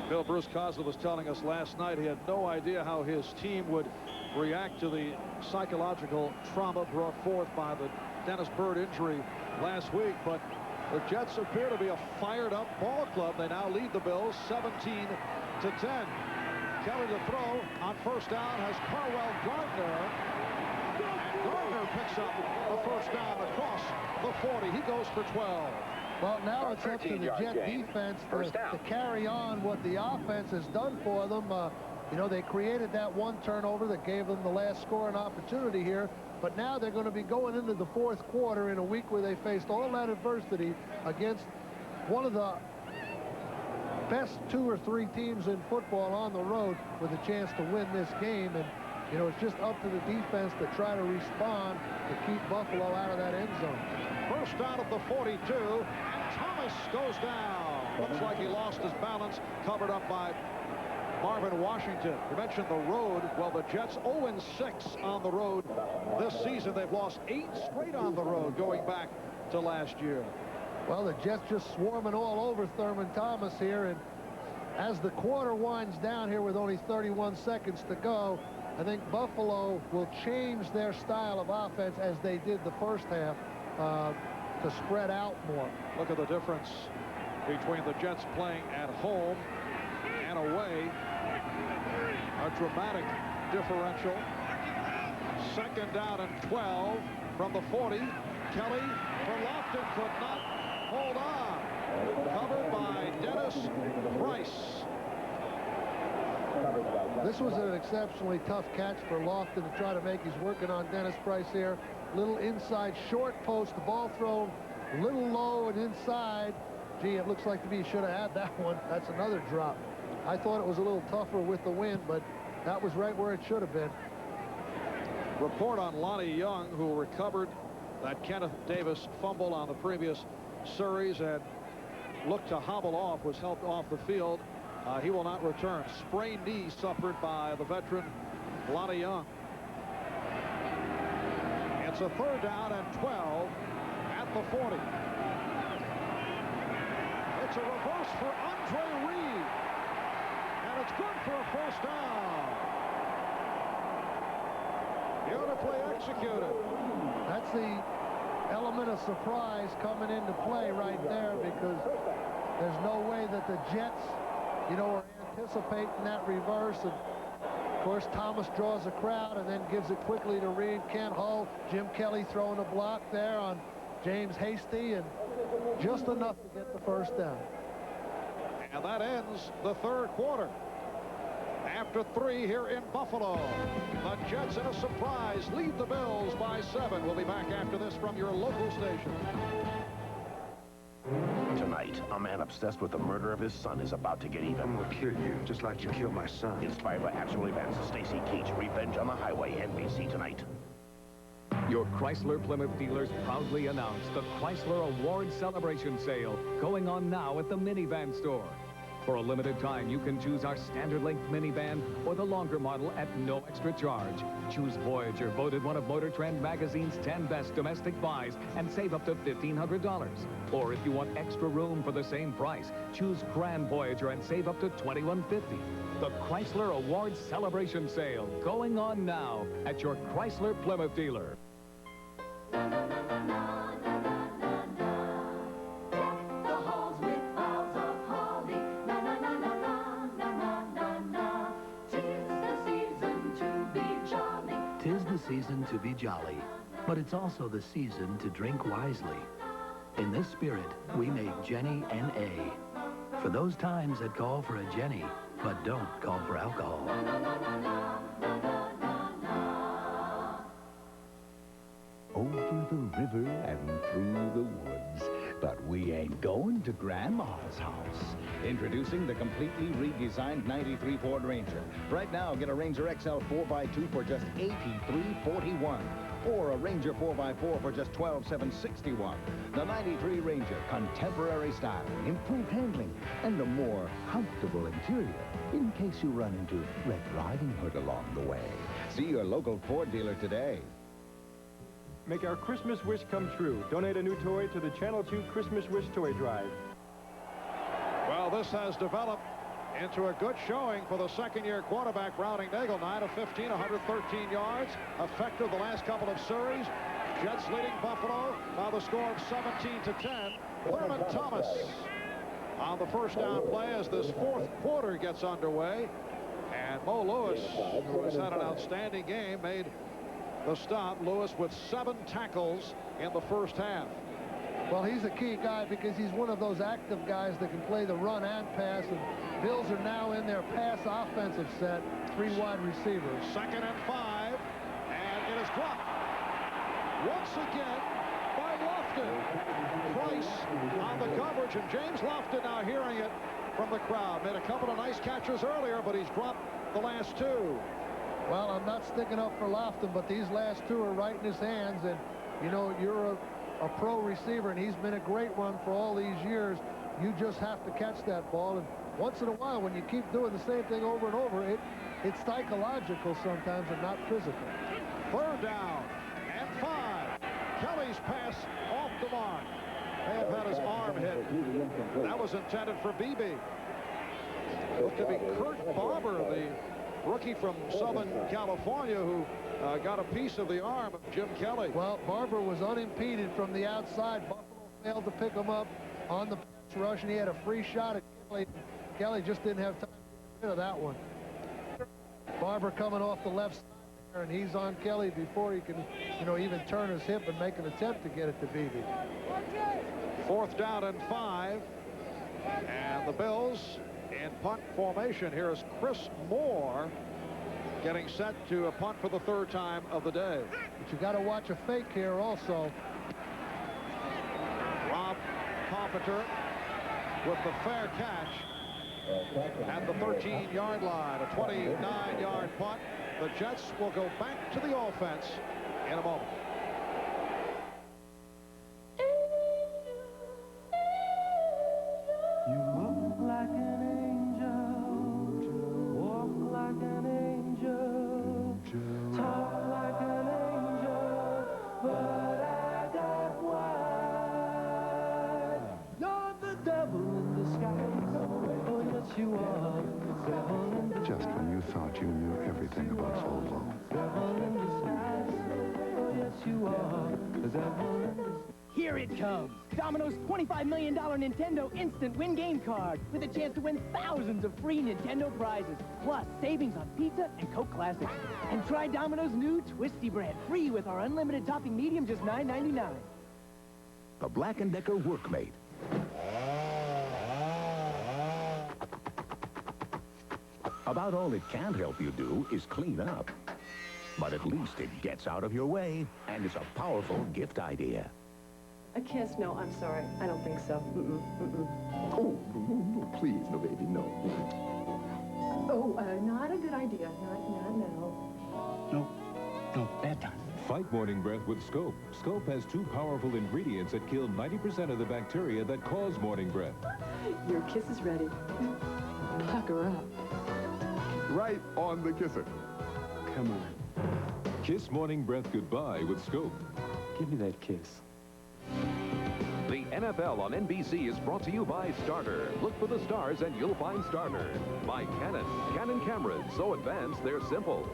Bill Bruce Cosler was telling us last night he had no idea how his team would react to the psychological trauma brought forth by the Dennis Byrd injury last week, but the Jets appear to be a fired-up ball club. They now lead the Bills 17-10. Kelly to throw on first down has Carwell Gardner. And Gardner picks up the first down across the 40. He goes for 12. Well, now it's up to the Jet defense to carry on what the offense has done for them. You know, they created that one turnover that gave them the last scoring opportunity here. But now they're going to be going into the fourth quarter in a week where they faced all that adversity against one of the best 2 or 3 teams in football on the road with a chance to win this game. And, you know, it's just up to the defense to try to respond to keep Buffalo out of that end zone. First down at the 42, and Thomas goes down. Looks like he lost his balance, covered up by Marvin Washington. You mentioned the road. Well, the Jets 0-6 on the road this season. They've lost 8 straight on the road going back to last year. Well, the Jets just swarming all over Thurman Thomas here, and as the quarter winds down here with only 31 seconds to go, I think Buffalo will change their style of offense as they did the first half to spread out more. Look at the difference between the Jets playing at home and away. A dramatic differential. Second down and 12 from the 40. Kelly for Lofton could not hold on. Covered by Dennis Price. This was an exceptionally tough catch for Lofton to try to make. He's working on Dennis Price here. Little inside short post. The ball thrown a little low and inside. Gee, it looks like to me he should have had that one. That's another drop. I thought it was a little tougher with the wind, but that was right where it should have been. Report on Lonnie Young, who recovered that Kenneth Davis fumble on the previous series and looked to hobble off, was helped off the field. He will not return. Sprained knee suffered by the veteran Lonnie Young. It's a third down and 12 at the 40. It's a reverse for Andre Reed. And it's good for a first down. Beautifully executed. That's the element of surprise coming into play right there, because there's no way that the Jets, you know, are anticipating that reverse. And of course, Thomas draws a crowd and then gives it quickly to Reed. Kent Hull, Jim Kelly throwing a block there on James Hasty, and just enough to get the first down. And that ends the third quarter. After 3 here in Buffalo, the Jets in a surprise lead the Bills by 7. We'll be back after this from your local station. Tonight, a man obsessed with the murder of his son is about to get even. I'm gonna kill you, just like you killed my son. Inspired by actual events, Stacy Keach, Revenge on the Highway, NBC tonight. Your Chrysler Plymouth dealers proudly announce the Chrysler Award Celebration Sale going on now at the minivan store. For a limited time, you can choose our standard length minivan or the longer model at no extra charge. Choose Voyager, voted one of Motor Trend magazine's 10 best domestic buys, and save up to $1,500. Or if you want extra room for the same price, choose Grand Voyager and save up to $2,150. The Chrysler Awards Celebration Sale going on now at your Chrysler Plymouth dealer. Season to be jolly, but it's also the season to drink wisely. In this spirit, we make Jenny N.A. for those times that call for a Jenny, but don't call for alcohol. Over the river and through the woods, but we ain't going to Grandma's house. Introducing the completely redesigned 93 Ford Ranger. Right now, get a Ranger XL 4x2 for just $83.41. Or a Ranger 4x4 for just $12,761. The 93 Ranger, contemporary style, improved handling, and a more comfortable interior in case you run into Red Riding Hood along the way. See your local Ford dealer today. Make our Christmas wish come true. Donate a new toy to the Channel 2 Christmas Wish Toy Drive. Well, this has developed into a good showing for the second-year quarterback, Browning Nagel. 9 of 15, 113 yards. Effective the last couple of series. Jets leading Buffalo by the score of 17-10. Thurman Thomas on the first down play as this fourth quarter gets underway. And Mo Lewis, who has had an outstanding game, made the stop. Lewis with 7 tackles in the first half. Well, he's a key guy because he's one of those active guys that can play the run and pass. And Bills are now in their pass offensive set. 3 wide receivers. 2nd and 5. And it is dropped once again by Lofton. Price on the coverage. And James Lofton now hearing it from the crowd. Made a couple of nice catches earlier, but he's dropped the last 2. Well, I'm not sticking up for Lofton, but these last 2 are right in his hands. And, you know, you're a pro receiver, and he's been a great one for all these years. You just have to catch that ball. And once in a while, when you keep doing the same thing over and over, it's psychological sometimes and not physical. 3rd down and 5. Kelly's pass off the mark. May have had his arm hit. That was intended for Beebe. Looked to be Kurt Barber, the rookie from Southern California, who got a piece of the arm of Jim Kelly. Well, Barber was unimpeded from the outside. Buffalo failed to pick him up on the pass rush, and he had a free shot at Kelly. Kelly just didn't have time to get rid of that one. Barber coming off the left side there, and he's on Kelly before he can, you know, even turn his hip and make an attempt to get it to Beebe. 4th down and 5. And the Bills in punt formation. Here is Chris Moore getting set to a punt for the 3rd time of the day. But you got to watch a fake here also. Rob Carpenter with the fair catch at the 13-yard line. A 29-yard punt. The Jets will go back to the offense in a moment. You look like an angel, walk like an angel, talk like an angel, but I got wide. You're the devil in disguise, oh yes you are, devil in disguise. Just when you thought you knew everything about Volvo. Devil in disguise, oh yes you are, devil in disguise. Here it comes. Domino's $25 million Nintendo Instant Win Game Card with a chance to win thousands of free Nintendo prizes, plus savings on pizza and Coke Classics. And try Domino's new Twisty Bread free with our unlimited topping medium, just $9.99. The Black & Decker Workmate. About all it can't help you do is clean up. But at least it gets out of your way and is a powerful gift idea. A kiss? No, I'm sorry. I don't think so. Oh, no, please, no, baby, no. Oh, not a good idea. Not now. No, bad time. Fight morning breath with Scope. Scope has 2 powerful ingredients that kill 90% of the bacteria that cause morning breath. Your kiss is ready. Pucker up. Right on the kisser. Come on. Kiss morning breath goodbye with Scope. Give me that kiss. The NFL on NBC is brought to you by Starter. Look for the stars and you'll find Starter. By Canon. Canon cameras, so advanced they're simple.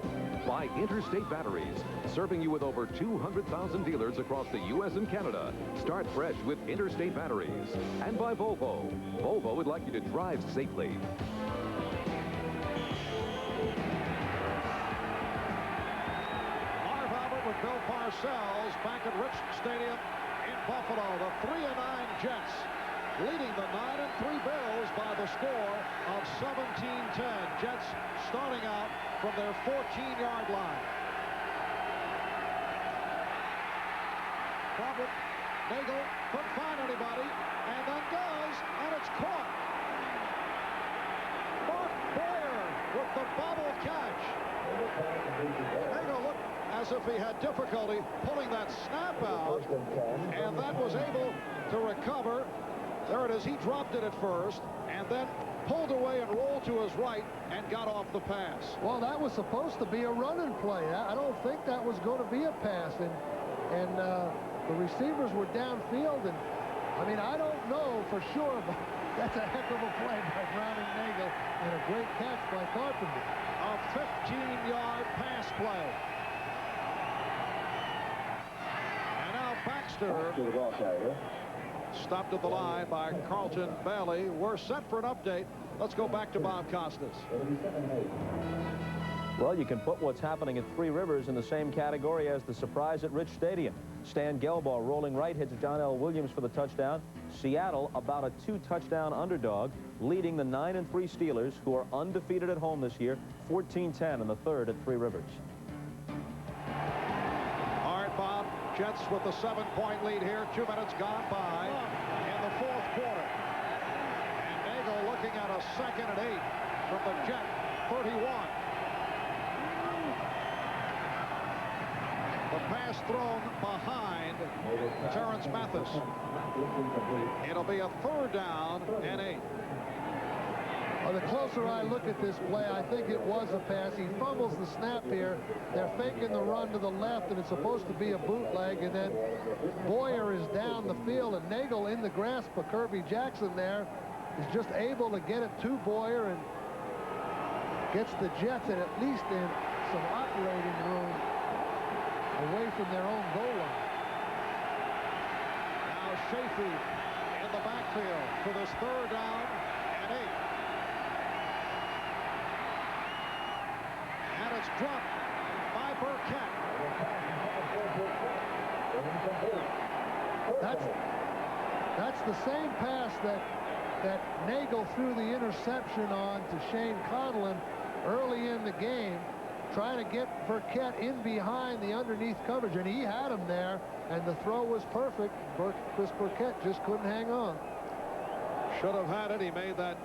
By Interstate Batteries, serving you with over 200,000 dealers across the U.S. and Canada. Start fresh with Interstate Batteries. And by Volvo. Volvo would like you to drive safely. Marv Albert with Bill Parcells back at Rich Stadium in Buffalo. The 3-9 Jets leading the 9-3 Bills by the score of 17-10. Jets starting out from their 14-yard line. Problem, Nagel couldn't find anybody, and then does, and it's caught. Mark Boyer with the bobble catch. Nagel looked as if he had difficulty pulling that snap out, and that was able to recover. There it is. He dropped it at first, and then pulled away and rolled to his right and got off the pass. Well, that was supposed to be a running play. I don't think that was going to be a pass, and the receivers were downfield, and I mean, I don't know for sure, but that's a heck of a play by Browning Nagel and a great catch by Carpenter. A 15-yard pass play. And now Baxter stopped at the line by Carlton Maley. We're set for an update. Let's go back to Bob Costas. Well, you can put what's happening at Three Rivers in the same category as the surprise at Rich Stadium. Stan Gelbaugh rolling right hits John L. Williams for the touchdown. Seattle about a 2-touchdown underdog, leading the 9-3 Steelers, who are undefeated at home this year, 14-10 in the third at Three Rivers. All right, Bob. Jets with the 7-point lead here. 2 minutes gone by in the fourth quarter. And Nagel looking at a 2nd and 8 from the Jet 31. The pass thrown behind Terrence Mathis. It'll be a 3rd down and 8. Well, the closer I look at this play, I think it was a pass. He fumbles the snap here. They're faking the run to the left, and it's supposed to be a bootleg. And then Boyer is down the field, and Nagel in the grasp of Kirby Jackson there is just able to get it to Boyer and gets the Jets at least in some operating room away from their own goal line. Now Shafee in the backfield for this 3rd down and 8. And it's dropped by Burkett. That's the same pass that Nagel threw the interception on to Shane Conlon early in the game, trying to get Burkett in behind the underneath coverage, and he had him there, and the throw was perfect. Chris Burkett just couldn't hang on. Should have had it. He made the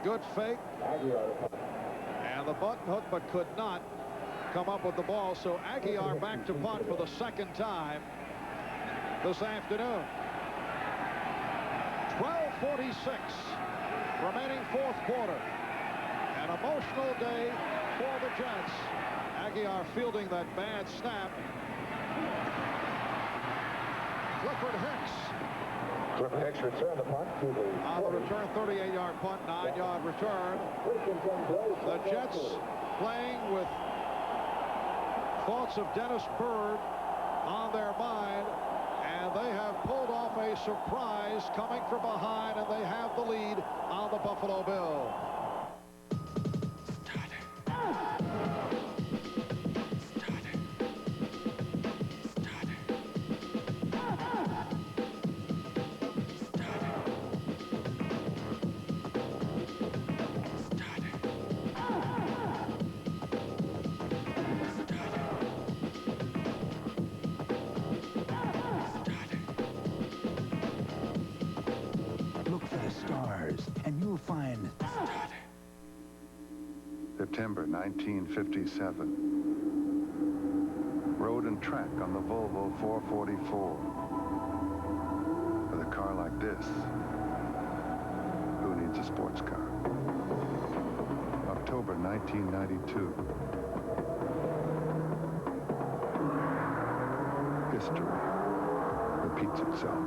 good fake and the button hook, but could not come up with the ball. So Aguiar back to punt for the 2nd time this afternoon. 12:46 remaining fourth quarter. An emotional day for the Jets. Aguiar fielding that bad snap. Clifford Hicks. Clifford Hicks returned the punt to the... On the return, 38-yard punt, 9-yard return. The Jets playing with thoughts of Dennis Byrd on their mind, and they have pulled off a surprise coming from behind, and they have the lead on the Buffalo Bills. September 1957. Road and track on the Volvo 444. With a car like this, who needs a sports car? October 1992. History repeats itself.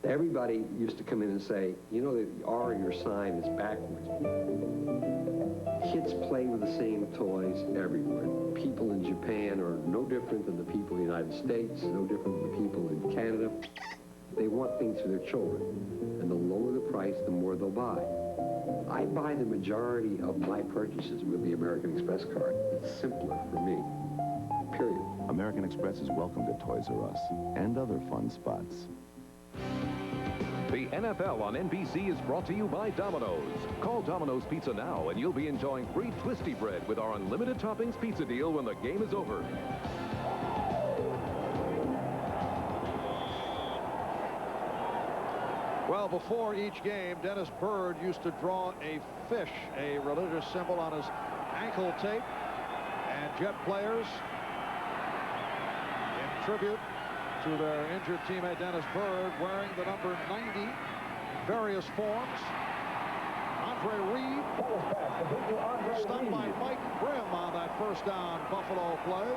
Everybody used to come in and say, you know, the R in your sign is backwards. Kids play with the same toys everywhere. People in Japan are no different than the people in the United States, no different than the people in Canada. They want things for their children. And the lower the price, the more they'll buy. I buy the majority of my purchases with the American Express card. It's simpler for me, period. American Express is welcome to Toys R Us and other fun spots. The NFL on NBC is brought to you by Domino's. Call Domino's Pizza now and you'll be enjoying free Twisty Bread with our unlimited toppings pizza deal when the game is over. Well, before each game, Dennis Byrd used to draw a fish, a religious symbol, on his ankle tape. And Jet players, in tribute to their injured teammate Dennis Byrd, wearing the number 90, various forms. Andre Reed stopped by Mike Grimm on that first down Buffalo play.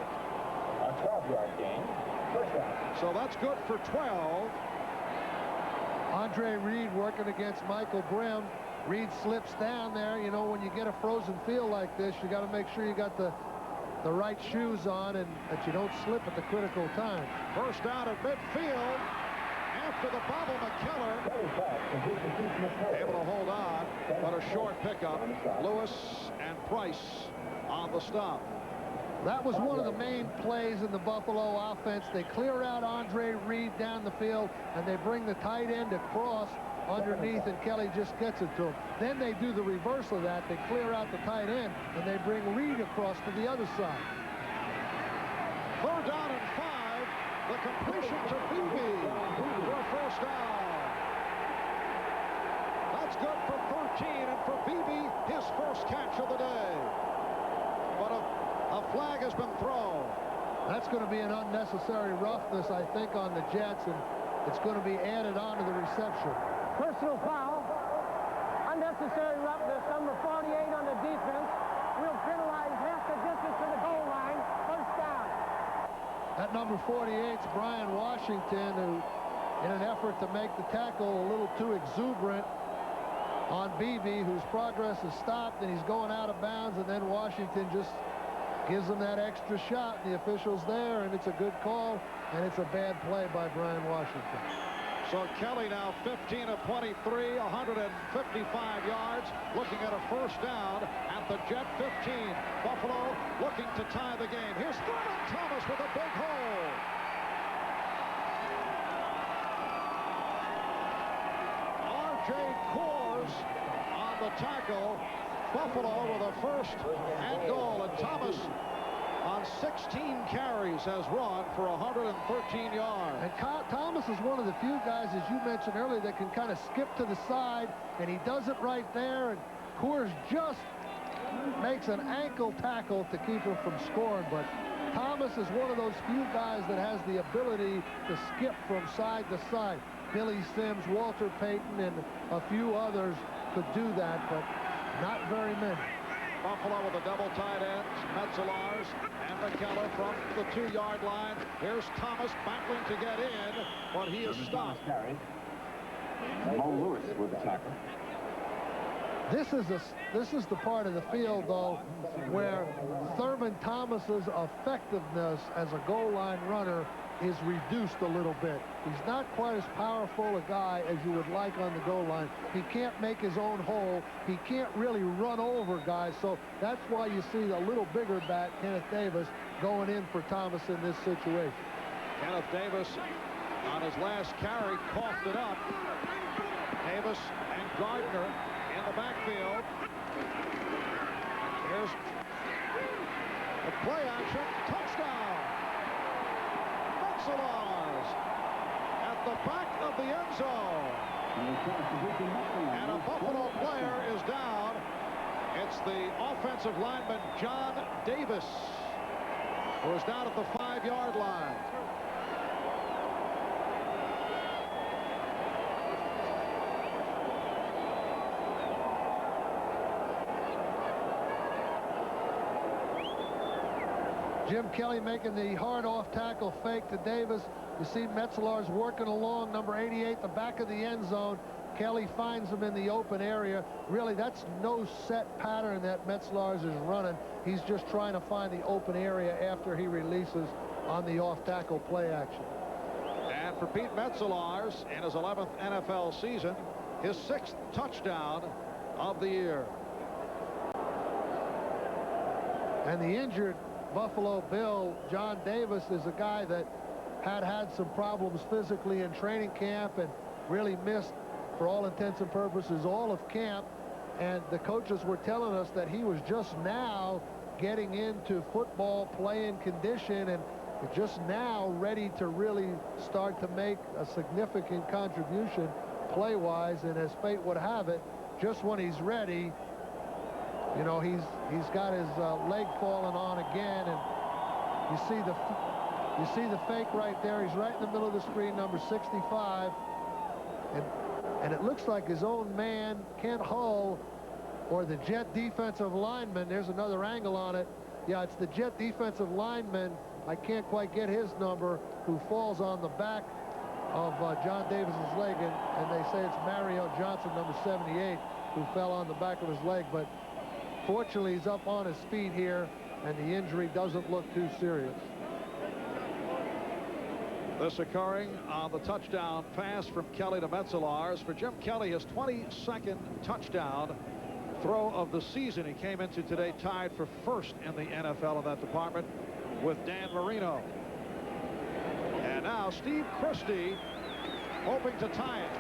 A 12-yard gain. First down. So that's good for 12. Andre Reed working against Michael Grimm. Reed slips down there. You know, when you get a frozen field like this, you got to make sure you got the right shoes on and that you don't slip at the critical time. First down at midfield. After the bobble, McKellar able to hold on, but a short pickup. Lewis and Price on the stop. That was one of the main plays in the Buffalo offense. They clear out Andre Reed down the field, and they bring the tight end across underneath, and Kelly just gets it to him. Then they do the reverse of that. They clear out the tight end, and they bring Reed across to the other side. Third down and 5. The completion to Beebe for a first down. That's good for 13, and for Beebe, his first catch of the day. But a flag has been thrown. That's going to be an unnecessary roughness, I think, on the Jets, and it's going to be added on to the reception. Personal foul. Unnecessary roughness. Number 48 on the defense. Will penalize half the distance to the goal line. First down. That number 48 is Brian Washington, who, in an effort to make the tackle a little too exuberant on Beebe, whose progress is stopped, and he's going out of bounds, and then Washington just gives him that extra shot. The official's there, and it's a good call, and it's a bad play by Brian Washington. So Kelly now 15 of 23, 155 yards, looking at a first down at the Jet 15. Buffalo looking to tie the game. Here's Thurman Thomas with a big hole. R.J. Coors on the tackle. Buffalo with a first and goal, and Thomas on 16 carries has run for 113 yards. And Thomas is one of the few guys, as you mentioned earlier, that can kind of skip to the side, and he does it right there, and Coors just makes an ankle tackle to keep him from scoring. But Thomas is one of those few guys that has the ability to skip from side to side. Billy Sims, Walter Payton, and a few others could do that, but not very many. Buffalo with a double tight ends, Metzelaars and McKellar from the 2-yard line. Here's Thomas battling to get in, but he is stopped. Mo Lewis with the tackle. This is the part of the field, though, where Thurman Thomas's effectiveness as a goal line runner is reduced a little bit. He's not quite as powerful a guy as you would like on the goal line. He can't make his own hole. He can't really run over guys, so that's why you see the little bigger back, Kenneth Davis, going in for Thomas in this situation. Kenneth Davis on his last carry coughed it up. Davis and Gardner in the backfield. Here's the play action. Touchdown. Metzelaars at the back of the end zone. And a Buffalo player is down. It's the offensive lineman, John Davis, who is down at the 5-yard line. Jim Kelly making the hard off tackle fake to Davis. You see Metzelaars working along number 88, the back of the end zone. Kelly finds him in the open area. Really, that's no set pattern that Metzelaars is running. He's just trying to find the open area after he releases on the off tackle play action. And for Pete Metzelaars in his 11th NFL season, his 6th touchdown of the year. And the injured Buffalo Bill, John Davis, is a guy that had some problems physically in training camp and really missed, for all intents and purposes, all of camp. And the coaches were telling us that he was just now getting into football playing condition and just now ready to really start to make a significant contribution play-wise. And as fate would have it, just when he's ready, you know, he's got his leg falling on again, and you see the fake right there. He's right in the middle of the screen, number 65, and it looks like his own man, Kent Hull, or the Jet defensive lineman. There's another angle on it. Yeah, it's the Jet defensive lineman, I can't quite get his number, who falls on the back of John Davis's leg, and they say it's Mario Johnson, number 78, who fell on the back of his leg. But fortunately, he's up on his feet here, and the injury doesn't look too serious. This occurring on the touchdown pass from Kelly to Metzelaars. For Jim Kelly, his 22nd touchdown throw of the season. He came into today tied for first in the NFL in that department with Dan Marino. And now Steve Christie hoping to tie it.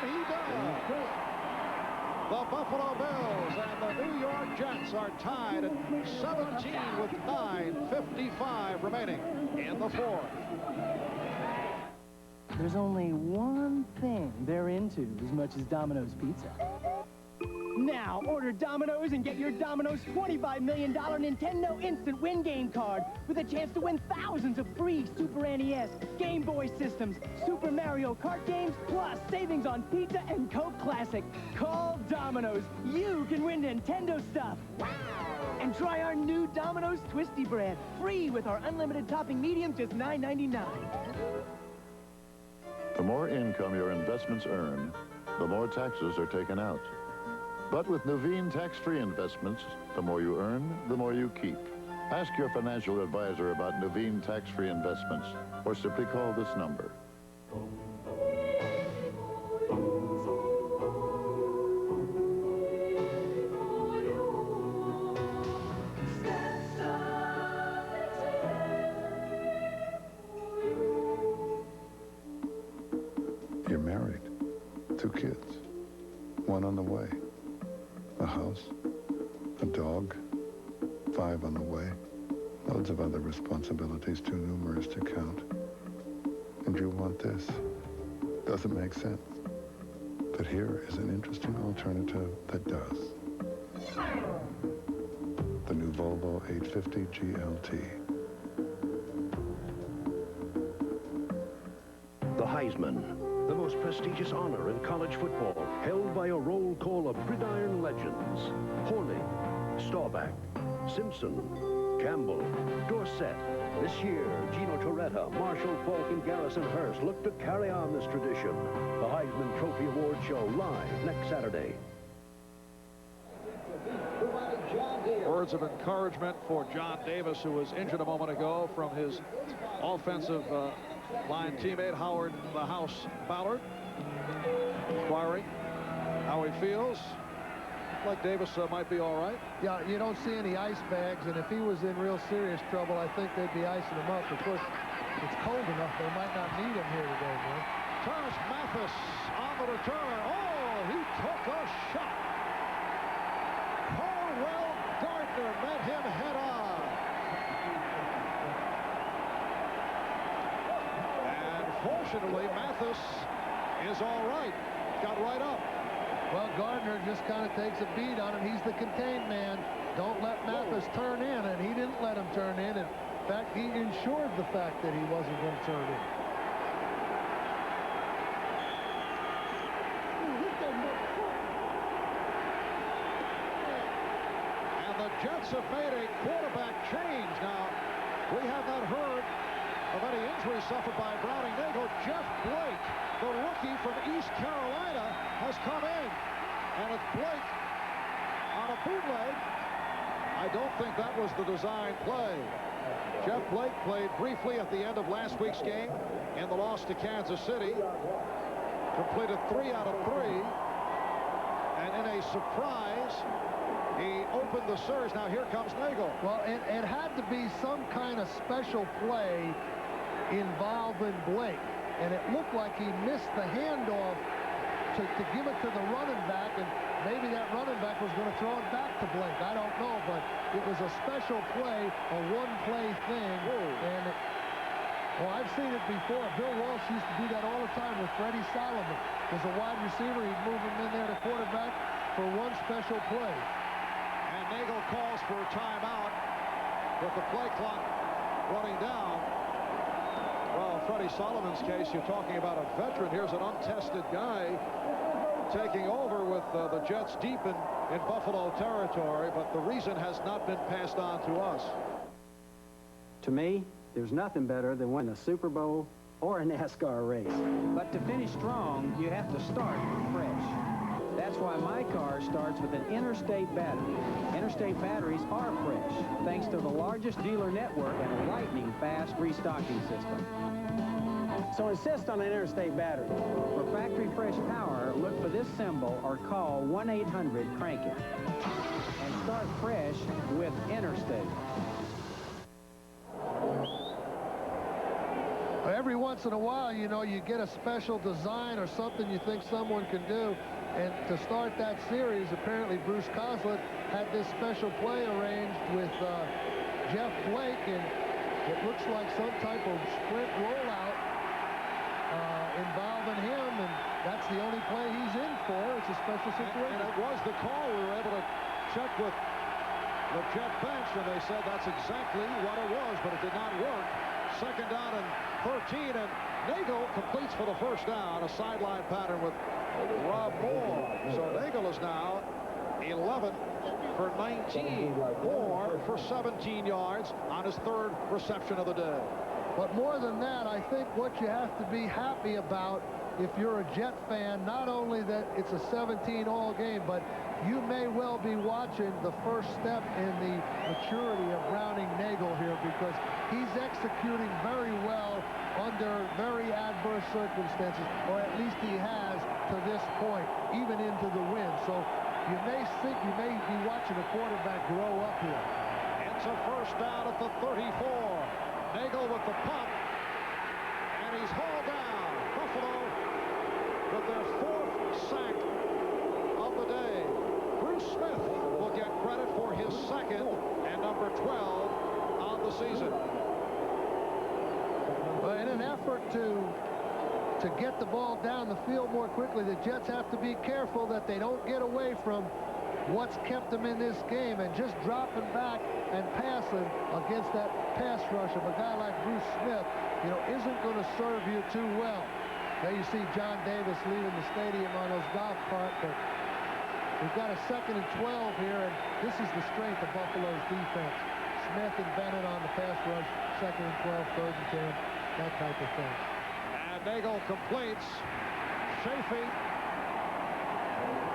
And he does. The Buffalo Bills and the New York Jets are tied at 17 with 9:55 remaining in the fourth. There's only one thing they're into as much as Domino's Pizza. Now, order Domino's and get your Domino's $25 million Nintendo Instant Win Game card with a chance to win thousands of free Super NES, Game Boy systems, Super Mario Kart games, plus savings on pizza and Coke Classic. Call Domino's. You can win Nintendo stuff. And try our new Domino's Twisty Bread, free with our unlimited topping medium, just $9.99. The more income your investments earn, the more taxes are taken out. But with Nuveen tax-free investments, the more you earn, the more you keep. Ask your financial advisor about Nuveen tax-free investments, or simply call this number. You're married. 2 kids. 1 on the way. A house, a dog, 5 on the way, loads of other responsibilities too numerous to count. And you want this. Doesn't make sense. But here is an interesting alternative that does. The new Volvo 850 GLT. The Heisman, the most prestigious honor in college football, held by a roll call of gridiron legends. Horning, Staubach, Simpson, Campbell, Dorsett. This year, Gino Torretta, Marshall Falk, and Garrison Hearst look to carry on this tradition. The Heisman Trophy Award Show live next Saturday. Words of encouragement for John Davis, who was injured a moment ago, from his offensive line teammate Howard the House Ballard, inquiring how he feels. Like Davis might be all right. Yeah, you don't see any ice bags, and if he was in real serious trouble, I think they'd be icing him up. Of course, it's cold enough, they might not need him here today, man. Terrence Mathis on the return. Oh, he took a shot. Corwell Gardner met him head on. And fortunately, Mathis is all right. Got right up. Well, Gardner just kind of takes a beat on him. He's the contained man. Don't let Mathis turn in, and he didn't let him turn in. In fact, he ensured the fact that he wasn't going to turn in. And the Jets have made a quarterback change. Now, we have not heard of any injury suffered by Browning-Nagle. Jeff Blake, the rookie from East Carolina, has come in. And it's Blake on a bootleg. I don't think that was the design play. Jeff Blake played briefly at the end of last week's game in the loss to Kansas City. Completed 3 out of 3. And in a surprise, he opened the surge. Now here comes Nagle. Well, it had to be some kind of special play involving Blake. And it looked like he missed the handoff to give it to the running back, and maybe that running back was going to throw it back to Blake. I don't know, but it was a special play, a one-play thing. And well, I've seen it before. Bill Walsh used to do that all the time with Freddie Solomon. As a wide receiver, he'd move him in there to quarterback for one special play. And Nagle calls for a timeout with the play clock running down. Well, Freddie Solomon's case, you're talking about a veteran. Here's an untested guy taking over with the Jets deep in in Buffalo territory, but the reason has not been passed on to us. To me, there's nothing better than winning a Super Bowl or a NASCAR race. But to finish strong, you have to start fresh. That's why my car starts with an Interstate battery. Interstate batteries are fresh, thanks to the largest dealer network and a lightning-fast restocking system. So insist on an Interstate battery. For factory fresh power, look for this symbol or call 1-800-CRANK-IT. And start fresh with Interstate. Every once in a while, you know, you get a special design or something you think someone can do. And to start that series, apparently Bruce Coslett had this special play arranged with Jeff Blake, and it looks like some type of sprint rollout involving him, and that's the only play he's in for. It's a special situation. And it was the call. We were able to check with the Jet bench, and they said that's exactly what it was, but it did not work. Second down and 13, and Nagel completes for the first down, a sideline pattern with Rob Moore. So Nagel is now 11 for 19, Moore for 17 yards on his third reception of the day. But more than that, I think what you have to be happy about if you're a Jet fan, not only that it's a 17-all game, but you may well be watching the first step in the maturity of Browning Nagel here, because he's executing very well under very adverse circumstances, or at least he has to this point, even into the win. So you may think you may be watching a quarterback grow up here. It's a first down at the 34. Nagel with the punt, and he's hauled down. Buffalo with their fourth sack of the day. Bruce Smith will get credit for his second and number 12 on the season. Well, in an effort to get the ball down the field more quickly, the Jets have to be careful that they don't get away from what's kept them in this game, and just dropping back and passing against that pass rush of a guy like Bruce Smith, you know, isn't going to serve you too well. There you see John Davis leaving the stadium on those golf carts, but we've got a 2nd and 12 here, and this is the strength of Buffalo's defense. Smith and Bennett on the pass rush, 2nd and 12, 3rd and 10, that type of thing. And Nagel completes. Chafee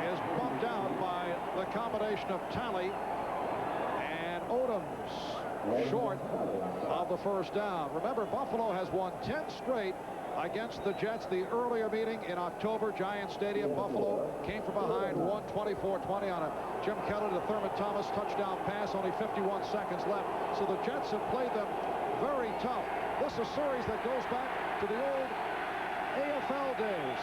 is bumped out by the combination of Talley and Odoms, short of the first down. Remember, Buffalo has won 10 straight against the Jets. The earlier meeting in October, Giant Stadium, Buffalo came from behind, won 24-20 on a Jim Kelly to Thurman Thomas touchdown pass, only 51 seconds left. So the Jets have played them very tough. This is a series that goes back to the old AFL days.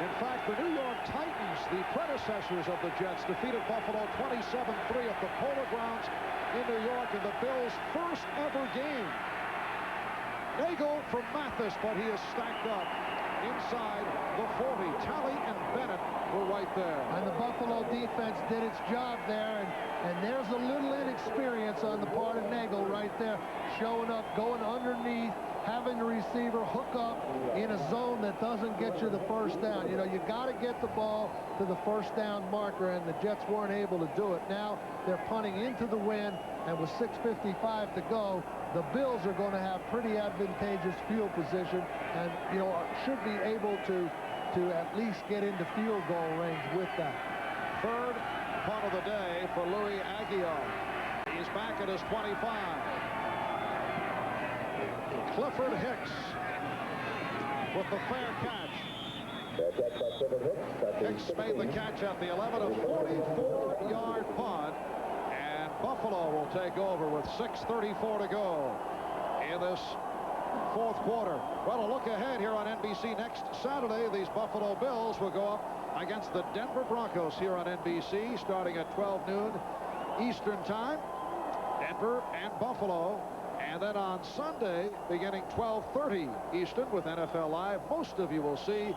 In fact, the New York Titans, the predecessors of the Jets, defeated Buffalo 27-3 at the Polo Grounds in New York in the Bills' first ever game. Nagel from Mathis, but he is stacked up inside the 40. Talley and Bennett were right there. And the Buffalo defense did its job there, and there's a little inexperience on the part of Nagel right there, showing up, going underneath, having the receiver hook up in a zone that doesn't get you the first down. You know, you got to get the ball to the first down marker, and the Jets weren't able to do it. Now they're punting into the wind, and with 6:55 to go, the Bills are going to have pretty advantageous field position, and, you know, should be able to at least get into field goal range with that. Third punt of the day for Louis Aguio. He's back at his 25. Clifford Hicks with the fair catch. Hicks made the catch at the 11, a 44-yard punt, and Buffalo will take over with 6:34 to go in this fourth quarter. Well, a look ahead here on NBC next Saturday. These Buffalo Bills will go up against the Denver Broncos here on NBC starting at 12 noon Eastern time. Denver and Buffalo. And then on Sunday, beginning 12:30 Eastern with NFL Live, most of you will see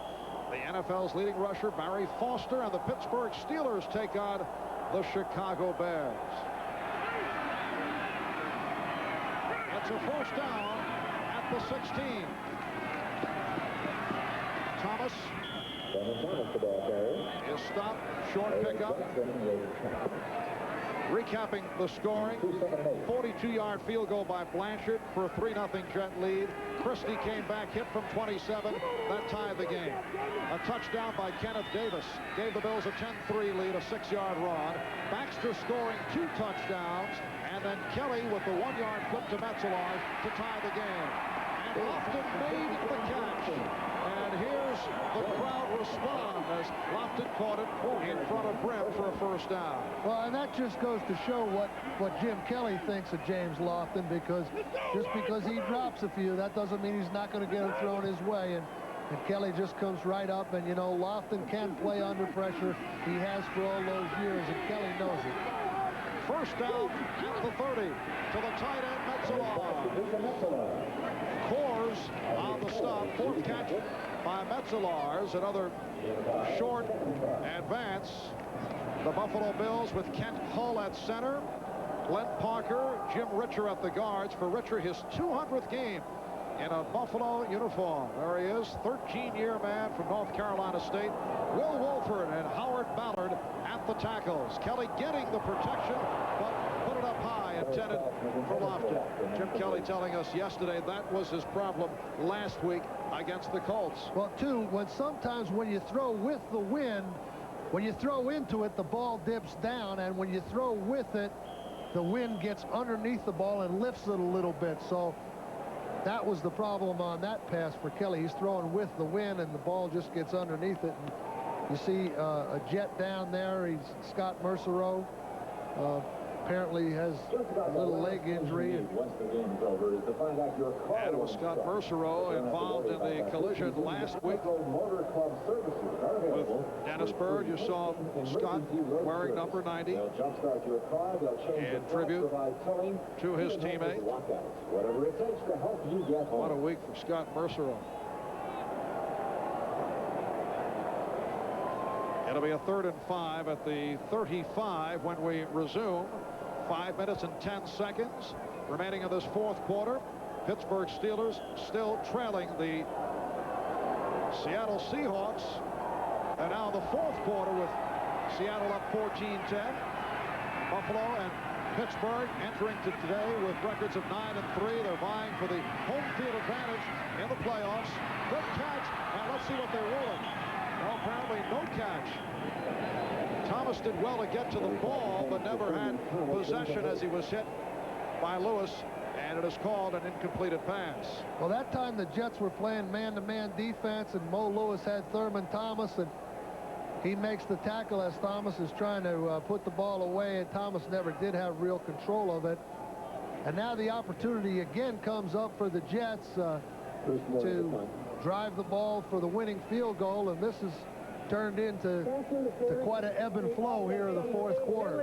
the NFL's leading rusher, Barry Foster, and the Pittsburgh Steelers take on the Chicago Bears. It's a first down at the 16. Thomas Is stopped, short pickup. Recapping the scoring, 42-yard field goal by Blanchard for a 3-0 Jet lead. Christie came back, hit from 27. That tied the game. A touchdown by Kenneth Davis gave the Bills a 10-3 lead, a 6-yard run. Baxter scoring 2 touchdowns, and then Kelly with the 1-yard flip to Metzelar to tie the game. And Lofton made the catch. And here's the crowd respond as Lofton caught it in front of Brim for a first down. Well, and that just goes to show what Jim Kelly thinks of James Lofton, because just because he drops a few, that doesn't mean he's not going to get it thrown his way. And Kelly just comes right up, and, you know, Lofton can play under pressure. He has for all those years, and Kelly knows it. First down at the 30 to the tight end, Metzelar. Coors on the stop. 4th catch by Metzelar. Another short advance. The Buffalo Bills with Kent Hull at center. Glenn Parker, Jim Richer at the guards. For Richer, his 200th game in a Buffalo uniform. There he is, 13-year man from North Carolina State. Will Wolford and Howard Ballard at the tackles. Kelly getting the protection, but put it up high, intended for Lofton. Jim Kelly telling us yesterday that was his problem last week against the Colts. Well, too, sometimes when you throw with the wind, when you throw into it, the ball dips down, and when you throw with it, the wind gets underneath the ball and lifts it a little bit. So that was the problem on that pass for Kelly. He's throwing with the wind, and the ball just gets underneath it. And you see a Jet down there. He's Scott Mercereau. Apparently has a little leg injury. And it was Scott Mercereau involved in the collision last week with Dennis Bird. You saw Scott wearing number 90 in tribute to his teammate. What a week for Scott Mercereau. It'll be a 3rd and 5 at the 35 when we resume. 5 minutes and 10 seconds remaining in this 4th quarter. Pittsburgh Steelers still trailing the Seattle Seahawks. And now the 4th quarter with Seattle up 14-10. Buffalo and Pittsburgh entering to today with records of 9-3. They're vying for the home field advantage in the playoffs. Good catch. Now let's see what they're rolling. Well, apparently no catch. Thomas did well to get to the ball, but never had possession as he was hit by Lewis, and it is called an incompleted pass. Well, that time the Jets were playing man-to-man defense, and Mo Lewis had Thurman Thomas, and he makes the tackle as Thomas is trying to put the ball away, and Thomas never did have real control of it. And now the opportunity again comes up for the Jets to drive the ball for the winning field goal, and this is turned into quite an ebb and flow here in the 4th quarter.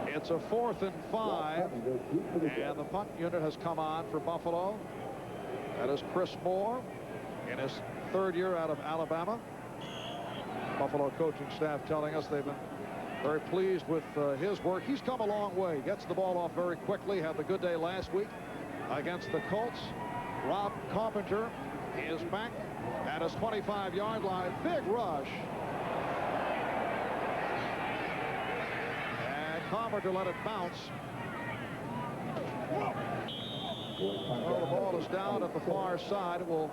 It's a 4th and 5, and the punt unit has come on for Buffalo. That is Chris Moore in his 3rd year out of Alabama. Buffalo coaching staff telling us they've been very pleased with his work. He's come a long way. Gets the ball off very quickly. Had the good day last week against the Colts. Rob Carpenter is back at his 25-yard line. Big rush. And Carpenter let it bounce. Well, the ball is down at the far side. It will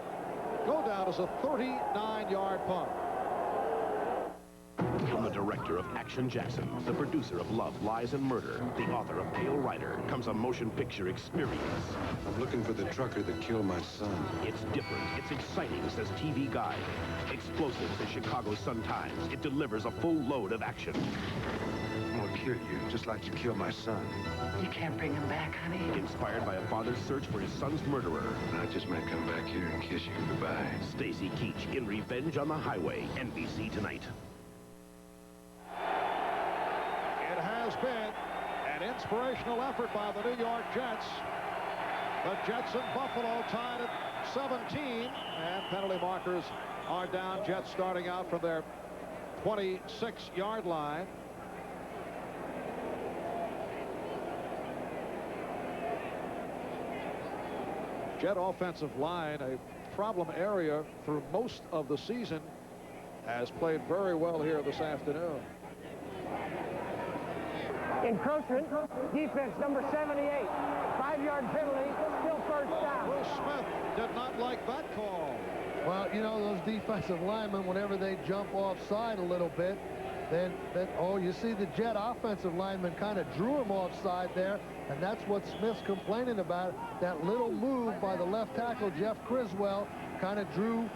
go down as a 39-yard punt. From the director of Action Jackson, the producer of Love, Lies, and Murder, the author of Pale Rider, comes a motion picture experience. I'm looking for the trucker that killed my son. It's different. It's exciting, says TV Guide. Explosive, says Chicago Sun-Times. It delivers a full load of action. I'm gonna kill you, just like you killed my son. You can't bring him back, honey. Inspired by a father's search for his son's murderer. I just might come back here and kiss you goodbye. Stacy Keach in Revenge on the Highway. NBC tonight. It has been an inspirational effort by the New York Jets. The Jets and Buffalo tied at 17, and penalty markers are down. Jets starting out from their 26-yard line. Jet offensive line, a problem area through most of the season, has played very well here this afternoon. Encroachment, defense number 78. 5-yard penalty, still first down. Bruce Smith did not like that call. Well, you know, those defensive linemen, whenever they jump offside a little bit, then oh, you see the Jet offensive lineman kind of drew him offside there, and that's what Smith's complaining about. That little move by the left tackle, Jeff Criswell, kind of drew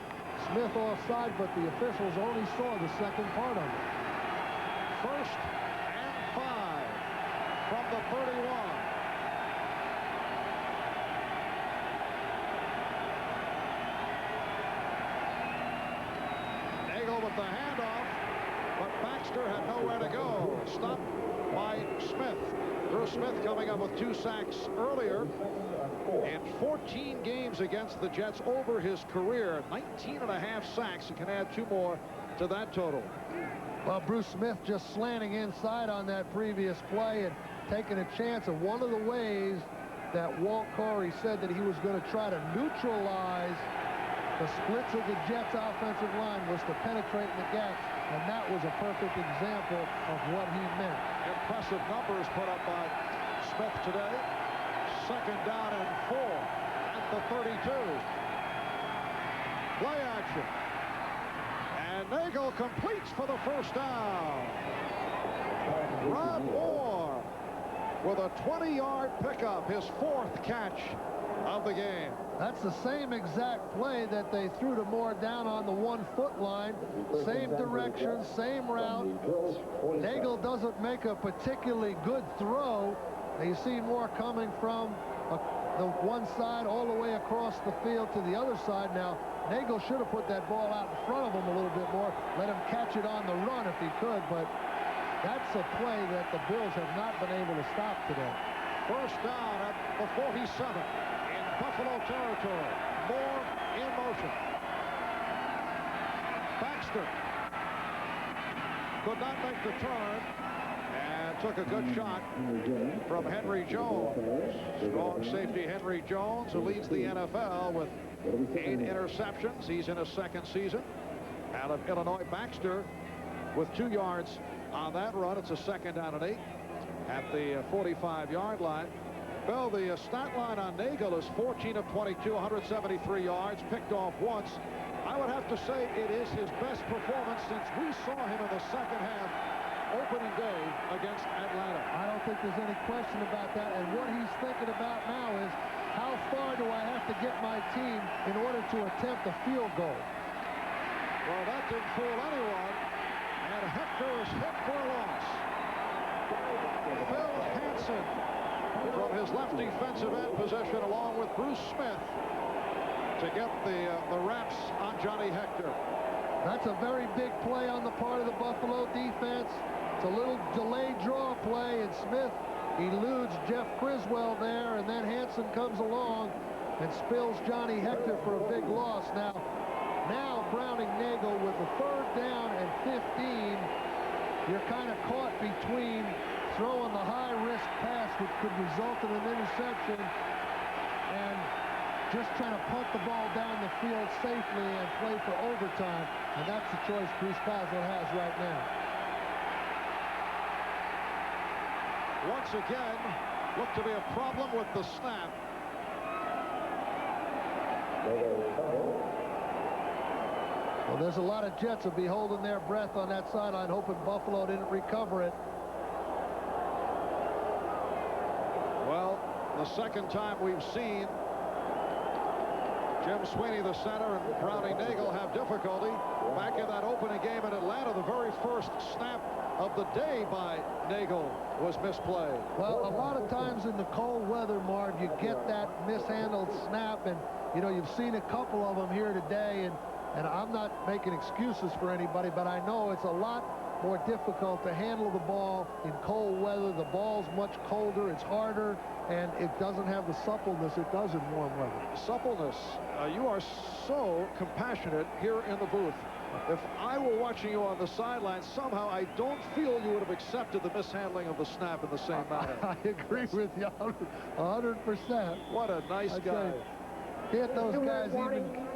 Smith offside, but the officials only saw the second part of it. 1st and 5 from the 31. Nagel with the handoff, but Baxter had nowhere to go. Stopped by Smith. Bruce Smith coming up with 2 sacks earlier. And 14 games against the Jets over his career. 19.5 sacks. He can add 2 more to that total. Well, Bruce Smith just slanting inside on that previous play and taking a chance of one of the ways that Walt Corey said that he was going to try to neutralize the splits of the Jets offensive line was to penetrate the gaps, and that was a perfect example of what he meant. Impressive numbers put up by Smith today. 2nd down and 4 at the 32. Play action. And Nagel completes for the first down. Rob Orr with a 20-yard pickup, his 4th catch of the game. That's the same exact play that they threw to Moore down on the 1-foot line. Same direction, same route. Nagel doesn't make a particularly good throw. You see Moore coming from the one side all the way across the field to the other side. Now, Nagel should have put that ball out in front of him a little bit more, let him catch it on the run if he could, but that's a play that the Bills have not been able to stop today. 1st down at the 47 in Buffalo territory. Moore in motion. Baxter could not make the turn and took a good shot from Henry Jones. Strong safety Henry Jones, who leads the NFL with 8 interceptions. He's in his 2nd season. Out of Illinois, Baxter with 2 yards on that run. It's a 2nd down and 8 at the 45-yard line. Bill, the stat line on Nagel is 14 of 22, 173 yards, picked off once. I would have to say it is his best performance since we saw him in the 2nd half opening day against Atlanta. I don't think there's any question about that, and what he's thinking about now is how far do I have to get my team in order to attempt a field goal? Well, that didn't fool anyone, and Hector is hit for a loss. Phil Hansen from his left defensive end position along with Bruce Smith to get the wraps on Johnny Hector. That's a very big play on the part of the Buffalo defense. It's a little delayed draw play, and Smith eludes Jeff Criswell there, and then Hansen comes along and spills Johnny Hector for a big loss. Now Browning Nagel with the 3rd down and 15. You're kind of caught between throwing the high-risk pass, which could result in an interception, and just trying to punt the ball down the field safely and play for overtime. And that's the choice Bruce Cosler has right now. Once again, looked to be a problem with the snap. Well, there's a lot of Jets will be holding their breath on that sideline, hoping Buffalo didn't recover it. Well, the 2nd time we've seen Jim Sweeney, the center, and Browning Nagel have difficulty. Back in that opening game in Atlanta, the very first snap of the day by Nagel was misplayed. Well, a lot of times in the cold weather, Marv, you get that mishandled snap, and, you know, you've seen a couple of them here today, and I'm not making excuses for anybody, but I know it's a lot more difficult to handle the ball in cold weather. The ball's much colder, it's harder, and it doesn't have the suppleness it does in warm weather. Suppleness. You are so compassionate here in the booth. If I were watching you on the sideline, somehow I don't feel you would have accepted the mishandling of the snap in the same manner. I agree with you 100%. What a nice guy. Can't those guys even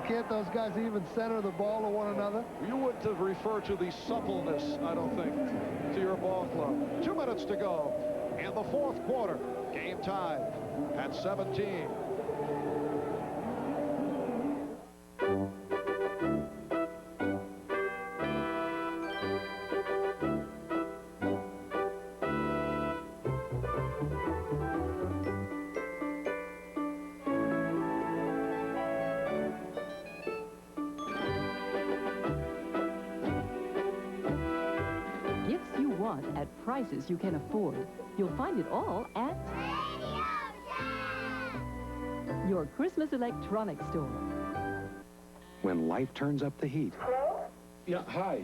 Can't those guys even center the ball to one another? You wouldn't have referred to the suppleness, I don't think, to your ball club. 2 minutes to go in the fourth quarter. Game tied at 17. At prices you can afford. You'll find it all at your Christmas electronics store. When life turns up the heat. Yeah, hi.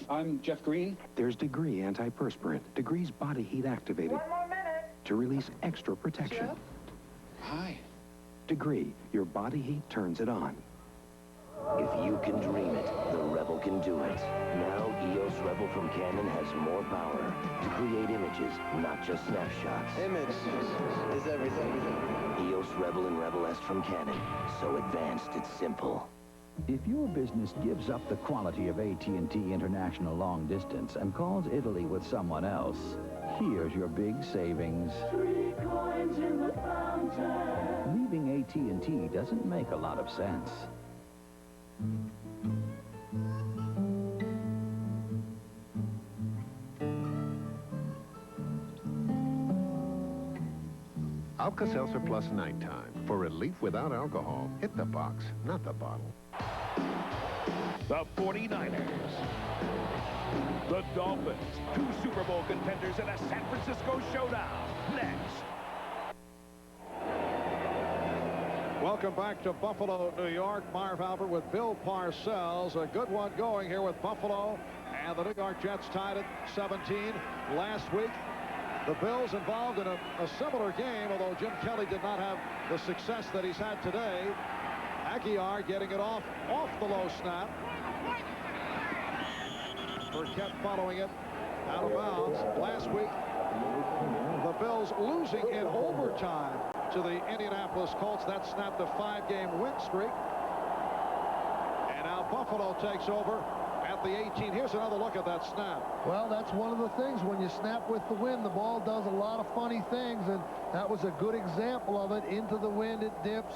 I'm Jeff Green. There's Degree antiperspirant. Degree's body heat activated. 1 more minute. To release extra protection. Jeff? Hi. Degree, your body heat turns it on. If you can dream it, the Rebel can do it. Now, EOS Rebel from Canon has more power to create images, not just snapshots. Image is everything. EOS Rebel and Rebel S from Canon. So advanced, it's simple. If your business gives up the quality of AT&T International Long Distance and calls Italy with someone else, here's your big savings. 3 coins in the fountain. Leaving AT&T doesn't make a lot of sense. Alka-Seltzer Plus Nighttime. For relief without alcohol, hit the box, not the bottle. The 49ers. The Dolphins. 2 Super Bowl contenders in a San Francisco showdown. Next. Welcome back to Buffalo, New York. Marv Albert with Bill Parcells. A good one going here with Buffalo. And the New York Jets tied at 17 last week. The Bills involved in a similar game, although Jim Kelly did not have the success that he's had today. Aguiar getting it off the low snap. Burkett following it out of bounds. Last week, the Bills losing in overtime to the Indianapolis Colts. That snapped a 5-game win streak. And now Buffalo takes over at the 18. Here's another look at that snap. Well, that's one of the things. When you snap with the wind, the ball does a lot of funny things, and that was a good example of it. Into the wind, it dips.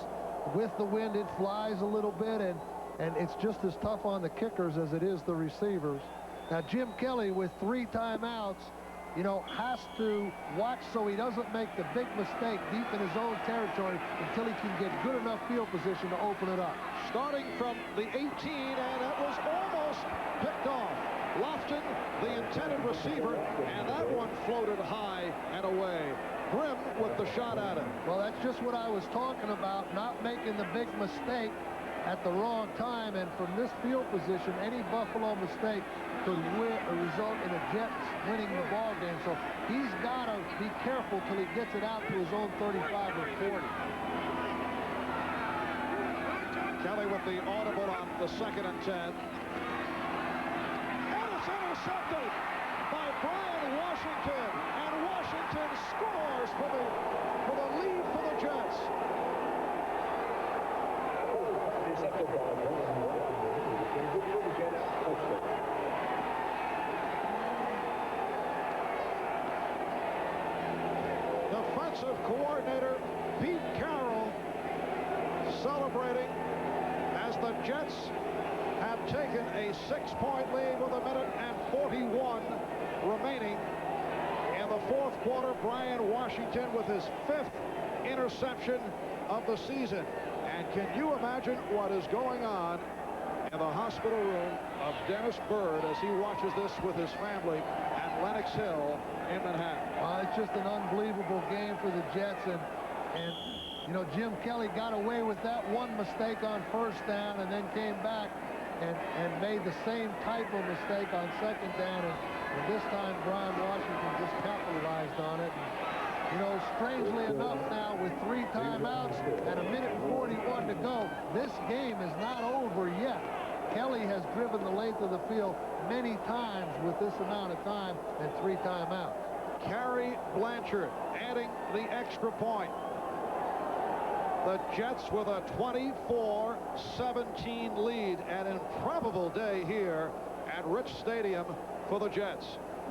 With the wind, it flies a little bit, and it's just as tough on the kickers as it is the receivers. Now, Jim Kelly, with 3 timeouts, you know, has to watch so he doesn't make the big mistake deep in his own territory until he can get good enough field position to open it up. Starting from the 18, and it was almost picked off. Lofton, the intended receiver, and that one floated high and away. Grimm with the shot at it. Well, that's just what I was talking about, not making the big mistake at the wrong time, and from this field position, any Buffalo mistake could result in a Jets winning the ball game. So he's got to be careful till he gets it out to his own 35 or 40. Kelly with the audible on the 2nd and 10. And it's intercepted by Brian Washington. And Washington scores for the lead for the Jets. Defensive coordinator Pete Carroll celebrating as the Jets have taken a 6-point lead with 1:41 remaining in the fourth quarter. Brian Washington with his 5th interception of the season. And can you imagine what is going on in the hospital room of Dennis Byrd as he watches this with his family at Lenox Hill in Manhattan? It's just an unbelievable game for the Jets, and you know, Jim Kelly got away with that one mistake on 1st down and then came back and made the same type of mistake on 2nd down, and this time Brian Washington just capitalized on it. And, you know, strangely enough now, with 3 timeouts and 1:41 to go, this game is not over yet. Kelly has driven the length of the field many times with this amount of time and 3 timeouts. Carrie Blanchard adding the extra point. The Jets with a 24-17 lead. An improbable day here at Rich Stadium for the Jets.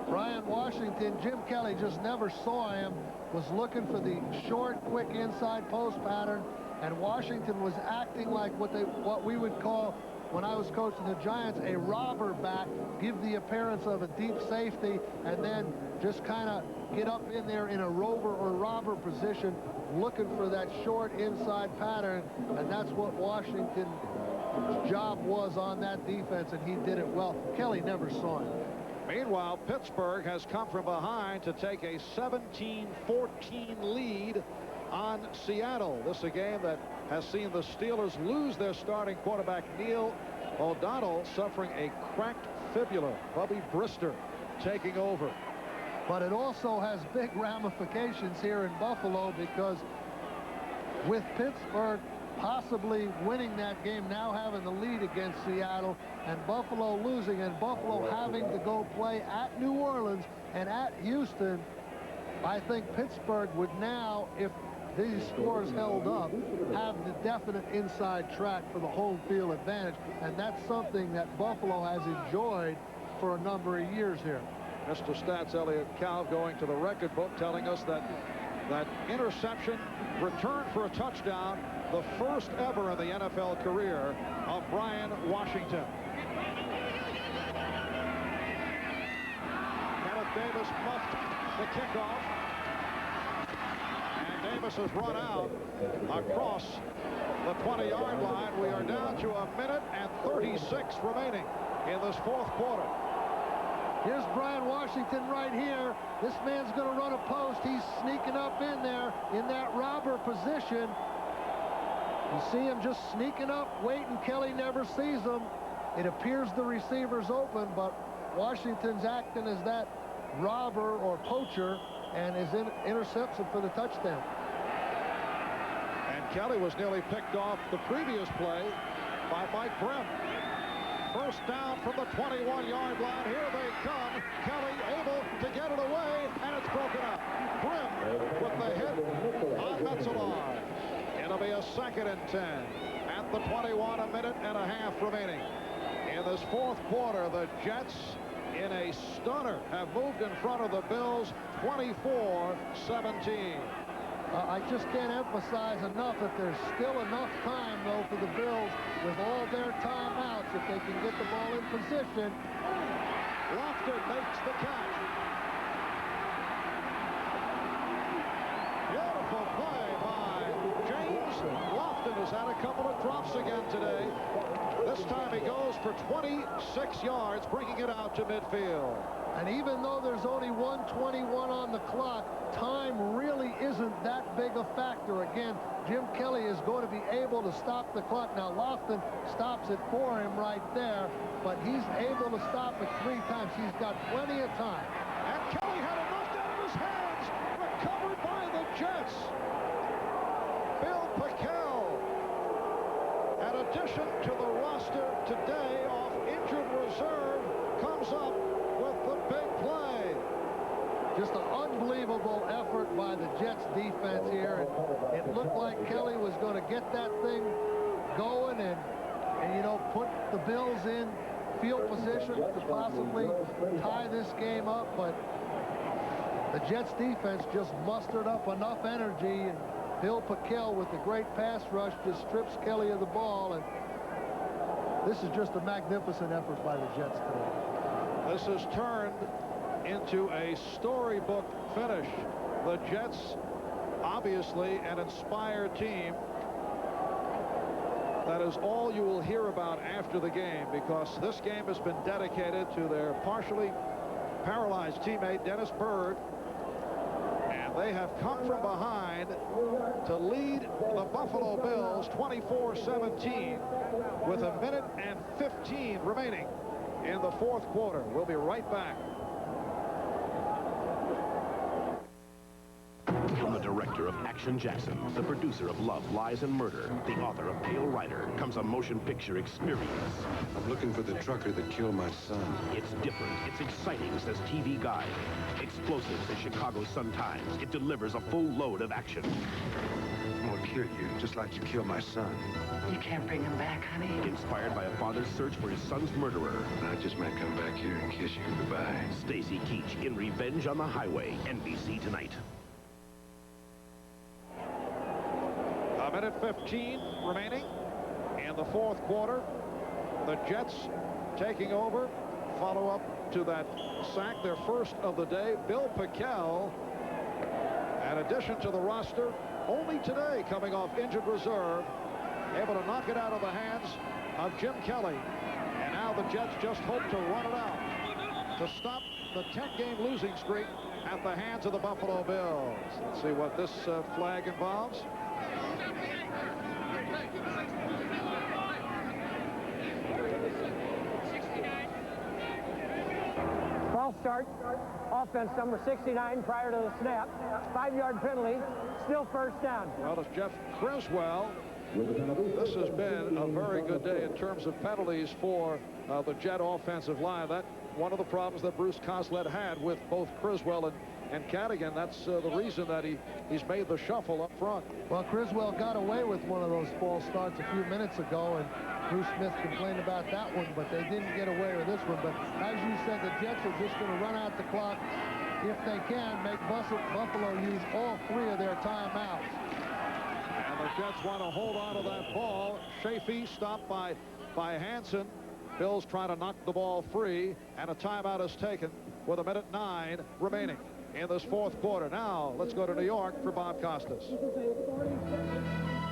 Brian Washington, Jim Kelly just never saw him, was looking for the short, quick inside post pattern, and Washington was acting like what we would call, when I was coaching the Giants, a robber back, give the appearance of a deep safety, and then just kind of get up in there in a rover or robber position, looking for that short inside pattern, and that's what Washington's job was on that defense, and he did it well. Kelly never saw him. Meanwhile, Pittsburgh has come from behind to take a 17-14 lead on Seattle. This is a game that has seen the Steelers lose their starting quarterback, Neil O'Donnell, suffering a cracked fibula. Bubby Brister taking over. But it also has big ramifications here in Buffalo, because with Pittsburgh possibly winning that game, now having the lead against Seattle, and Buffalo losing, and Buffalo having to go play at New Orleans and at Houston, I think Pittsburgh would now, if these scores held up, have the definite inside track for the home field advantage, and that's something that Buffalo has enjoyed for a number of years here. Mr. Stats Elliott Calv going to the record book, telling us that that interception return for a touchdown, the first ever in the NFL career of Brian Washington. Kenneth Davis muffed the kickoff, and Davis has run out across the 20-yard line. We are down to 1 minute and 36 remaining in this fourth quarter. Here's Brian Washington right here. This man's going to run a post. He's sneaking up in there in that robber position. You see him just sneaking up, waiting. Kelly never sees him. It appears the receiver's open, but Washington's acting as that robber or poacher and is intercepts him for the touchdown. And Kelly was nearly picked off the previous play by Mike Brim. First down from the 21-yard line. Here they come. Kelly able to get it away, and it's broken up. Brim with the hit on Metzelar. It'll be a 2nd and 10. At the 21, 1.5 minutes remaining. In this fourth quarter, the Jets, in a stunner, have moved in front of the Bills 24-17. I just can't emphasize enough that there's still enough time, though, for the Bills with all their timeouts if they can get the ball in position. Lofton makes the catch. Beautiful play by James Lofton. Has had a couple of drops again today. This time he goes for 26 yards, bringing it out to midfield. And even though there's only 1:21 on the clock, time really isn't that big a factor. Again, Jim Kelly is going to be able to stop the clock. Now, Lofton stops it for him right there, but he's able to stop it 3 times. He's got plenty of time. And Kelly had it knocked out of his hands, recovered by the Jets. Bill Pickel, in addition to the roster today off injured reserve, comes up with the big play. Just an unbelievable effort by the Jets defense here. And it looked like Kelly was going to get that thing going and you know, put the Bills in field position to possibly tie this game up. But the Jets defense just mustered up enough energy, and Bill Pickel with the great pass rush just strips Kelly of the ball. And this is just a magnificent effort by the Jets today. This has turned into a storybook finish. The Jets, obviously an inspired team. That is all you will hear about after the game, because this game has been dedicated to their partially paralyzed teammate, Dennis Byrd. And they have come from behind to lead the Buffalo Bills 24-17 with 1 minute and 15 remaining in the fourth quarter. We'll be right back. From the director director of Action Jackson, the producer of Love, Lies, and Murder, the author of Pale Rider, comes a motion picture experience. I'm looking for the trucker that killed my son. It's different. It's exciting, says TV Guide. Explosive, says Chicago Sun-Times. It delivers a full load of action. I'm gonna kill you, just like you killed my son. You can't bring him back, honey. Inspired by a father's search for his son's murderer. I just might come back here and kiss you goodbye. Stacy Keach in Revenge on the Highway, NBC tonight. A minute 15 remaining in the fourth quarter. The Jets taking over. Follow up to that sack, their first of the day. Bill Piquel, in addition to the roster, only today coming off injured reserve, able to knock it out of the hands of Jim Kelly. And now the Jets just hope to run it out to stop the 10-game losing streak at the hands of the Buffalo Bills. Let's see what this flag involves. False start. Offense number 69 prior to the snap. 5-yard penalty. Still first down. Well, it's Jeff Criswell. This has been a very good day in terms of penalties for the Jet offensive line. That one of the problems that Bruce Coslett had with both Criswell and Cadigan. That's the reason that he's made the shuffle up front. Well, Criswell got away with one of those false starts a few minutes ago, and Bruce Smith complained about that one, but they didn't get away with this one. But as you said, the Jets are just going to run out the clock, if they can, make Buffalo use all 3 of their timeouts. And the Jets want to hold on to that ball. Chafee stopped by Hansen. Bills trying to knock the ball free, and a timeout is taken with 1:09 remaining in this fourth quarter. Now let's go to New York for Bob Costas.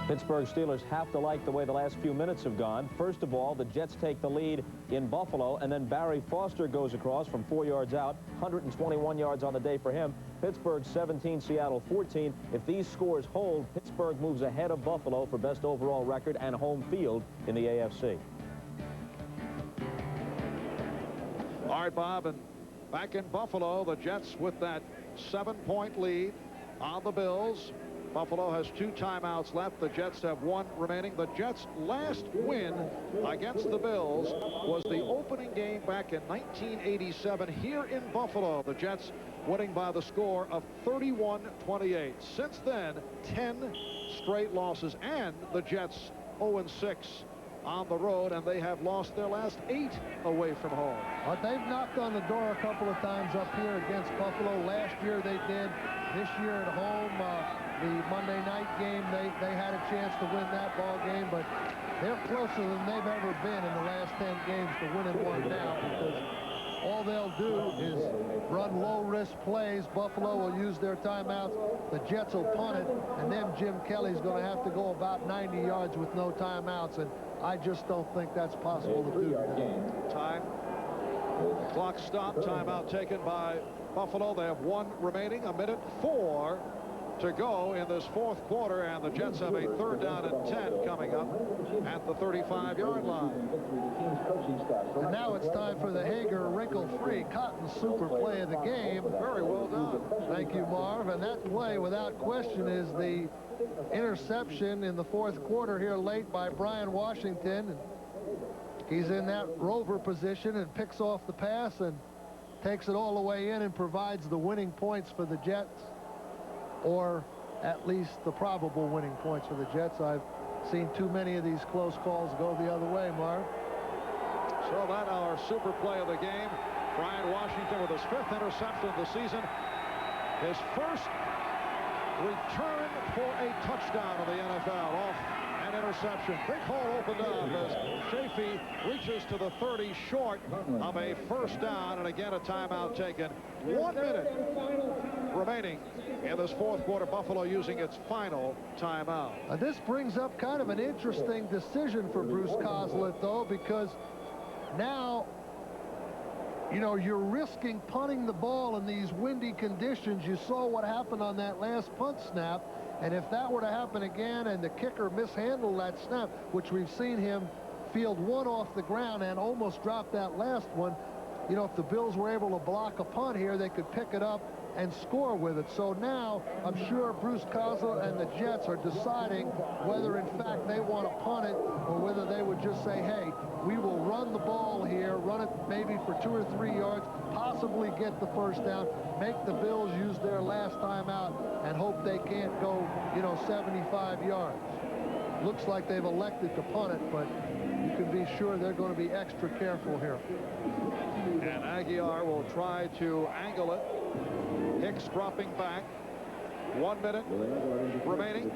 Pittsburgh Steelers have to like the way the last few minutes have gone. First of all, the Jets take the lead in Buffalo, and then Barry Foster goes across from 4 yards out, 121 yards on the day for him. Pittsburgh 17, Seattle 14. If these scores hold, Pittsburgh moves ahead of Buffalo for best overall record and home field in the AFC. All right, Bob, and back in Buffalo, the Jets with that 7-point lead on the Bills. Buffalo has 2 timeouts left. The Jets have 1 remaining. The Jets' last win against the Bills was the opening game back in 1987 here in Buffalo. The Jets winning by the score of 31-28. Since then, 10 straight losses, and the Jets 0-6 on the road, and they have lost their last 8 away from home. But they've knocked on the door a couple of times up here against Buffalo. Last year they did. This year at home, the Monday night game, they had a chance to win that ball game, but they're closer than they've ever been in the last 10 games to winning one now, because all they'll do is run low-risk plays. Buffalo will use their timeouts. The Jets will punt it, and then Jim Kelly's going to have to go about 90 yards with no timeouts, and I just don't think that's possible to do. Time. Clock stopped. Timeout taken by Buffalo. They have 1 remaining. 1:04 to go in this fourth quarter, and the Jets have a 3rd down and 10 coming up at the 35-yard line. And now it's time for the Hager wrinkle-free cotton super play of the game. Very well done. Thank you, Marv. And that play, without question, is the interception in the fourth quarter here late by Brian Washington. He's in that rover position and picks off the pass and takes it all the way in and provides the winning points for the Jets, or at least the probable winning points for the Jets. I've seen too many of these close calls go the other way, Marv. So that our super play of the game. Brian Washington with his 5th interception of the season. His first return for a touchdown in the NFL off an interception. Big hole opened up as Chafee reaches to the 30 short of a first down, and again a timeout taken. 1 minute remaining in this fourth quarter. Buffalo using its final timeout. This brings up kind of an interesting decision for Bruce Coslett, though, because now, you know, you're risking punting the ball in these windy conditions. You saw what happened on that last punt snap, and if that were to happen again and the kicker mishandled that snap, which we've seen him field one off the ground and almost drop that last one, you know, if the Bills were able to block a punt here, they could pick it up and score with it. So now I'm sure Bruce Kozler and the Jets are deciding whether in fact they want to punt it or whether they would just say, hey, we will run the ball here, run it maybe for 2 or 3 yards, possibly get the first down, make the Bills use their last time out, and hope they can't go, 75 yards. Looks like they've elected to punt it, but you can be sure they're going to be extra careful here. And Aguilar will try to angle it. Hicks dropping back. 1 minute remaining.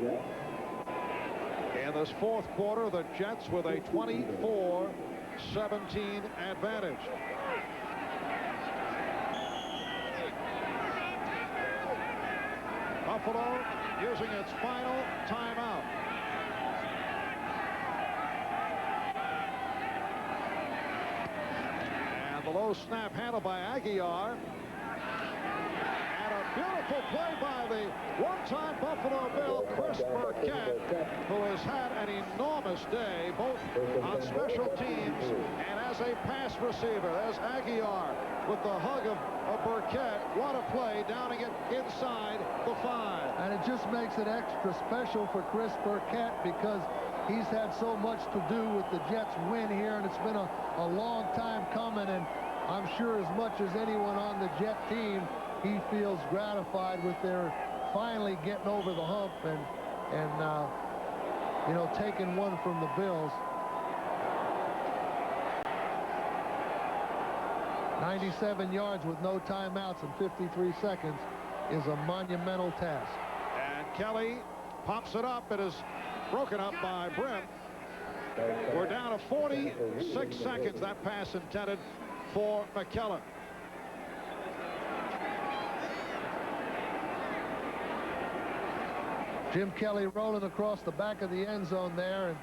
In this fourth quarter, the Jets with a 24-17 advantage. Buffalo using its final timeout. And the low snap handled by Aguilar. And a beautiful play by the one-time Buffalo Bill, Chris Burkett, who has had an enormous day, both on special teams and as a pass receiver. There's Aguilar with the hug of Burkett. What a play, downing it inside the 5. And it just makes it extra special for Chris Burkett because he's had so much to do with the Jets win here, and it's been a long time coming, and I'm sure as much as anyone on the Jet team, he feels gratified with their finally getting over the hump and taking one from the Bills. 97 yards with no timeouts in 53 seconds is a monumental task. And Kelly pops it up. It is broken up by Brim. We're down to 46 seconds. That pass intended for McKellen. Jim Kelly rolling across the back of the end zone there and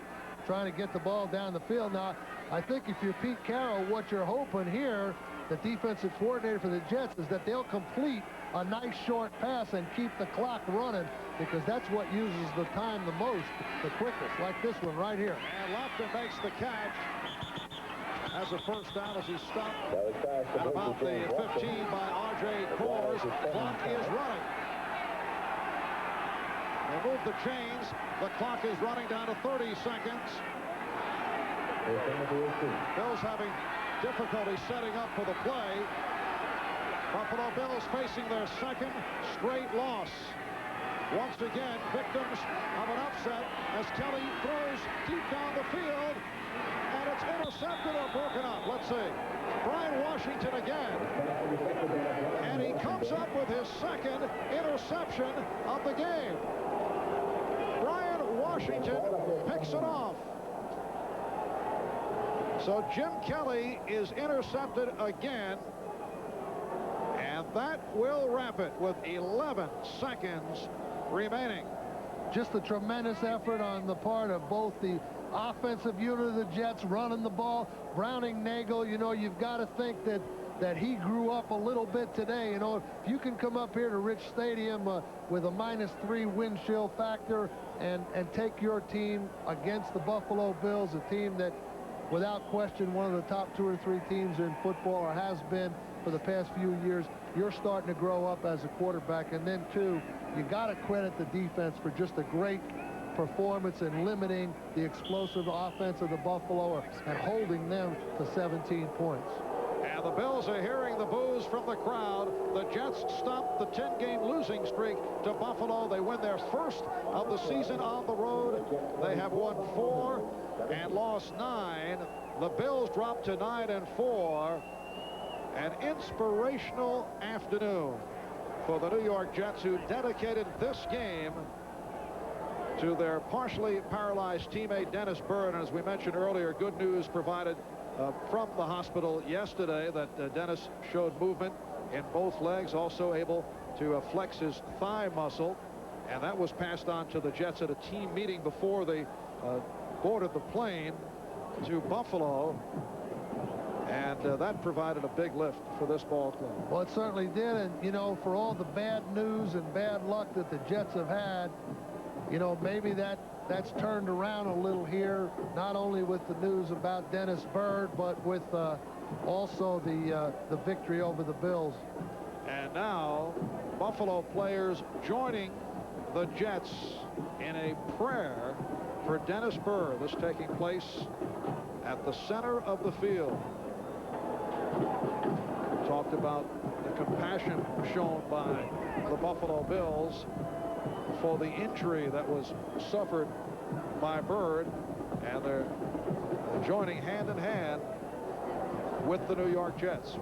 trying to get the ball down the field. Now, I think if you're Pete Carroll, what you're hoping here, the defensive coordinator for the Jets, is that they'll complete a nice short pass and keep the clock running, because that's what uses the time the most, the quickest, like this one right here. And Lofton makes the catch. Has a first down as he stopped at about the 15 by R.J. Coors. Clock is running. They move the chains. The clock is running down to 30 seconds. Bills having difficulty setting up for the play. Buffalo Bills facing their second straight loss. Once again, victims of an upset as Kelly throws deep down the field, and it's intercepted or broken up. Let's see. Brian Washington again, and he comes up with his second interception of the game. Brian Washington picks it off. So Jim Kelly is intercepted again, and that will wrap it with 11 seconds remaining. Just a tremendous effort on the part of both the offensive unit of the Jets running the ball. Browning Nagel, you've got to think that he grew up a little bit today. If you can come up here to Rich Stadium with a -3 wind chill factor and take your team against the Buffalo Bills, a team that without question one of the top 2 or 3 teams in football, or has been for the past few years, you're starting to grow up as a quarterback. And then too, you got to credit the defense for just a great performance in limiting the explosive offense of the Buffalo and holding them to 17 points. And the Bills are hearing the boos from the crowd. The Jets stopped the 10-game losing streak to Buffalo. They win their first of the season on the road. They have won 4 and lost 9. The Bills dropped to 9-4. An inspirational afternoon for the New York Jets, who dedicated this game to their partially paralyzed teammate Dennis Byrd. And as we mentioned earlier, good news provided from the hospital yesterday that Dennis showed movement in both legs, also able to flex his thigh muscle, and that was passed on to the Jets at a team meeting before they boarded the plane to Buffalo, and that provided a big lift for this ball club. Well, it certainly did, and for all the bad news and bad luck that the Jets have had, maybe that's turned around a little here, not only with the news about Dennis Byrd, but with also the victory over the Bills. And now Buffalo players joining the Jets in a prayer for Dennis Burr. This taking place at the center of the field. Talked about the compassion shown by the Buffalo Bills for the injury that was suffered by Bird, and they're joining hand in hand with the New York Jets.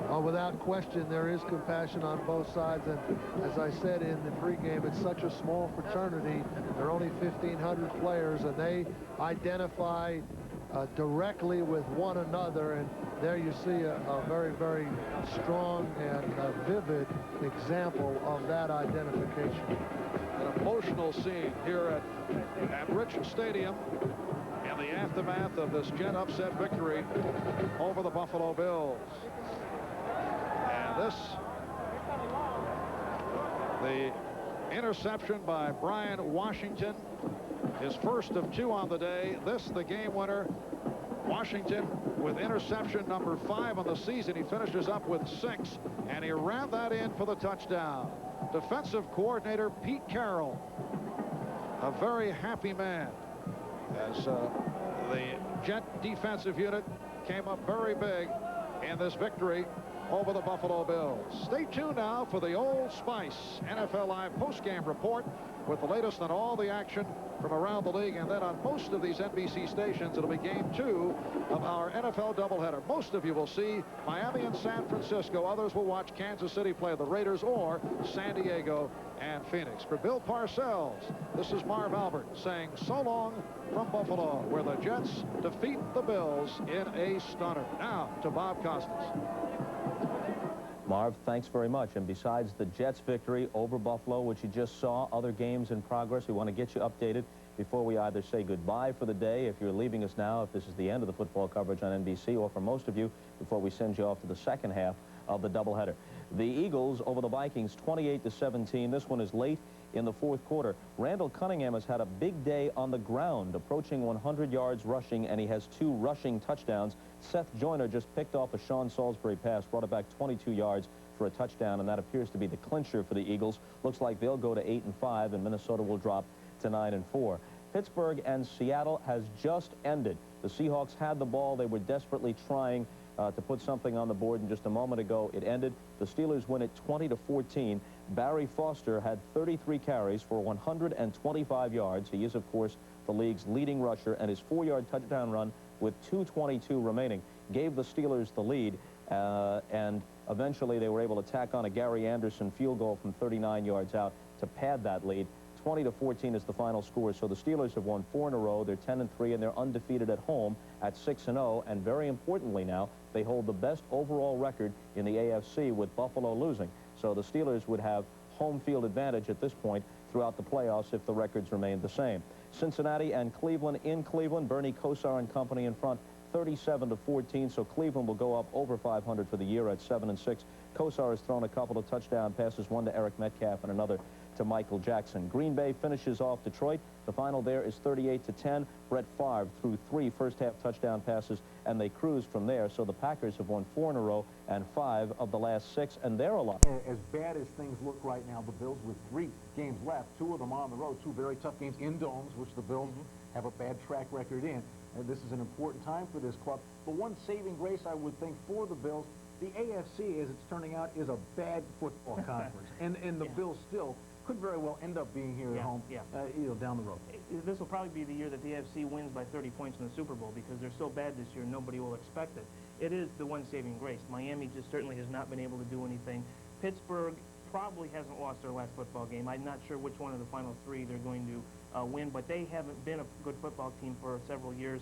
Well, without question, there is compassion on both sides, and as I said in the pregame, it's such a small fraternity. There are only 1,500 players, and they identify directly with one another, and there you see a very, very strong and vivid example of that identification. An emotional scene here at Rich Stadium in the aftermath of this Jet upset victory over the Buffalo Bills. And this, the interception by Brian Washington, his first of 2 on the day. This, the game winner. Washington with interception number 5 on the season. He finishes up with 6, and he ran that in for the touchdown. Defensive coordinator Pete Carroll, a very happy man, as the Jet defensive unit came up very big in this victory over the Buffalo Bills. Stay tuned now for the Old Spice NFL Live postgame report with the latest on all the action from around the league, and then on most of these NBC stations it'll be game 2 of our NFL doubleheader. Most of you will see Miami and San Francisco. Others will watch Kansas City play the Raiders or San Diego and Phoenix. For Bill Parcells, this is Marv Albert saying so long from Buffalo, where the Jets defeat the Bills in a stunner. Now to Bob Costas. Marv, thanks very much. And besides the Jets victory over Buffalo, which you just saw, other games in progress, we want to get you updated before we either say goodbye for the day, if you're leaving us now, if this is the end of the football coverage on NBC, or for most of you, before we send you off to the second half of the doubleheader. The Eagles over the Vikings, 28-17. This one is late in the fourth quarter. Randall Cunningham has had a big day on the ground, approaching 100 yards rushing, and he has 2 rushing touchdowns. Seth Joyner just picked off a Sean Salisbury pass, brought it back 22 yards for a touchdown, and that appears to be the clincher for the Eagles. Looks like they'll go to 8-5, and Minnesota will drop to 9-4. Pittsburgh and Seattle has just ended. The Seahawks had the ball. They were desperately trying to put something on the board, and just a moment ago it ended. The Steelers win it 20-14. Barry Foster had 33 carries for 125 yards. He is, of course, the league's leading rusher, and his 4-yard touchdown run with 2:22 remaining gave the Steelers the lead, and eventually they were able to tack on a Gary Anderson field goal from 39 yards out to pad that lead. 20-14 is the final score. So the Steelers have won 4 in a row. They're 10-3, and they're undefeated at home at 6-0. And very importantly now, they hold the best overall record in the AFC, with Buffalo losing. So the Steelers would have home field advantage at this point throughout the playoffs if the records remained the same. Cincinnati and Cleveland in Cleveland. Bernie Kosar and company in front, 37-14. So Cleveland will go up over 500 for the year at 7-6. Kosar has thrown a couple of touchdown passes, one to Eric Metcalf and another to Michael Jackson. Green Bay finishes off Detroit. The final there is 38-10. Brett Favre threw 3 first-half touchdown passes, and they cruised from there. So the Packers have won 4 in a row and 5 of the last 6, and they're a lot. As bad as things look right now, the Bills with 3 games left, 2 of them on the road, 2 very tough games in domes, which the Bills have a bad track record in. And this is an important time for this club. The one saving grace, I would think, for the Bills, the AFC, as it's turning out, is a bad football conference. And the Bills still could very well end up being here at home, down the road. This will probably be the year that the AFC wins by 30 points in the Super Bowl, because they're so bad this year, nobody will expect it. It is the one saving grace. Miami just certainly has not been able to do anything. Pittsburgh probably hasn't lost their last football game. I'm not sure which one of the final 3 they're going to win, but they haven't been a good football team for several years.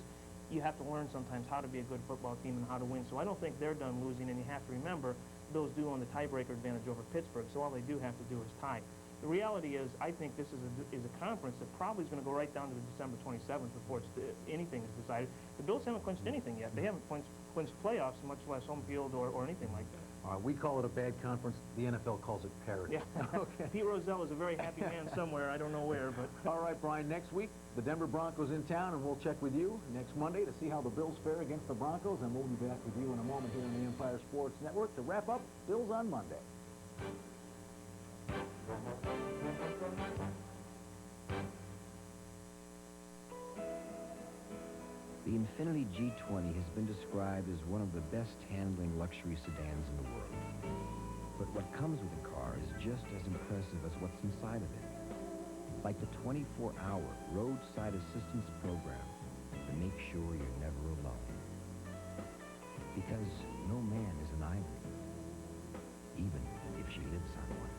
You have to learn sometimes how to be a good football team and how to win. So I don't think they're done losing, and you have to remember Bills do own the tiebreaker advantage over Pittsburgh, so all they do have to do is tie. The reality is, I think this is a conference that probably is going to go right down to December 27th before anything is decided. The Bills haven't clinched anything yet. They haven't clinched playoffs, much less home field or anything like that. We call it a bad conference. The NFL calls it parity. Yeah. Okay. Pete Rozelle is a very happy man somewhere. I don't know where, but... All right, Brian, next week, the Denver Broncos in town, and we'll check with you next Monday to see how the Bills fare against the Broncos, and we'll be back with you in a moment here on the Empire Sports Network to wrap up Bills on Monday. The Infiniti G20 has been described as one of the best handling luxury sedans in the world. But what comes with the car is just as impressive as what's inside of it. Like the 24-hour roadside assistance program to make sure you're never alone. Because no man is an island, even if she lives on one.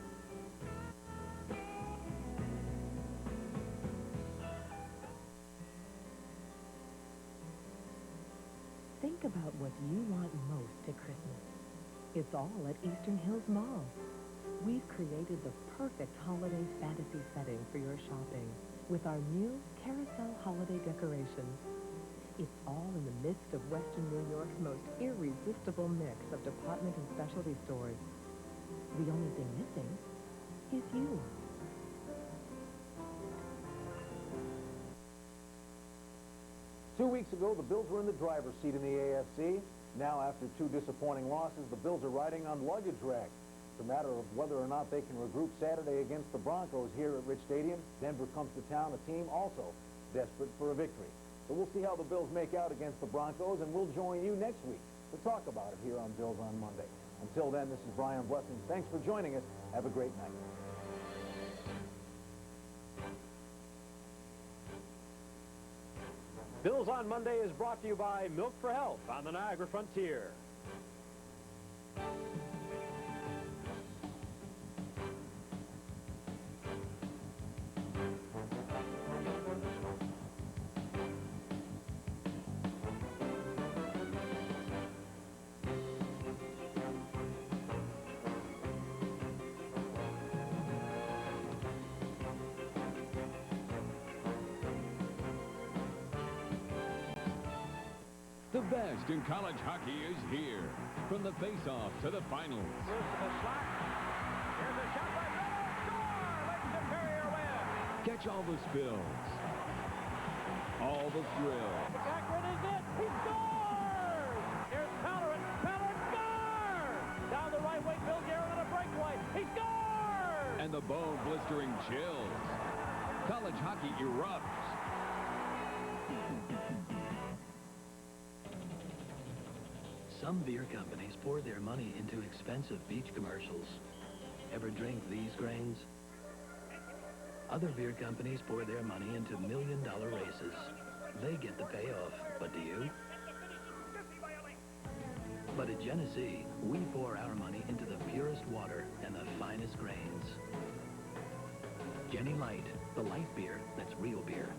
Think about what you want most at Christmas. It's all at Eastern Hills Mall. We've created the perfect holiday fantasy setting for your shopping with our new carousel holiday decorations. It's all in the midst of Western New York's most irresistible mix of department and specialty stores. The only thing missing is you. Two weeks ago, the Bills were in the driver's seat in the AFC. Now, after two disappointing losses, the Bills are riding on luggage rack. It's a matter of whether or not they can regroup Saturday against the Broncos here at Rich Stadium. Denver comes to town, a team also desperate for a victory. So we'll see how the Bills make out against the Broncos, and we'll join you next week to talk about it here on Bills on Monday. Until then, this is Brian Blessings. Thanks for joining us. Have a great night. Bills on Monday is brought to you by Milk for Health on the Niagara Frontier. The best in college hockey is here. From the face-off to the finals. Here's a shot by Miller. Score! Lake Superior wins. Catch all the spills. All the thrills. Akron is it. He scores! Here's Pellerin. Pellerin scores! Down the right wing, Bill Garrett on a breakaway. He scores! And the bone-blistering chills. College hockey erupts. Some beer companies pour their money into expensive beach commercials. Ever drink these grains? Other beer companies pour their money into million-dollar races. They get the payoff, but do you? But at Genesee, we pour our money into the purest water and the finest grains. Jenny Light, the light beer that's real beer.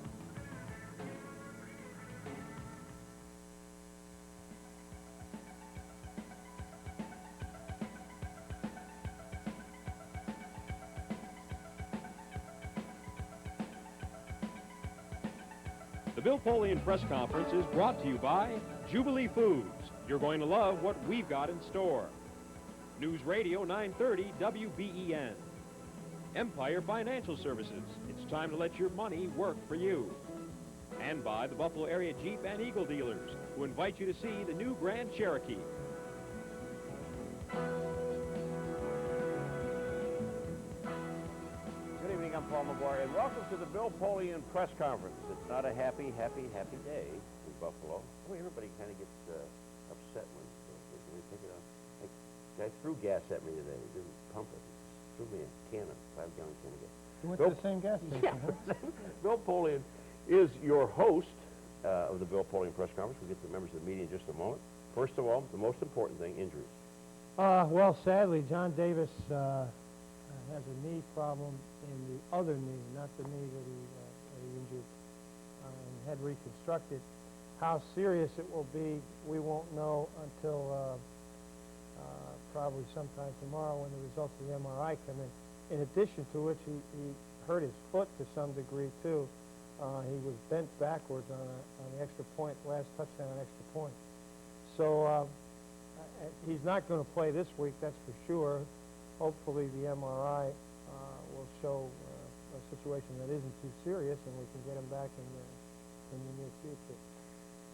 The Bill Polian press conference is brought to you by Jubilee Foods. You're going to love what we've got in store. News Radio 930 WBEN. Empire Financial Services. It's time to let your money work for you. And by the Buffalo area Jeep and Eagle dealers, who invite you to see the new Grand Cherokee. Good evening, I'm Paul McGuire, and welcome to the Bill Polian press conference. It's not a happy day in Buffalo. Boy, everybody kind of gets upset when they take it off. Like, guy threw gas at me today. He didn't pump it. He threw me a can of 5-gallon can of gas. You went to the same gas station, Yeah. Bill Polian is your host of the Bill Polian press conference. We'll get to the members of the media in just a moment. First of all, the most important thing, injuries. Well, sadly, John Davis has a knee problem in the other knee, not the knee that he injured and had reconstructed. How serious it will be, we won't know until probably sometime tomorrow when the results of the MRI come in. In addition to which, he hurt his foot to some degree, too. He was bent backwards on the extra point, last touchdown on extra point. So he's not going to play this week, that's for sure. Hopefully the MRI will show a situation that isn't too serious, and we can get him back in the near future.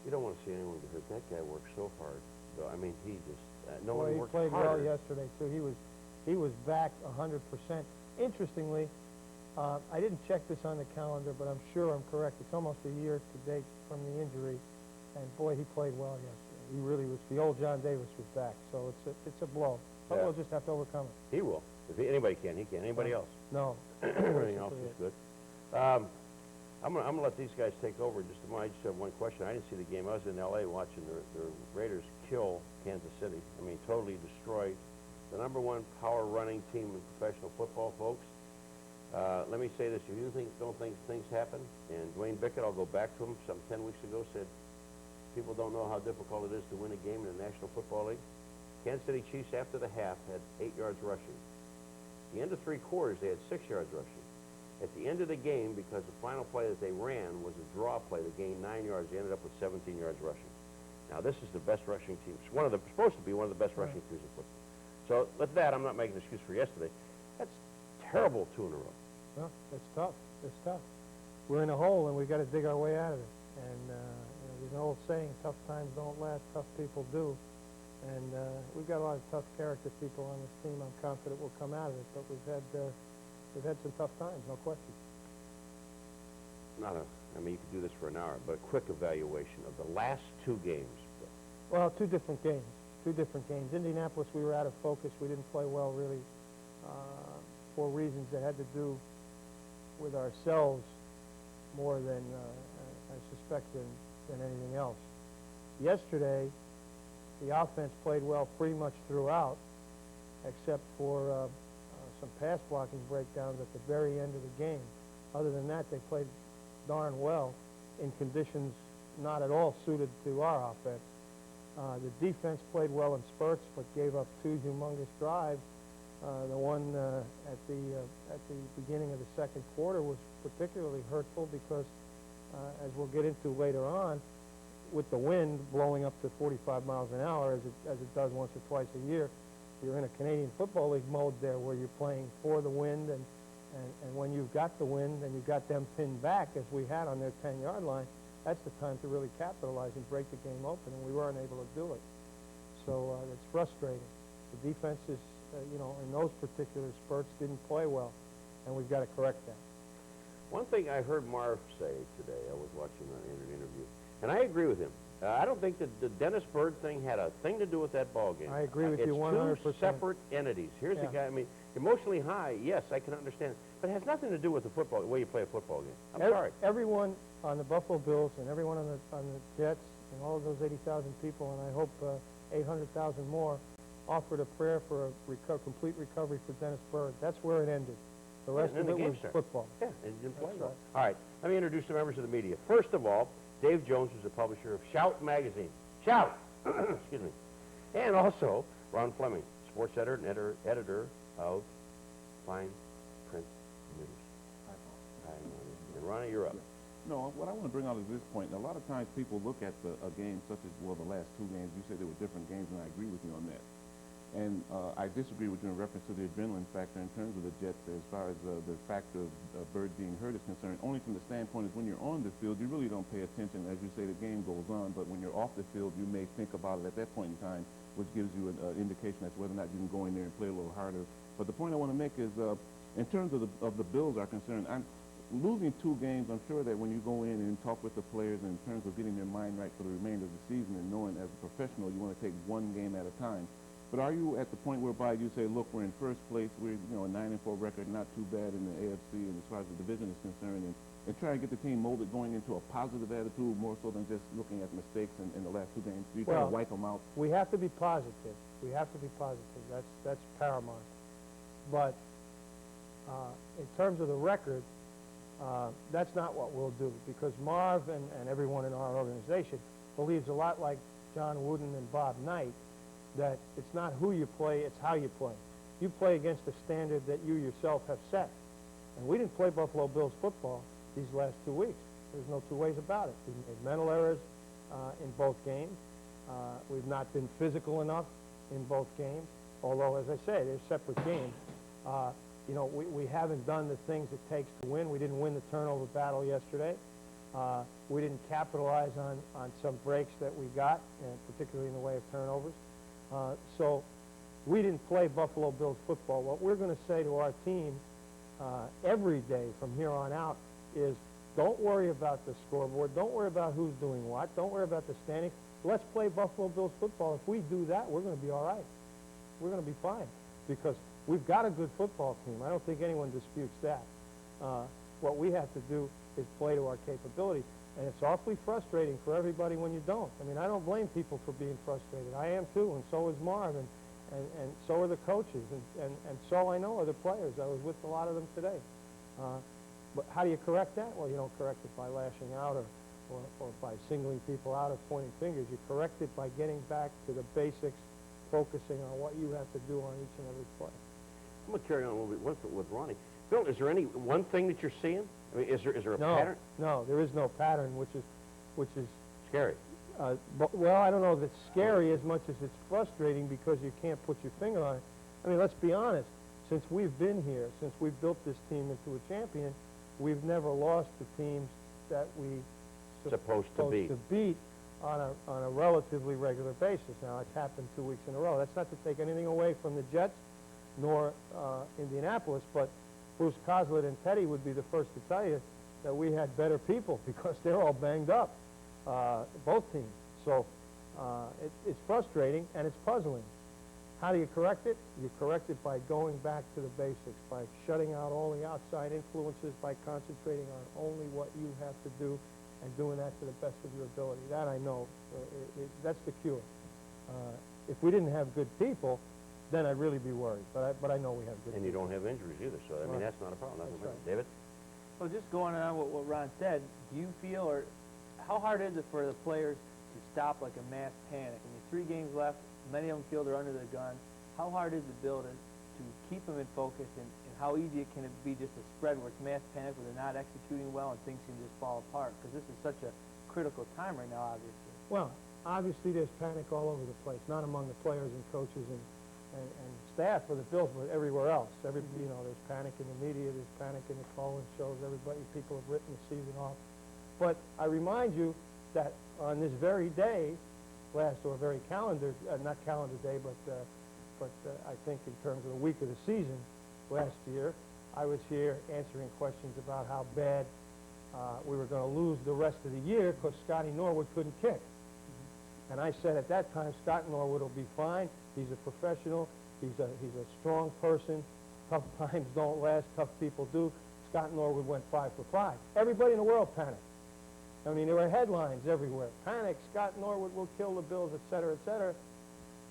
You don't want to see anyone get hurt. That guy worked so hard, though. I mean, he just no Boy, one worked he played harder. well yesterday too. He was back 100%. Interestingly, I didn't check this on the calendar, but I'm sure I'm correct. It's almost a year to date from the injury. And boy, he played well yesterday. He really was. The old John Davis was back, so it's a blow. But we'll just have to overcome it. He will. If anybody can, he can. Anybody else? No. Everything else is good. I'm gonna let these guys take over in just a moment. I just have one question. I didn't see the game. I was in L.A. watching the Raiders kill Kansas City. I mean, totally destroy the #1 power running team in professional football, folks. Let me say this. If you don't think things happen, and Dwayne Bickett, I'll go back to him, some 10 weeks ago, said people don't know how difficult it is to win a game in the National Football League. Kansas City Chiefs, after the half, had 8 yards rushing. At the end of 3 quarters, they had 6 yards rushing. At the end of the game, because the final play that they ran was a draw play that gained 9 yards, they ended up with 17 yards rushing. Now, this is the best rushing team. It's supposed to be one of the best rushing teams in football. So, with that, I'm not making an excuse for yesterday. That's terrible 2 in a row. Well, it's tough. It's tough. We're in a hole, and we've got to dig our way out of it. And you know, there's an old saying, tough times don't last, tough people do. And we've got a lot of tough character people on this team. I'm confident we'll come out of it. But we've had some tough times, no question. I mean, you could do this for an hour, but a quick evaluation of the last 2 games. Well, 2 different games. 2 different games. Indianapolis, we were out of focus. We didn't play well, really, for reasons that had to do with ourselves more than, I suspect, than anything else. Yesterday, the offense played well pretty much throughout, except for some pass blocking breakdowns at the very end of the game. Other than that, they played darn well in conditions not at all suited to our offense. The defense played well in spurts, but gave up 2 humongous drives. The one at the beginning of the second quarter was particularly hurtful because, as we'll get into later on, with the wind blowing up to 45 miles an hour, as it does once or twice a year, you're in a Canadian Football League mode there where you're playing for the wind, and when you've got the wind and you've got them pinned back, as we had on their 10-yard line, that's the time to really capitalize and break the game open, and we weren't able to do it. So it's frustrating. The defense is, you know, in those particular spurts didn't play well, and we've got to correct that. One thing I heard Marv say today, I was watching an interview, and I agree with him. I don't think that the Dennis Byrd thing had a thing to do with that ball game. I agree with you 100%. It's 2 separate entities. Here's the guy, I mean, emotionally high, yes, I can understand, but it has nothing to do with the way you play a football game. I'm sorry. Everyone on the Buffalo Bills and everyone on the Jets and all of those 80,000 people, and I hope 800,000 more, offered a prayer for a complete recovery for Dennis Byrd. That's where it ended. The rest of it was football. Yeah, and you didn't play well. All right, let me introduce the members of the media. First of all, Dave Jones, who's the publisher of Shout magazine. Shout! Excuse me. And also, Ron Fleming, sports editor and editor of Fine Print News. Hi, and Ronnie, you're up. No, what I want to bring out is this point. A lot of times people look at a game such as, well, the last 2 games. You said they were different games, and I agree with you on that. And I disagree with you in reference to the adrenaline factor in terms of the Jets as far as the fact of Byrd being hurt is concerned. Only from the standpoint is when you're on the field, you really don't pay attention. As you say, the game goes on, but when you're off the field, you may think about it at that point in time, which gives you an indication as to whether or not you can go in there and play a little harder. But the point I want to make is, in terms of the Bills are concerned, losing 2 games, I'm sure that when you go in and talk with the players in terms of getting their mind right for the remainder of the season and knowing as a professional you want to take 1 game at a time. But are you at the point whereby you say, look, we're in first place, we're a 9-4 record, not too bad in the AFC and as far as the division is concerned, and try to get the team molded going into a positive attitude more so than just looking at mistakes in the last 2 games? Do you try to wipe them out? We have to be positive. We have to be positive. That's paramount. But in terms of the record, that's not what we'll do, because Marv and everyone in our organization believes a lot like John Wooden and Bob Knight, that it's not who you play, it's how you play. You play against the standard that you yourself have set. And we didn't play Buffalo Bills football these last 2 weeks. There's no 2 ways about it. We've made mental errors in both games. We've not been physical enough in both games, although, as I say, they're separate games. You know, we haven't done the things it takes to win. We didn't win the turnover battle yesterday. We didn't capitalize on some breaks that we got, particularly in the way of turnovers. So we didn't play Buffalo Bills football. What we're going to say to our team every day from here on out is Don't worry about the scoreboard. Don't worry about who's doing what. Don't worry about the standings. Let's play Buffalo Bills football. If we do that, we're going to be all right. We're going to be fine because we've got a good football team. I don't think anyone disputes that. What we have to do is play to our capability. And it's awfully frustrating for everybody when you don't. I mean, I don't blame people for being frustrated. I am too, and so is Marv, and so are the coaches, and so I know are the players. I was with a lot of them today. But how do you correct that? Well, you don't correct it by lashing out or by singling people out or pointing fingers. You correct it by getting back to the basics, focusing on what you have to do on each and every play. I'm going to carry on a little bit with Ronnie. Bill, is there any one thing that you're seeing? I mean, is there a pattern? No, there is no pattern, which is scary. Well, I don't know if it's scary as much as it's frustrating because you can't put your finger on it. I mean, let's be honest. Since we've been here, since we've built this team into a champion, we've never lost the teams that we supposed to beat on a relatively regular basis. Now, it's happened 2 weeks in a row. That's not to take anything away from the Jets nor Indianapolis, but Bruce Coslett and Teddy would be the first to tell you that we had better people because they're all banged up, both teams. So it's frustrating and it's puzzling. How do you correct it? You correct it by going back to the basics, by shutting out all the outside influences, by concentrating on only what you have to do and doing that to the best of your ability. That I know. That's the cure. If we didn't have good people, then I'd really be worried. But I know we have good people. And you don't have injuries either, so I mean, that's not a problem. That's right. David? Well, just going on what Ron said, do you feel, or how hard is it for the players to stop like a mass panic? I mean, 3 games left, many of them feel they're under the gun. How hard is it, Bill, to keep them in focus, and how easy can it be just to spread where it's mass panic, where they're not executing well and things can just fall apart? Because this is such a critical time right now, obviously. Well, obviously there's panic all over the place, not among the players and coaches and staff for the Bills, but everywhere else. There's panic in the media, there's panic in the call-in shows. People have written the season off. But I remind you that on this very day, very calendar, not calendar day, but I think in terms of the week of the season last year, I was here answering questions about how bad we were going to lose the rest of the year because Scotty Norwood couldn't kick. And I said at that time, Scott Norwood will be fine. He's a professional. He's a strong person. Tough times don't last. Tough people do. Scott Norwood went 5 for 5. Everybody in the world panicked. I mean, there were headlines everywhere. Panic, Scott Norwood will kill the Bills, et cetera, et cetera.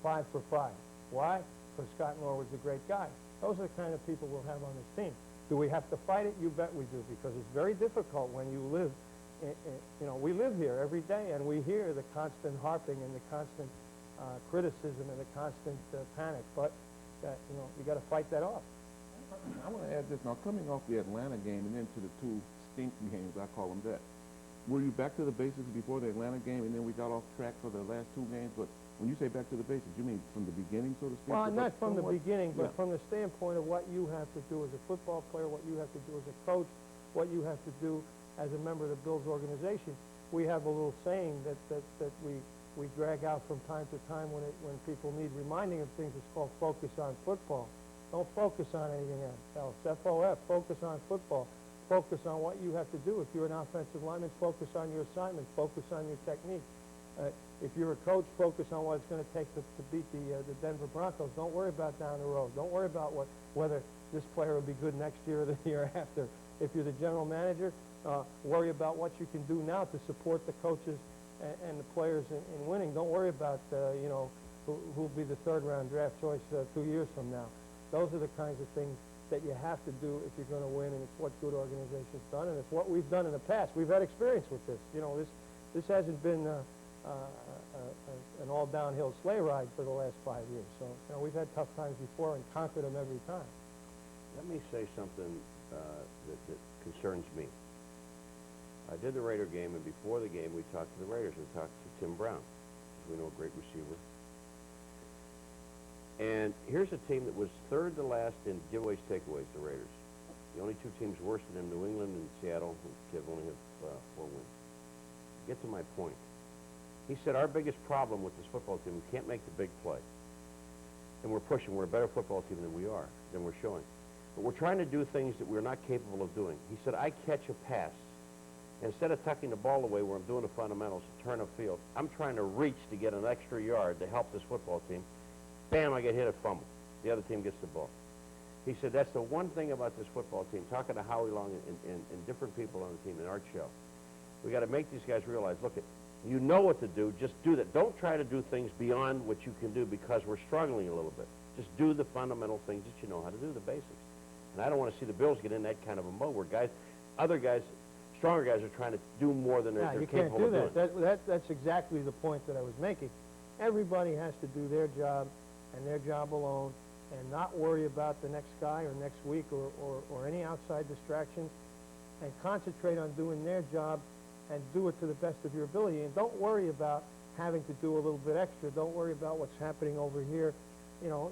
5 for 5. Why? Because Scott Norwood's a great guy. Those are the kind of people we'll have on this team. Do we have to fight it? You bet we do, because it's very difficult when you live, we live here every day, and we hear the constant harping and the constant criticism and the constant panic. But, you got to fight that off. I want to add this. Now, coming off the Atlanta game and into the 2 stinky games, I call them that, were you back to the basics before the Atlanta game, and then we got off track for the last 2 games? But when you say back to the basics, you mean from the beginning, so to speak? Well, not from the beginning, but from the standpoint of what you have to do as a football player, what you have to do as a coach, what you have to do as a member of the Bills organization. We have a little saying that we drag out from time to time when people need reminding of things. It's called focus on football. Don't focus on anything else. FOF, focus on football. Focus on what you have to do. If you're an offensive lineman, focus on your assignment. Focus on your technique. If you're a coach, focus on what it's going to take to beat the Denver Broncos. Don't worry about down the road. Don't worry about whether this player will be good next year or the year after. If you're the general manager, worry about what you can do now to support the coaches and the players in winning. Don't worry about who'll be the 3rd-round draft choice 2 years from now. Those are the kinds of things that you have to do if you're going to win, and it's what good organizations done, and it's what we've done in the past. We've had experience with this. This hasn't been an all-downhill sleigh ride for the last 5 years. So we've had tough times before and conquered them every time. Let me say something that concerns me. I did the Raider game, and before the game, we talked to the Raiders. We talked to Tim Brown, as we know, a great receiver. And here's a team that was 3rd to last in giveaways, takeaways, the Raiders. The only 2 teams worse than them, New England and Seattle, who only have 4 wins. Get to my point. He said our biggest problem with this football team, we can't make the big play. And we're pushing. We're a better football team than than we're showing. But we're trying to do things that we're not capable of doing. He said, I catch a pass Instead of tucking the ball away where I'm doing the fundamentals, turn a field, I'm trying to reach to get an extra yard to help this football team. Bam, I get hit a fumble. The other team gets the ball. He said, that's the one thing about this football team, talking to Howie Long and different people on the team in our show. We got to make these guys realize, look, you know what to do, just do that. Don't try to do things beyond what you can do because we're struggling a little bit. Just do the fundamental things that you know how to do, the basics. And I don't want to see the Bills get in that kind of a mode where other guys, stronger guys are trying to do more than they're capable of doing. You can't do that. That's exactly the point that I was making. Everybody has to do their job and their job alone and not worry about the next guy or next week or any outside distractions, and concentrate on doing their job and do it to the best of your ability. And don't worry about having to do a little bit extra. Don't worry about what's happening over here. You know,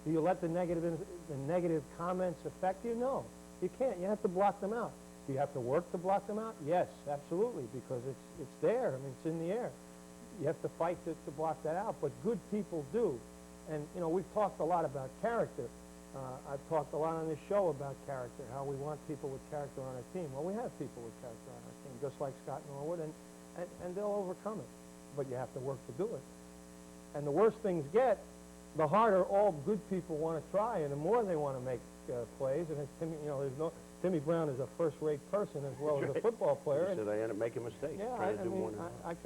do you let the negative comments affect you? No, you can't. You have to block them out. Do you have to work to block them out? Yes, absolutely, because it's there. I mean, it's in the air. You have to fight to block that out, but good people do. And, you know, we've talked a lot about character. I've talked a lot on this show about character, how we want people with character on our team. Well, we have people with character on our team, just like Scott Norwood, and they'll overcome it. But you have to work to do it. And the worse things get, the harder all good people want to try, and the more they want to make plays. And as Timmy Brown is a first-rate person as well as a football player. He said I end up making mistakes. Yeah,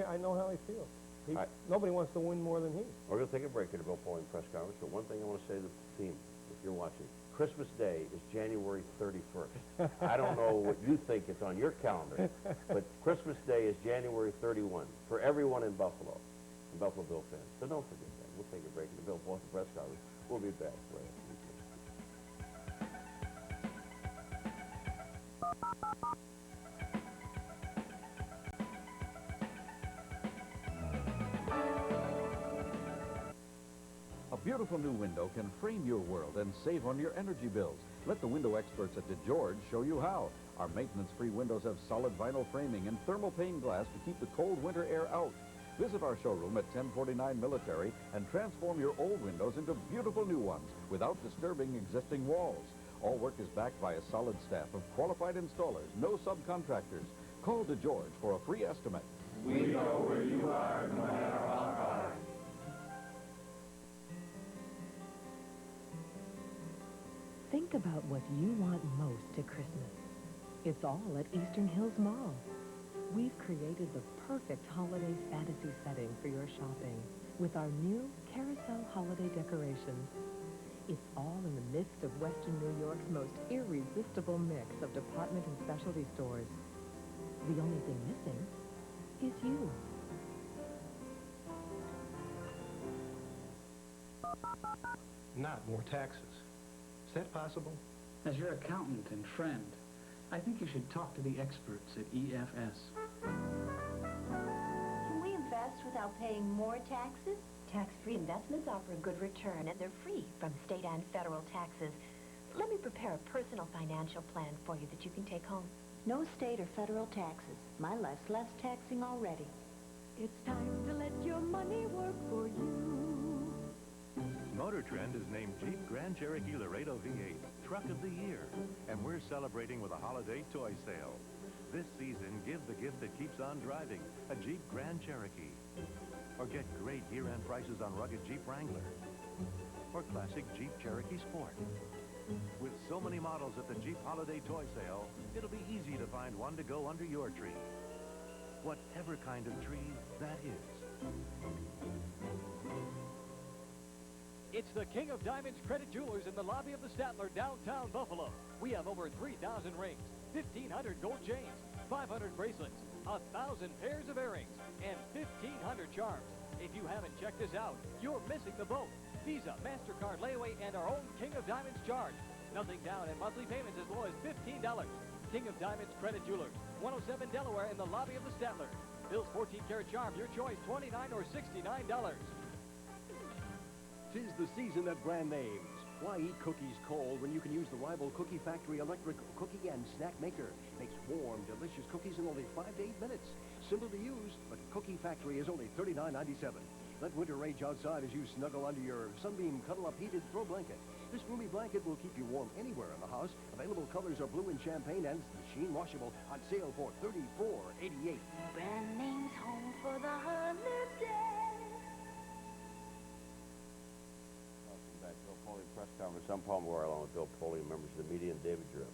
I know how he feels. Right. Nobody wants to win more than he. We're going to take a break here at the Bill Polian press conference, but one thing I want to say to the team, if you're watching, Christmas Day is January 31st. I don't know what you think it's on your calendar, but Christmas Day is January 31 for everyone in Buffalo Bill fans. So don't forget that. We'll take a break at the Bill Polian press conference. We'll be back. Right after this. A beautiful new window can frame your world and save on your energy bills. Let the window experts at DeGeorge show you how. Our maintenance-free windows have solid vinyl framing and thermal pane glass to keep the cold winter air out. Visit our showroom at 1049 Military and transform your old windows into beautiful new ones without disturbing existing walls. All work is backed by a solid staff of qualified installers, no subcontractors. Call DeGeorge for a free estimate. We know where you are, no matter how far. Think about what you want most at Christmas. It's all at Eastern Hills Mall. We've created the perfect holiday fantasy setting for your shopping with our new carousel holiday decorations. It's all in the midst of Western New York's most irresistible mix of department and specialty stores. The only thing missing is you. Not more taxes. Is that possible? As your accountant and friend, I think you should talk to the experts at EFS. Can we invest without paying more taxes? Tax-free investments offer a good return, and they're free from state and federal taxes. Let me prepare a personal financial plan for you that you can take home. No state or federal taxes. My life's less taxing already. It's time to let your money work for you. Motor Trend has named Jeep Grand Cherokee Laredo V8 Truck of the Year, and we're celebrating with a holiday toy sale. This season, give the gift that keeps on driving, a Jeep Grand Cherokee. Or get great year-end prices on rugged Jeep Wrangler. Or classic Jeep Cherokee Sport. With so many models at the Jeep Holiday Toy Sale, it'll be easy to find one to go under your tree. Whatever kind of tree that is. It's the King of Diamonds Credit Jewelers in the lobby of the Statler, downtown Buffalo. We have over 3,000 rings, 1,500 gold chains, 500 bracelets, 1,000 pairs of earrings, and 1,500 charms. If you haven't checked this out, you're missing the boat. Visa, MasterCard, layaway, and our own King of Diamonds charge. Nothing down and monthly payments as low as $15. King of Diamonds Credit Jewelers, 107 Delaware in the lobby of the Statler. Bill's 14-karat charm, your choice, $29 or $69. 'Tis the season of brand names. Why eat cookies cold when you can use the rival Cookie Factory electric cookie and snack maker? Makes warm, delicious cookies in only 5 to 8 minutes. Simple to use, but Cookie Factory is only $39.97. Let winter rage outside as you snuggle under your Sunbeam Cuddle-Up heated throw blanket. This roomy blanket will keep you warm anywhere in the house. Available colors are blue and champagne and machine washable. On sale for $34.88. Brand names home for the holiday. Welcome back, Bill Polian Press Conference. I'm Paul Moore, along with Bill Polian, members of the media, and David Drip.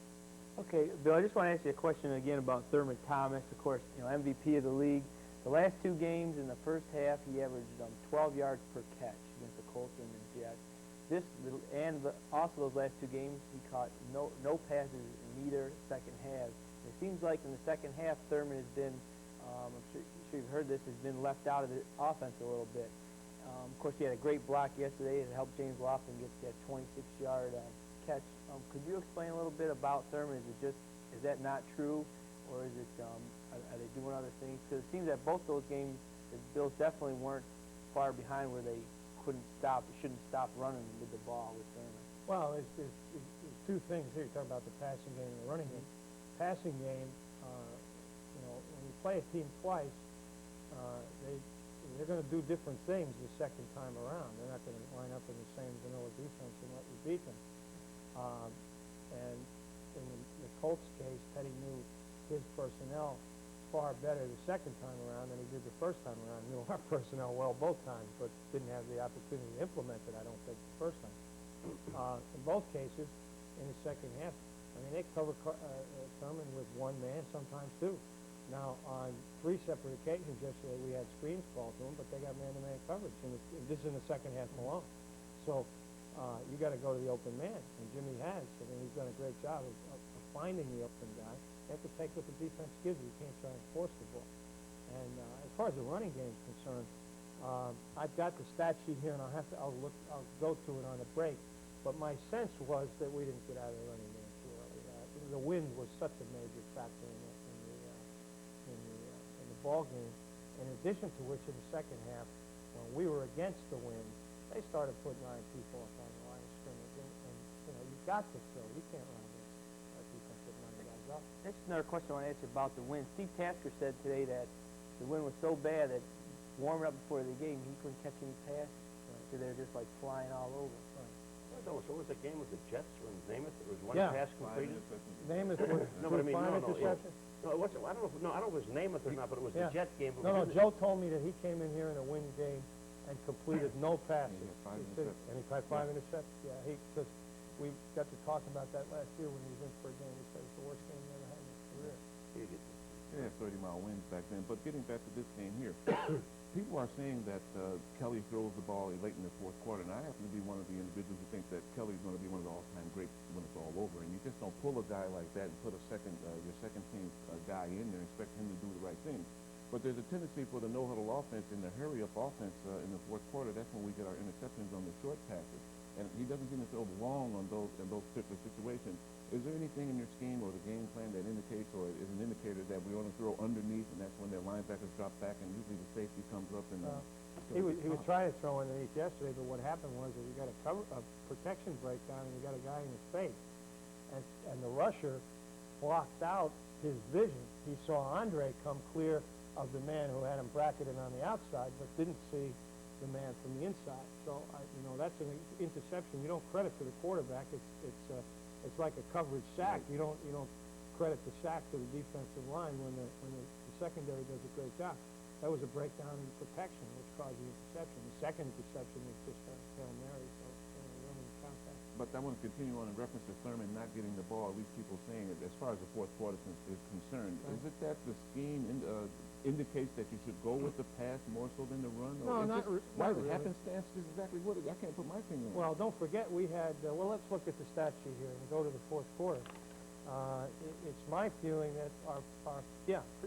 Okay, Bill, I just want to ask you a question again about Thurman Thomas. Of course, MVP of the league. The last two games in the first half, he averaged 12 yards per catch against the Colts and the Jets. Also those last two games, he caught no passes in either second half. It seems like in the second half, Thurman has been, I'm sure you've heard this, has been left out of the offense a little bit. Of course, he had a great block yesterday to help James Lofton get that 26-yard catch. Could you explain a little bit about Thurman? Is that not true, or is it are they doing other things? Because it seems that both those games, the Bills definitely weren't far behind where they shouldn't stop running with the ball with Thurman. Well, there's two things here. You're talking about the passing game and the running game. Passing game, when you play a team twice, they're going to do different things the second time around. They're not going to line up in the same vanilla defense and let you beat them. And in the Colts case, Teddy knew his personnel far better the second time around than he did the first time around. He knew our personnel well both times, but didn't have the opportunity to implement it, I don't think, the first time. In both cases, in the second half, they cover Thurman with one man, sometimes two. Now, on 3 separate occasions yesterday, we had screens called to him, but they got man-to-man coverage, and this is in the second half alone. So you got to go to the open man, and Jimmy has. He's done a great job of finding the open guy. You have to take what the defense gives you. You can't try and force the ball. And as far as the running game is concerned, I've got the stat sheet here, and I'll go to it on the break. But my sense was that we didn't get out of the running game too early. The wind was such a major factor in the ball game. In addition to which, in the second half, when we were against the wind, they started putting 9 people up on the line of scrimmage. And you've got to throw. You can't run against our defense with 9 guys up. That's another question I want to ask you about the wind. Steve Tasker said today that the wind was so bad that warming up before the game, he couldn't catch any passes. So they were just like flying all over. So was the game with the Jets when Namath, there was one Yeah. pass completed? Namath was No, but I mean, 5 interceptions. No, it wasn't, I don't know if it was Namath or not, but it was the Jets game. No, Joe told me that he came in here in a wind game and completed no passes. And he had 5 interceptions. Yeah, because we got to talking about that last year when he was in for a game. He said it's the worst game he ever had in his career. Yeah, 30-mile winds back then. But getting back to this game here, people are saying that Kelly throws the ball late in the fourth quarter, and I happen to be one of the individuals who think that Kelly's going to be one of the all-time greats when it's all over. And you just don't pull a guy like that and put your second-team guy in there and expect him to do the right thing. But there's a tendency for the no-huddle offense and the hurry-up offense in the fourth quarter. That's when we get our interceptions on the short passes. And he doesn't seem to throw long on those particular situations. Is there anything in your scheme or the game plan that indicates or is an indicator that we want to throw underneath, and that's when their linebackers drop back and usually the safety comes up and... He was trying to throw underneath yesterday, but what happened was that we got a protection breakdown and we got a guy in his face. And the rusher blocked out his vision. He saw Andre come clear of the man who had him bracketed on the outside, but didn't see the man from the inside. So, that's an interception. You don't credit to the quarterback. It's like a coverage sack. You don't credit the sack to the defensive line when the secondary does a great job. That was a breakdown in protection, which caused the interception. The second interception was just a Hail Mary, so we don't even count that. But I want to continue on in reference to Thurman not getting the ball, at least people saying it, as far as the fourth quarter is concerned. Is it that the scheme indicates that you should go with the pass more so than the run? No, not really. Happenstance is exactly what it is. I can't put my finger on it. Well, don't forget we had, let's look at the stat sheet here and go to the fourth quarter. It's my feeling that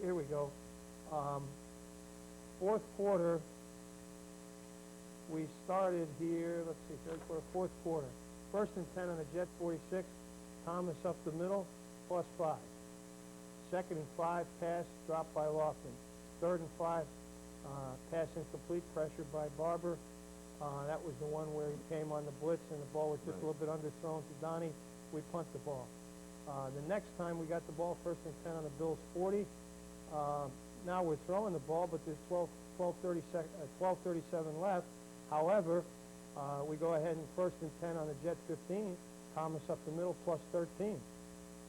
here we go. Fourth quarter, we started here, let's see, third quarter, fourth quarter. 1st and 10 on the Jet 46, Thomas up the middle, +5. 2nd and 5, pass, dropped by Lofton. 3rd and 5, pass incomplete, pressured by Barber. That was the one where he came on the blitz and the ball was just a little bit underthrown to Donnie. We punt the ball. The next time we got the ball, 1st and 10 on the Bills 40. Now we're throwing the ball, but there's 12:37 left. However, We go ahead and 1st and 10 on the Jet 15, Thomas up the middle plus 13.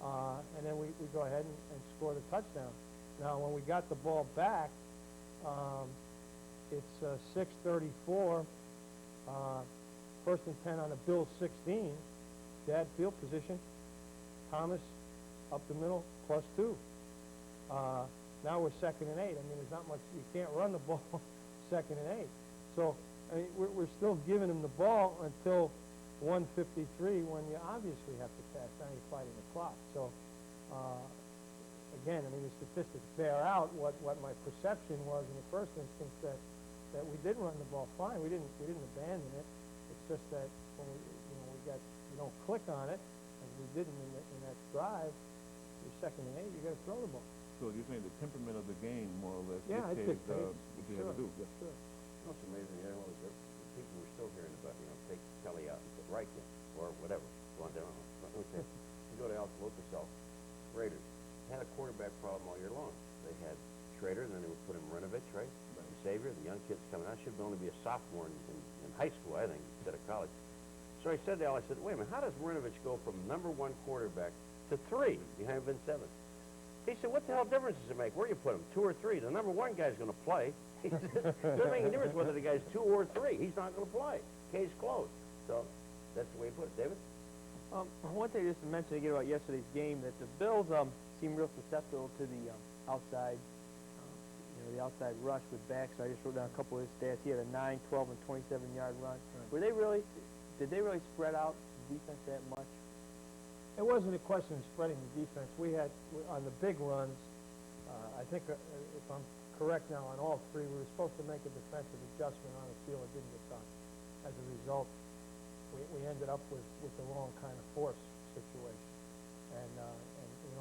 And then we go ahead and score the touchdown. Now, when we got the ball back, it's 6:34, 1st and 10 on the Bills 16, dead field position, Thomas up the middle plus 2. Now we're 2nd and 8. I mean, there's not much, you can't run the ball 2nd and 8. So, I mean, we're still giving him the ball until 1:53 when you obviously have to pass. Now you're fighting the clock. So, again, I mean, the statistics bear out what my perception was in the first instance, that we did run the ball fine. We didn't abandon it. It's just that when you don't click on it, as we did in that drive, you're 2nd and 8, you got to throw the ball. So you're saying the temperament of the game, more or less, yeah, dictated what you had to do. Yeah, sure. You know, it's amazing. You know, the people were still hearing about, take Kelly out and put Reich in, or whatever. Go on down. Let me say, you go to Alta-Locasel, Raiders had a quarterback problem all year long. They had Schrader, and then they would put him Rinovich, right? Xavier, the young kid's coming out. Should only be a sophomore in high school, I think, instead of college. So I said to Al, I said, wait a minute, how does Rinovich go from #1 quarterback to 3 behind Vince Evans? He said, what the hell difference does it make where you put him, 2 or 3? The #1 guy's going to play. He said, it doesn't make any difference whether the guy's 2 or 3. He's not going to play. Case closed. So that's the way he put it. David? One thing just to mention again about yesterday's game, that the Bills seem real susceptible to the outside, the outside rush with backs. So I just wrote down a couple of his stats. He had a 9, 12, and 27-yard run. Right. Did they really spread out defense that much? It wasn't a question of spreading the defense. We had, on the big runs, I think, if I'm correct now, on all 3, we were supposed to make a defensive adjustment on the field. It didn't get done. As a result, we ended up with the wrong kind of force situation. And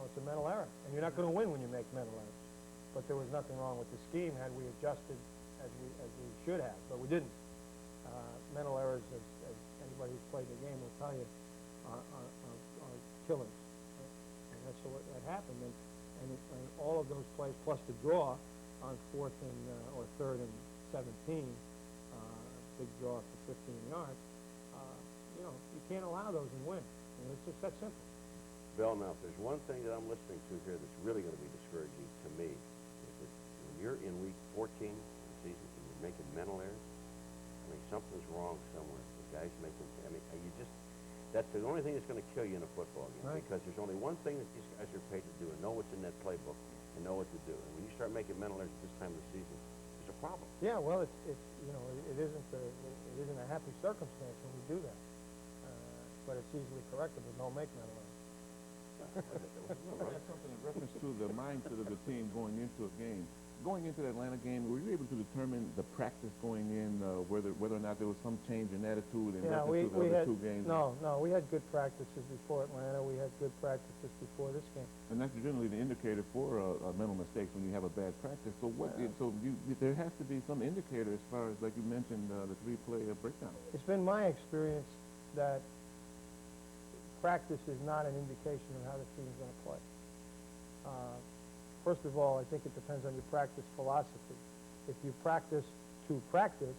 it's a mental error. And you're not going to win when you make mental errors. But there was nothing wrong with the scheme had we adjusted as we should have, but we didn't. Mental errors, as anybody who's played the game will tell you, are killers. And that's what happened. And all of those plays, plus the draw on 4th and or 3rd and 17, big draw for 15 yards, you can't allow those and win. It's just that simple. Bill, now, if there's one thing that I'm listening to here that's really going to be discouraging to me, is that when you're in week 14 of the season and you're making mental errors, I mean, something's wrong somewhere. The guys making, that's the only thing that's going to kill you in a football game. Right. Because there's only one thing that these guys are paid to do, and know what's in that playbook, and know what to do. And when you start making mental errors at this time of the season, there's a problem. Yeah, well, it isn't a happy circumstance when we do that. But it's easily correctable. Don't make mental errors. That's something in reference to the mindset of the team going into a game. Going into the Atlanta game, were you able to determine the practice going in, whether or not there was some change in attitude in reference to the other 2 games? No, we had good practices before Atlanta. We had good practices before this game. And that's generally the indicator for mental mistakes when you have a bad practice. So there has to be some indicator as far as, like you mentioned, the 3-play breakdown. It's been my experience that practice is not an indication of how the team's going to play. First of all, I think it depends on your practice philosophy. If you practice to practice,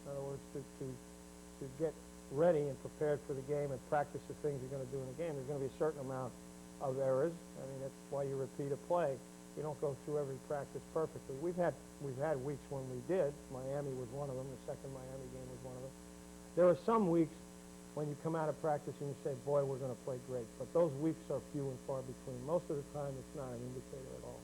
in other words, to get ready and prepared for the game and practice the things you're going to do in the game, there's going to be a certain amount of errors. I mean, that's why you repeat a play. You don't go through every practice perfectly. We've had weeks when we did. Miami was one of them. The second Miami game was one of them. There are some weeks when you come out of practice and you say, boy, we're going to play great. But those weeks are few and far between. Most of the time, it's not an indicator at all.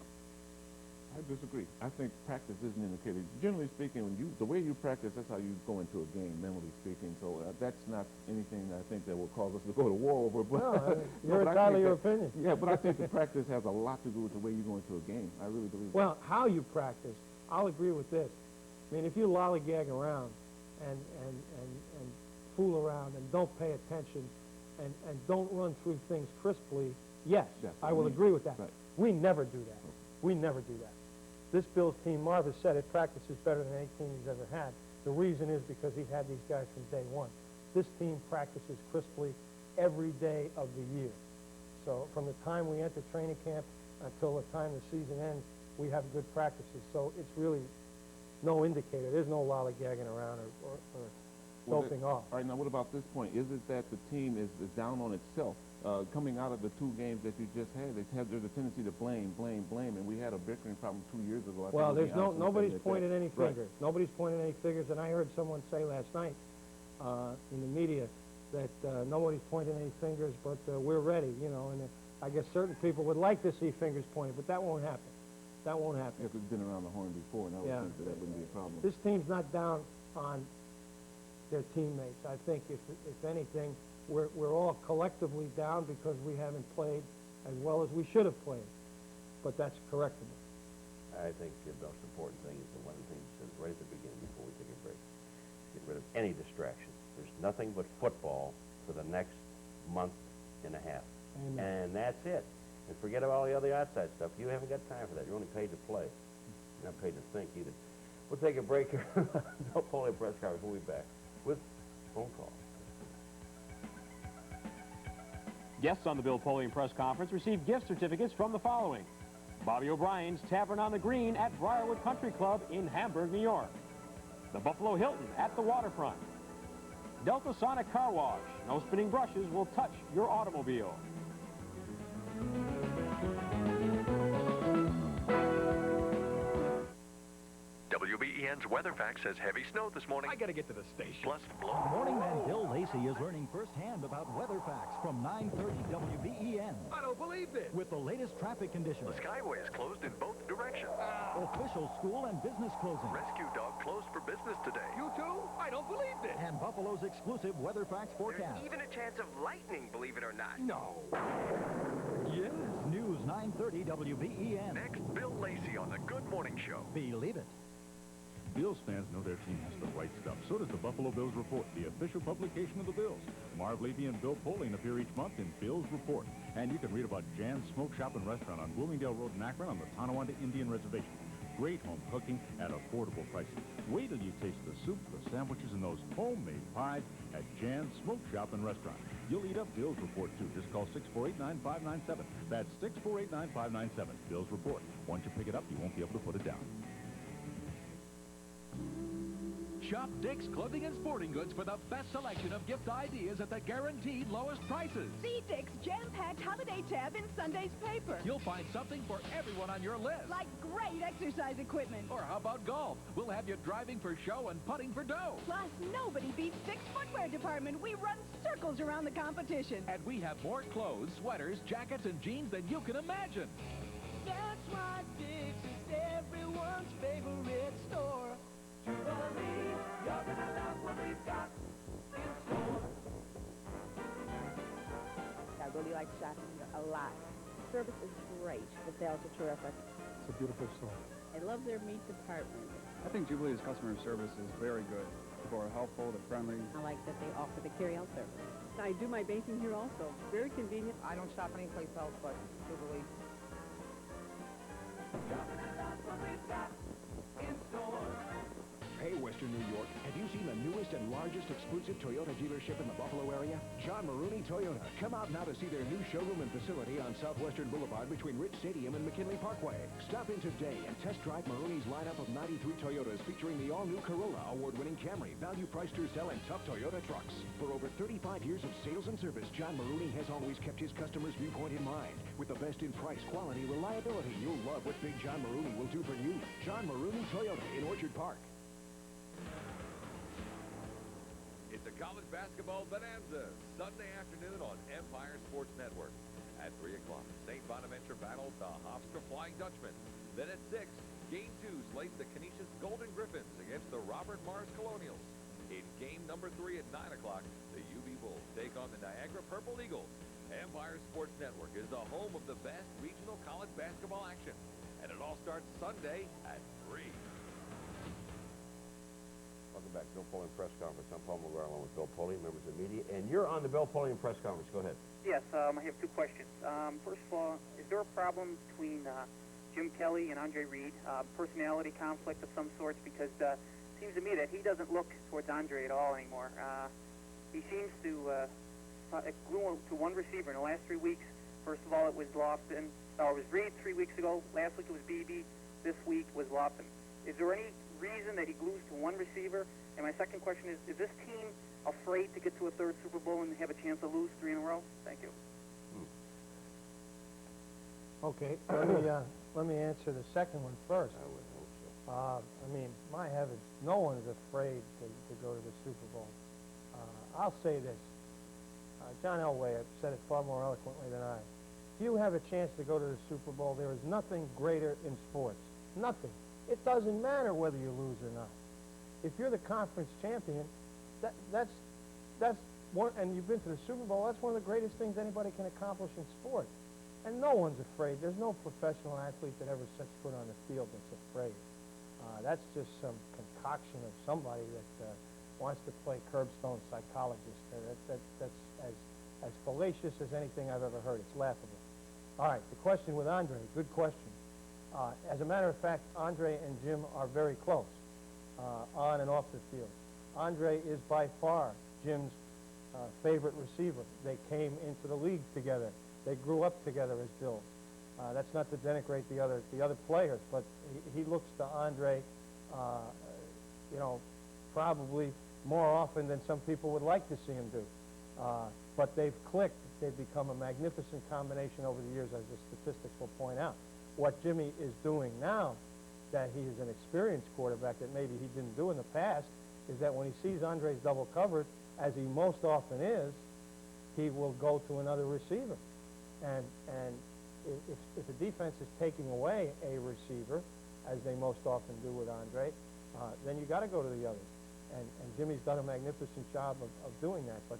I disagree. I think practice is an indicator. Generally speaking, the way you practice, that's how you go into a game, mentally speaking. So that's not anything I think that will cause us to go to war over. But no, you're entitled to your opinion. Yeah, but I think the practice has a lot to do with the way you go into a game. I really believe that. Well, how you practice, I'll agree with this. I mean, if you lollygag around and fool around and don't pay attention and don't run through things crisply, yes, I will agree with that. Right. We never do that. We never do that. This Bills team, Marv has said it practices better than any team he's ever had. The reason is because he had these guys from day one. This team practices crisply every day of the year. So from the time we enter training camp until the time the season ends, we have good practices. So it's really no indicator. There's no lollygagging around or doping off. All right, now what about this point? Is it that the team is down on itself? Coming out of the 2 games that you just had, there's a tendency to blame, and we had a bickering problem 2 years ago. Well, nobody's pointed any fingers. Nobody's pointed any fingers, and I heard someone say last night in the media that nobody's pointing any fingers, but we're ready, you know, and I guess certain people would like to see fingers pointed, but that won't happen. That won't happen. If it's been around the horn before, and I would think that wouldn't be a problem. This team's not down on their teammates. I think, if anything, we're all collectively down because we haven't played as well as we should have played. But that's correctable. I think the most important thing is the one thing you said right at the beginning before we take a break. Get rid of any distraction. There's nothing but football for the next month and a half. Amen. And that's it. And forget about all the other outside stuff. You haven't got time for that. You're only paid to play. You're not paid to think either. We'll take a break here. No Polian press conference. We'll be back with phone call. Guests on the Bill Polian press conference received gift certificates from the following: Bobby O'Brien's Tavern on the Green at Briarwood Country Club in Hamburg, New York. The Buffalo Hilton at the waterfront. Delta Sonic Car Wash. No spinning brushes will touch your automobile. WBEN's Weather Fact says heavy snow this morning. I gotta get to the station. Plus, Morning Man Bill Lacey is learning firsthand about weather facts from 9:30 WBEN. I don't believe this. With the latest traffic conditions. the Skyway is closed in both directions. Official school and business closing. Rescue dog closed for business today. You too? I don't believe this. And Buffalo's exclusive weather facts forecast. Even a chance of lightning, believe it or not. No. Yes. News 9:30 WBEN. Next, Bill Lacey on the Good Morning Show. Believe it. Bills fans know their team has the right stuff. So does the Buffalo Bills Report, the official publication of the Bills. Marv Levy and Bill Polian appear each month in Bills Report. And you can read about Jan's Smoke Shop and Restaurant on Bloomingdale Road in Akron on the Tonawanda Indian Reservation. Great home cooking at affordable prices. Wait till you taste the soup, the sandwiches, and those homemade pies at Jan's Smoke Shop and Restaurant. You'll eat up Bills Report, too. Just call 648-9597. That's 648-9597. Bills Report. Once you pick it up, you won't be able to put it down. Shop Dick's Clothing and Sporting Goods for the best selection of gift ideas at the guaranteed lowest prices. See Dick's jam-packed holiday tab in Sunday's paper. You'll find something for everyone on your list. Like great exercise equipment. Or how about golf? We'll have you driving for show and putting for dough. Plus, nobody beats Dick's footwear department. We run circles around the competition. And we have more clothes, sweaters, jackets, and jeans than you can imagine. That's why Dick's is everyone's favorite store. Jubilee, you're gonna love what we've got in store. I really like shopping here a lot. Service is great. The sales are terrific. It's a beautiful store. I love their meat department. I think Jubilee's customer service is very good. People are helpful, they're friendly. I like that they offer the carry-out service. I do my banking here also. Very convenient. I don't shop anyplace else but Jubilee. Hey, Western New York, have you seen the newest and largest exclusive Toyota dealership in the Buffalo area? John Maroney Toyota. Come out now to see their new showroom and facility on Southwestern Boulevard between Rich Stadium and McKinley Parkway. Stop in today and test drive Maroney's lineup of 93 Toyotas featuring the all-new Corolla, award-winning Camry, value price to sell, and tough Toyota trucks. For over 35 years of sales and service, John Maroney has always kept his customers' viewpoint in mind. With the best in price, quality, reliability, you'll love what Big John Maroney will do for you. John Maroney Toyota in Orchard Park. It's a college basketball bonanza, Sunday afternoon on Empire Sports Network. At 3 o'clock, St. Bonaventure battles the Hofstra Flying Dutchmen. Then at 6, Game 2 slates the Canisius Golden Griffins against the Robert Morris Colonials. In game number 3 at 9 o'clock, the UB Bulls take on the Niagara Purple Eagles. Empire Sports Network is the home of the best regional college basketball action. And it all starts Sunday at 3. Welcome back to Bill Polian Press Conference. I'm Paul McGuire along with Bill Polian, members of the media. And you're on the Bill Polian Press Conference. Go ahead. Yes, I have two questions. First of all, is there a problem between Jim Kelly and Andre Reed? Personality conflict of some sorts? Because it seems to me that he doesn't look towards Andre at all anymore. He seems to glue to one receiver in the last 3 weeks. First of all, it was Lofton. It was Reed 3 weeks ago. Last week it was Beebe. This week was Lofton. Is there any reason that he glues to one receiver? And my second question is this team afraid to get to a third Super Bowl and have a chance to lose 3 in a row? Thank you. Okay, let me answer the second one first. I would hope so. I mean, my heavens, no one is afraid to go to the Super Bowl. I'll say this. John Elway said it far more eloquently than I. If you have a chance to go to the Super Bowl, there is nothing greater in sports. Nothing. It doesn't matter whether you lose or not. If you're the conference champion, that's one, and you've been to the Super Bowl, that's one of the greatest things anybody can accomplish in sports. And no one's afraid. There's no professional athlete that ever sets foot on the field that's afraid. That's just some concoction of somebody that wants to play curbstone psychologist. That's as fallacious as anything I've ever heard. It's laughable. All right, the question with Andre, good question. As a matter of fact, Andre and Jim are very close on and off the field. Andre is by far Jim's favorite receiver. They came into the league together. They grew up together as Bills. That's not to denigrate the other players, but he looks to Andre, you know, probably more often than some people would like to see him do. But they've clicked. They've become a magnificent combination over the years, as the statistics will point out. What Jimmy is doing now, that he is an experienced quarterback that maybe he didn't do in the past, is that when he sees Andre's double covered, as he most often is, he will go to another receiver. And if the defense is taking away a receiver, as they most often do with Andre, then you got to go to the others. And Jimmy's done a magnificent job of doing that. But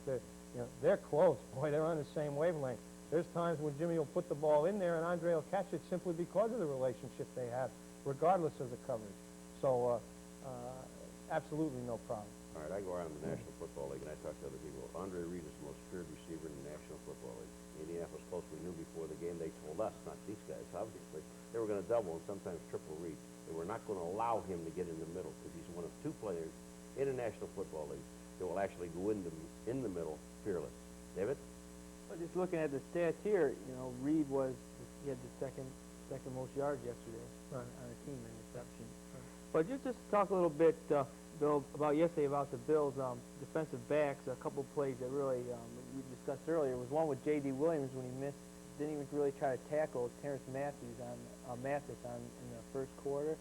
they're close. Boy, they're on the same wavelength. There's times when Jimmy will put the ball in there and Andre will catch it simply because of the relationship they have, regardless of the coverage. So absolutely no problem. All right, I go around the National Football League and I talk to other people. Andre Reed is the most feared receiver in the National Football League. Indianapolis Colts, we knew before the game, they told us, not these guys, obviously, they were going to double and sometimes triple Reed. They were not going to allow him to get in the middle because he's one of 2 players in the National Football League that will actually go in the middle fearless. David? Well, just looking at the stats here, Reed he had the second most yards yesterday on a team interception. But just talk a little bit, Bill, about yesterday about the Bills' defensive backs. A couple plays that really we discussed earlier was one with J.D. Williams when he missed, didn't even really try to tackle Terrence Mathis in the first quarter.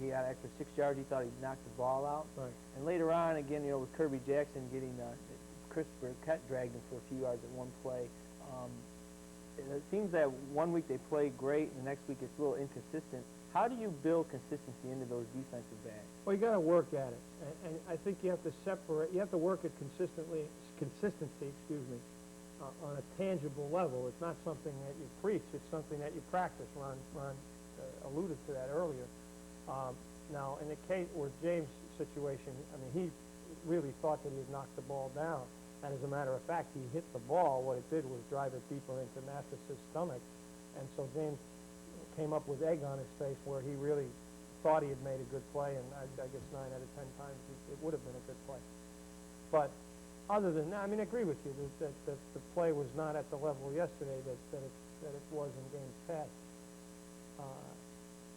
He had extra 6 yards. He thought he knocked the ball out. Right. And later on, again, with Kirby Jackson getting Christopher Kett dragged him for a few yards at one play. It seems that one week they play great, and the next week it's a little inconsistent. How do you build consistency into those defensive backs? Well, you got to work at it, and I think you have to separate. You have to work at consistency. On a tangible level. It's not something that you preach. It's something that you practice. Ron alluded to that earlier. Now, in the case with James' situation, I mean, he really thought that he had knocked the ball down. And as a matter of fact, he hit the ball. What it did was drive it deeper into Mathis's stomach. And so James came up with egg on his face where he really thought he had made a good play. And I guess 9 out of 10 times it would have been a good play. But other than that, I mean, I agree with you that the play was not at the level yesterday that it was in games past.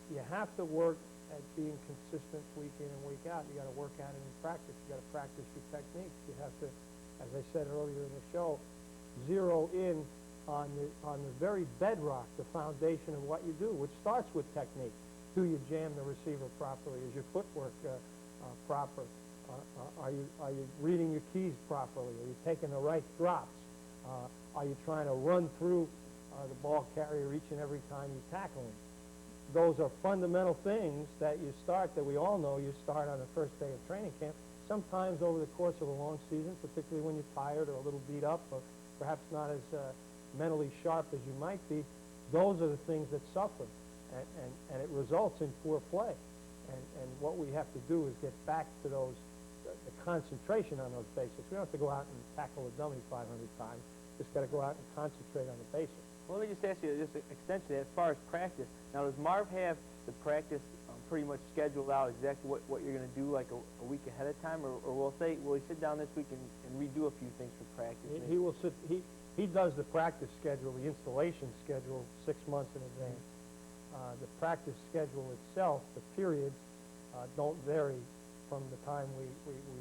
You have to work at being consistent week in and week out. You got to work at it in practice. You got to practice your techniques. You have to, as I said earlier in the show, zero in on the very bedrock, the foundation of what you do, which starts with technique. Do you jam the receiver properly? Is your footwork proper? Are you reading your keys properly? Are you taking the right drops? Are you trying to run through the ball carrier each and every time you tackle him? Those are fundamental things that you start, that we all know you start on the first day of training camp. Sometimes over the course of a long season, particularly when you're tired or a little beat up or perhaps not as mentally sharp as you might be, those are the things that suffer. And it results in poor play. And what we have to do is get back to those, the concentration on those basics. We don't have to go out and tackle a dummy 500 times. Just got to go out and concentrate on the basics. Well, let me just ask you this extension as far as practice. Now, does Marv have the practice pretty much scheduled out exactly what you're going to do like a week ahead of time, or will he sit down this week and redo a few things for practice? He will sit. He does the practice schedule, the installation schedule, 6 months in advance. The practice schedule itself, the periods, don't vary from the time we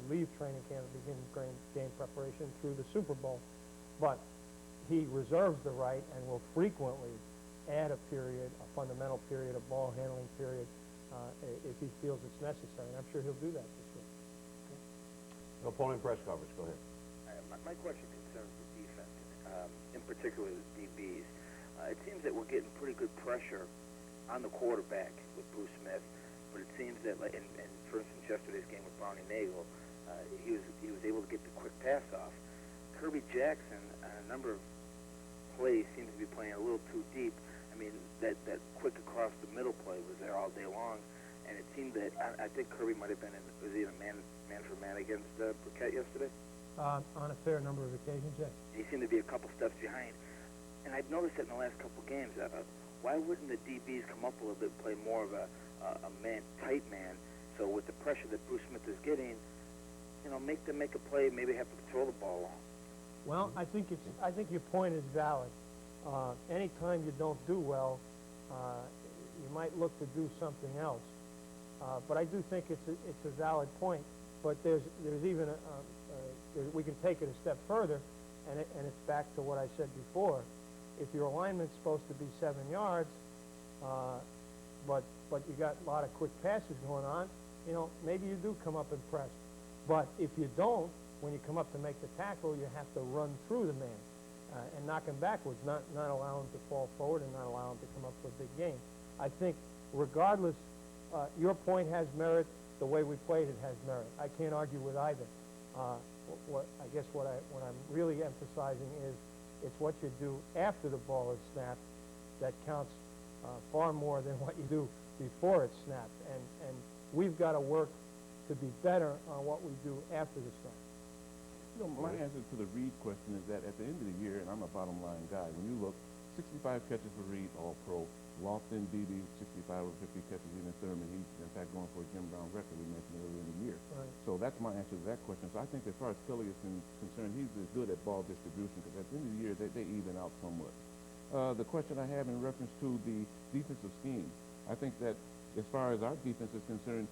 leave training camp and begin game preparation through the Super Bowl. But he reserves the right and will frequently add a period, a fundamental period, a ball handling period, if he feels it's necessary. And I'm sure he'll do that this year. The Polian press conference, go ahead. My question concerns the defense, in particular the DBs. It seems that we're getting pretty good pressure on the quarterback with Bruce Smith, but it seems that, like, in for instance, yesterday's game with Brownie Nagel, he was able to get the quick pass off. Kirby Jackson, on a number of plays, seems to be playing a little too deep. I mean, that quick across the middle play was there all day long, and it seemed that I think Kirby might have been was he in a man for man against Burkett yesterday? On a fair number of occasions, yes. He seemed to be a couple steps behind, and I've noticed that in the last couple of games. Why wouldn't the DBs come up a little bit, play more of a man, tight man? So with the pressure that Bruce Smith is getting, you know, make them make a play, maybe have to throw the ball long. Well, I think your point is valid. Anytime you don't do well, you might look to do something else. But I do think it's a valid point. But there's even we can take it a step further, and it's back to what I said before. If your alignment's supposed to be 7 yards, but you got a lot of quick passes going on, you know, maybe you do come up and press. But if you don't, when you come up to make the tackle, you have to run through the man and knock him backwards, not allow him to fall forward and not allow him to come up for a big gain. I think regardless, your point has merit. The way we played it has merit. I can't argue with either. What I'm really emphasizing is it's what you do after the ball is snapped that counts far more than what you do before it's snapped. And we've got to work to be better on what we do after the snap. You know, my answer to the Reed question is that at the end of the year, and I'm a bottom line guy, when you look, 65 catches for Reed, All-Pro. Lofton, Beebe, 65 over 50 catches. Even Thurman, he's in fact going for a Jim Brown record we mentioned earlier in the year. Right. So that's my answer to that question. So I think as far as Kelly is concerned, he's as good at ball distribution because at the end of the year, they even out somewhat. The question I have in reference to the defensive scheme, I think that as far as our defense is concerned,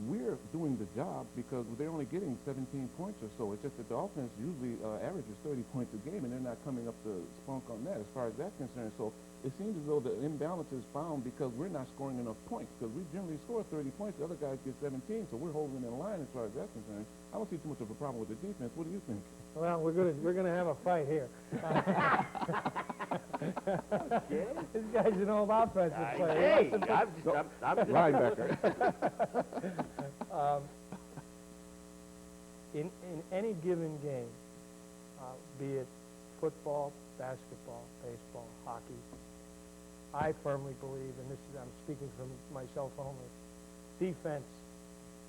we're doing the job because they're only getting 17 points or so. It's just that the offense usually averages 30 points a game, and they're not coming up to spunk on that as far as that's concerned. So it seems as though the imbalance is found because we're not scoring enough points because we generally score 30 points. The other guys get 17, so we're holding in line as far as that's concerned. I don't see too much of a problem with the defense. What do you think? Well, we're gonna have a fight here. This guy's an old offensive player. Hey, I'm just linebacker. In any given game, be it football, basketball, baseball, hockey, I firmly believe, and I'm speaking from myself only, defense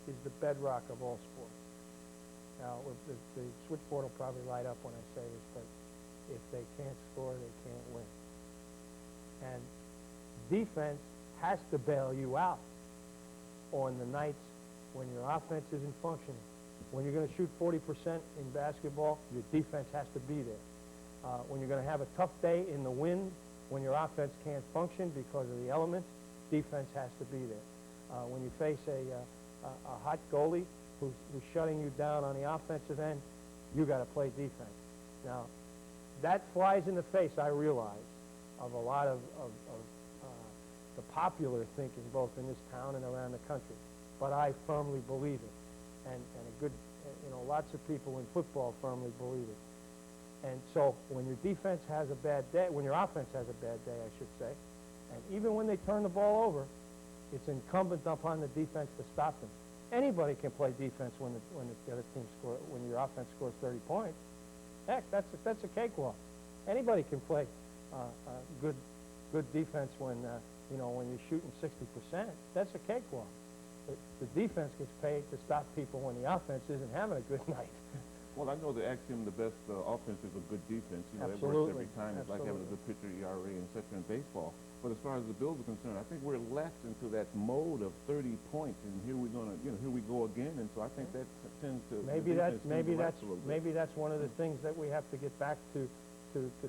is the bedrock of all sports. Now, the switchboard will probably light up when I say this, but if they can't score, they can't win. And defense has to bail you out on the nights when your offense isn't functioning. When you're going to shoot 40% in basketball, your defense has to be there. When you're going to have a tough day in the wind, when your offense can't function because of the elements, defense has to be there. When you face a hot goalie who's shutting you down on the offensive end, you got to play defense. Now, that flies in the face, I realize, of a lot of the popular thinking both in this town and around the country. But I firmly believe it. And a good, lots of people in football firmly believe it. And so when your defense has a bad day, when your offense has a bad day, I should say, and even when they turn the ball over, it's incumbent upon the defense to stop them. Anybody can play defense when the other team when your offense scores 30 points. Heck, that's a cakewalk. Anybody can play good defense when when you're shooting 60%. That's a cakewalk. The defense gets paid to stop people when the offense isn't having a good night. Well, I know the axiom, the best offense is a good defense. You know, Absolutely. It works every time. It's like having a good pitcher, ERA, and et cetera in baseball. But as far as the Bills are concerned, I think we're left into that mode of 30 points, and here we go again. And so I think that tends to maybe that's one of the things that we have to get back to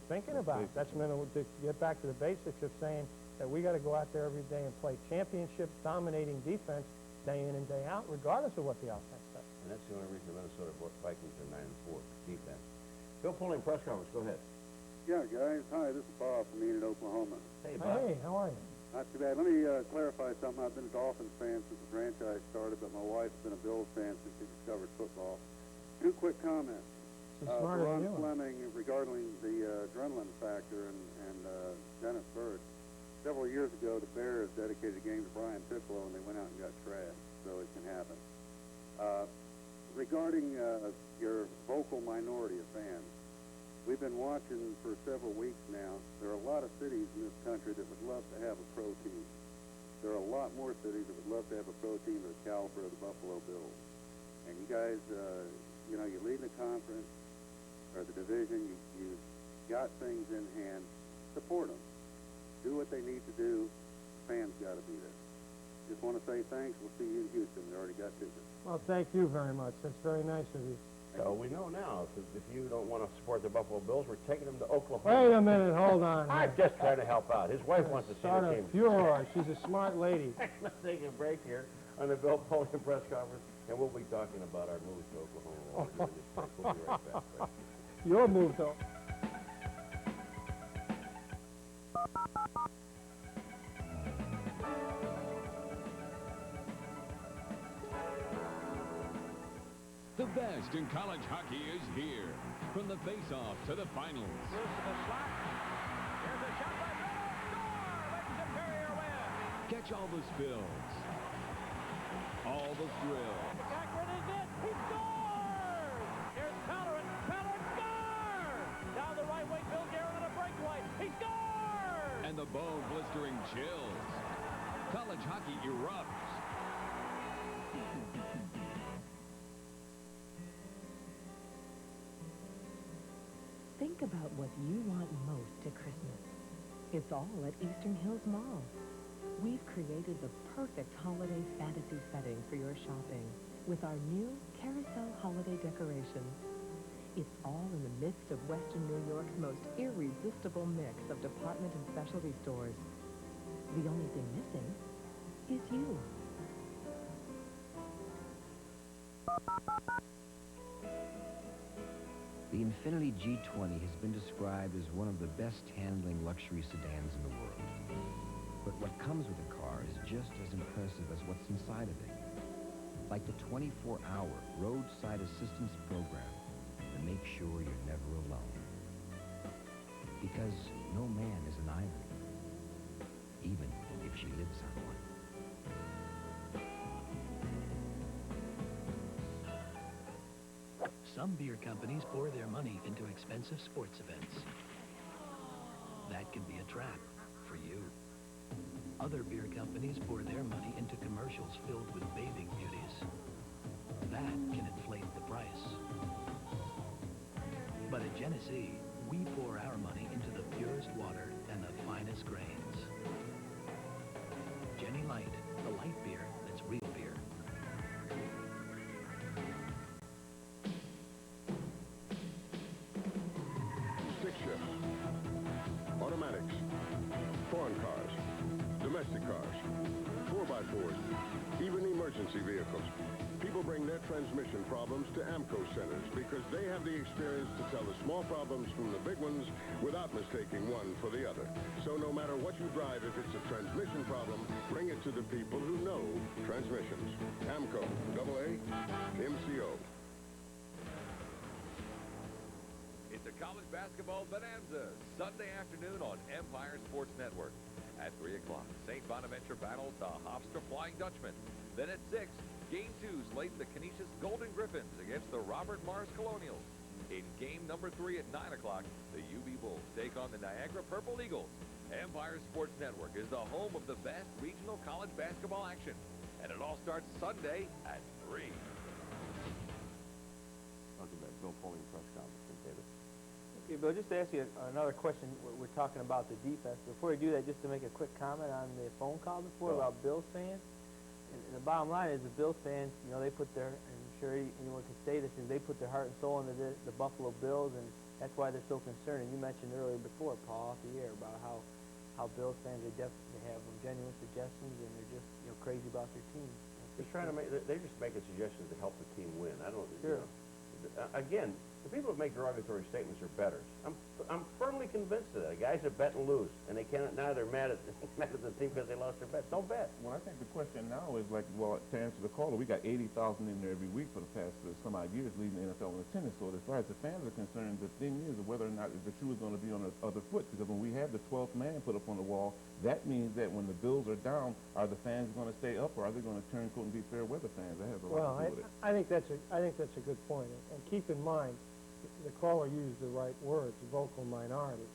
thinking about. That's to get back to the basics of saying that we got to go out there every day and play championship dominating defense day in and day out, regardless of what the offense does. And that's the only reason the Minnesota Vikings are 9-4 defense. Bill Polian press conference. Go ahead. Yeah, guys. Hi, this is Bob from Enid, Oklahoma. Hey, Bob. Hey, how are you? Not too bad. Let me clarify something. I've been a Dolphins fan since the franchise started, but my wife's been a Bills fan since she discovered football. Two quick comments. She's smarter Ron than you are. Fleming regarding the adrenaline factor and Dennis Byrd. Several years ago, the Bears dedicated a game to Brian Piccolo, and they went out and got trashed, so it can happen. Regarding your vocal minority of fans, we've been watching for several weeks now. There are a lot of cities in this country that would love to have a pro team. There are a lot more cities that would love to have a pro team of the caliber of the Buffalo Bills. And you guys, you lead the conference or the division. You got things in hand. Support them. Do what they need to do. Fans got to be there. Just want to say thanks. We'll see you in Houston. We already got tickets. Well, thank you very much. That's very nice of you. So we know now, if you don't want to support the Buffalo Bills, we're taking them to Oklahoma. Wait a minute, hold on. I'm just trying to help out. His wife wants to see the team. Furor. She's a smart lady. Let's take a break here on the Bill Polian press conference, and we'll be talking about our move to Oklahoma. We'll be right back. Your move, though. The best in college hockey is here. From the face-off to the finals. Here's a shot by Score! Lake Superior wins! Catch all the spills. All the thrills. Akron is it! He scores! Here's Pellerin. Pellerin scores! Down the right wing, Bill Guerin on a breakaway. He scores! And the bone-blistering chills. College hockey erupts. Think about what you want most to Christmas. It's all at Eastern Hills Mall. We've created the perfect holiday fantasy setting for your shopping with our new carousel holiday decorations. It's all in the midst of Western New York's most irresistible mix of department and specialty stores. The only thing missing is you. The Infiniti G20 has been described as one of the best handling luxury sedans in the world. But what comes with a car is just as impressive as what's inside of it. Like the 24-hour roadside assistance program that makes sure you're never alone. Because no man is an island, even if she lives on one. Some beer companies pour their money into expensive sports events. That can be a trap for you. Other beer companies pour their money into commercials filled with bathing beauties. That can inflate the price. But at Genesee, we pour our money into the purest water and the finest grains. Jenny Light, the light beer that's real beer. Stick shift, automatics, foreign cars, domestic cars, 4x4s, even emergency vehicles. People bring their transmission problems to AMCO centers because they have the experience to tell the small problems from the big ones without mistaking one for the other. So no matter what you drive, if it's a transmission problem, bring it to the people who know transmissions. AMCO, AA, MCO. It's a college basketball bonanza Sunday afternoon on Empire Sports Network. At 3 o'clock, St. Bonaventure battles the Hofstra Flying Dutchmen. Then at 6, Game 2 slates the Canisius Golden Griffins against the Robert Morris Colonials. In game number 3 at 9 o'clock, the UB Bulls take on the Niagara Purple Eagles. Empire Sports Network is the home of the best regional college basketball action. And it all starts Sunday at 3. Welcome back, Bill Polian press conference. David. Okay, Bill, just to ask you another question. We're talking about the defense. Before we do that, just to make a quick comment on the phone call before about Bills fans. And the bottom line is the Bills fans, you know, they put their, and I'm sure anyone can say this, is they put their heart and soul into the Buffalo Bills, and that's why they're so concerned. And you mentioned earlier before, Paul, off the air, about how Bills fans, they definitely have genuine suggestions, and they're just, crazy about their team. Just trying to make, they're just making suggestions to help the team win. I don't, Sure. Again, the people that make derogatory statements are bettors. I'm firmly convinced of that. Guys that bet and lose, and they cannot, now they're mad at the team because they lost their bet. Don't bet. Well, I think the question now is like, well, to answer the caller, we got 80,000 in there every week for the past some odd years leading the NFL in attendance. So as far as the fans are concerned, the thing is whether or not the shoe is going to be on the other foot. Because when we have the 12th man put up on the wall, that means that when the Bills are down, are the fans going to stay up, or are they going to turn quote and be fair weather fans? That has a lot to do with it. I think that's a good point. And keep in mind, the caller used the right words, vocal minority.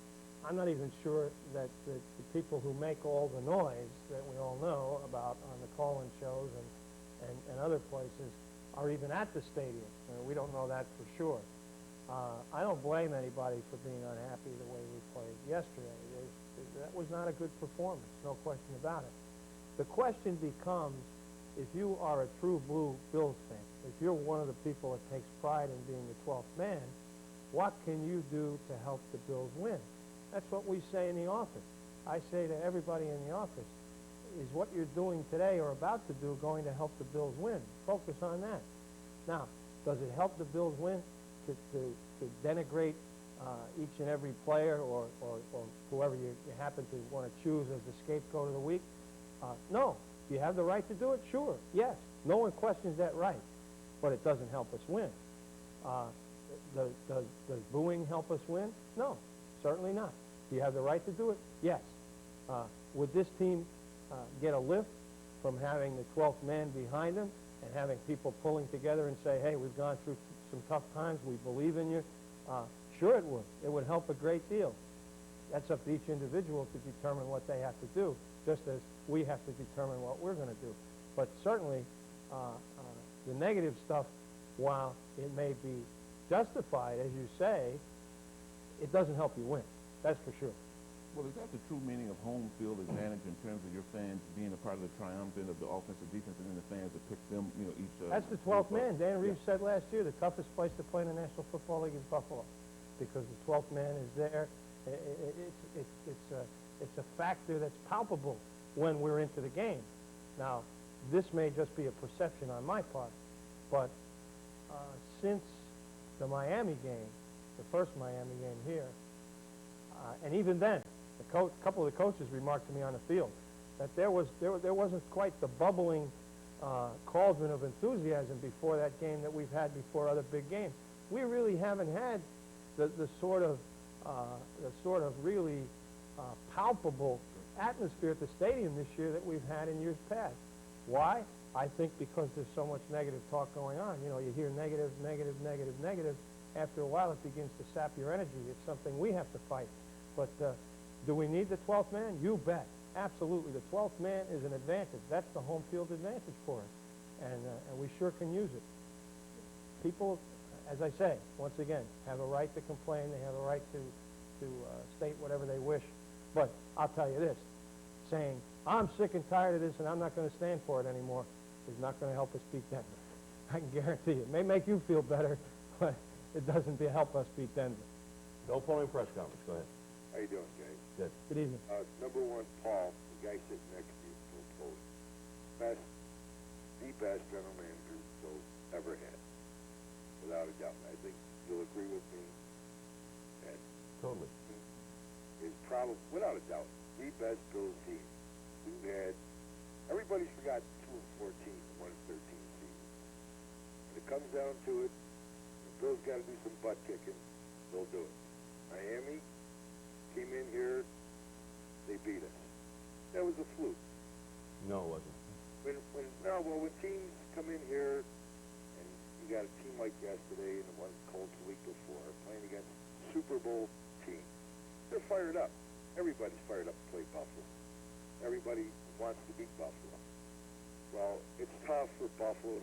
I'm not even sure that the people who make all the noise that we all know about on the call-in shows and other places are even at the stadium. We don't know that for sure. I don't blame anybody for being unhappy the way we played yesterday. That was not a good performance, no question about it. The question becomes, if you are a true blue Bills fan, if you're one of the people that takes pride in being the 12th man, what can you do to help the Bills win? That's what we say in the office. I say to everybody in the office, is what you're doing today or about to do going to help the Bills win? Focus on that. Now, does it help the Bills win to denigrate each and every player or whoever you happen to want to choose as the scapegoat of the week? No. Do you have the right to do it? Sure. Yes. No one questions that right. But it doesn't help us win. Does booing help us win? No. Certainly not. Do you have the right to do it? Yes. Would this team get a lift from having the 12th man behind them and having people pulling together and say, hey, we've gone through some tough times, we believe in you? Sure it would. It would help a great deal. That's up to each individual to determine what they have to do, just as we have to determine what we're going to do. But certainly, the negative stuff, while it may be justified, as you say, it doesn't help you win. That's for sure. Well, is that the true meaning of home field advantage in terms of your fans being a part of the triumvirate of the offensive defense and then the fans that pick them, each That's the 12th man. Dan Reeves said last year the toughest place to play in the National Football League is Buffalo because the 12th man is there. It's a factor that's palpable when we're into the game. Now, this may just be a perception on my part, but since the Miami game, the first Miami game here, and even then, a couple of the coaches remarked to me on the field that there wasn't quite the bubbling cauldron of enthusiasm before that game that we've had before other big games. We really haven't had the sort of really palpable atmosphere at the stadium this year that we've had in years past. Why? I think because there's so much negative talk going on. You hear negative, negative, negative, negative. After a while, it begins to sap your energy. It's something we have to fight. But do we need the 12th man? You bet. Absolutely. The 12th man is an advantage. That's the home field advantage for us. And we sure can use it. People, as I say, once again, have a right to complain. They have a right to state whatever they wish. But I'll tell you this, saying, I'm sick and tired of this and I'm not going to stand for it anymore is not going to help us beat Denver. I can guarantee you. It may make you feel better, but it doesn't help us beat Denver. Bill Polian press conference. Go ahead. How you doing, Jay? Good. Good evening. Number one, Paul, the guy sitting next to you, Bill Polian. The best general manager Bill's ever had, without a doubt. I think you'll agree with me. And totally. Is probably, without a doubt, the best Bills team we've had. Everybody's forgot 2-14 and 1-13 seasons. When it comes down to it, the Bills got to do some butt kicking. They'll do it. Miami came in here, they beat us. That was a fluke. No, it wasn't. When teams come in here, and you got a team like yesterday and the one Colts the week before, playing against Super Bowl teams, they're fired up. Everybody's fired up to play Buffalo. Everybody wants to beat Buffalo. Well, it's tough for Buffalo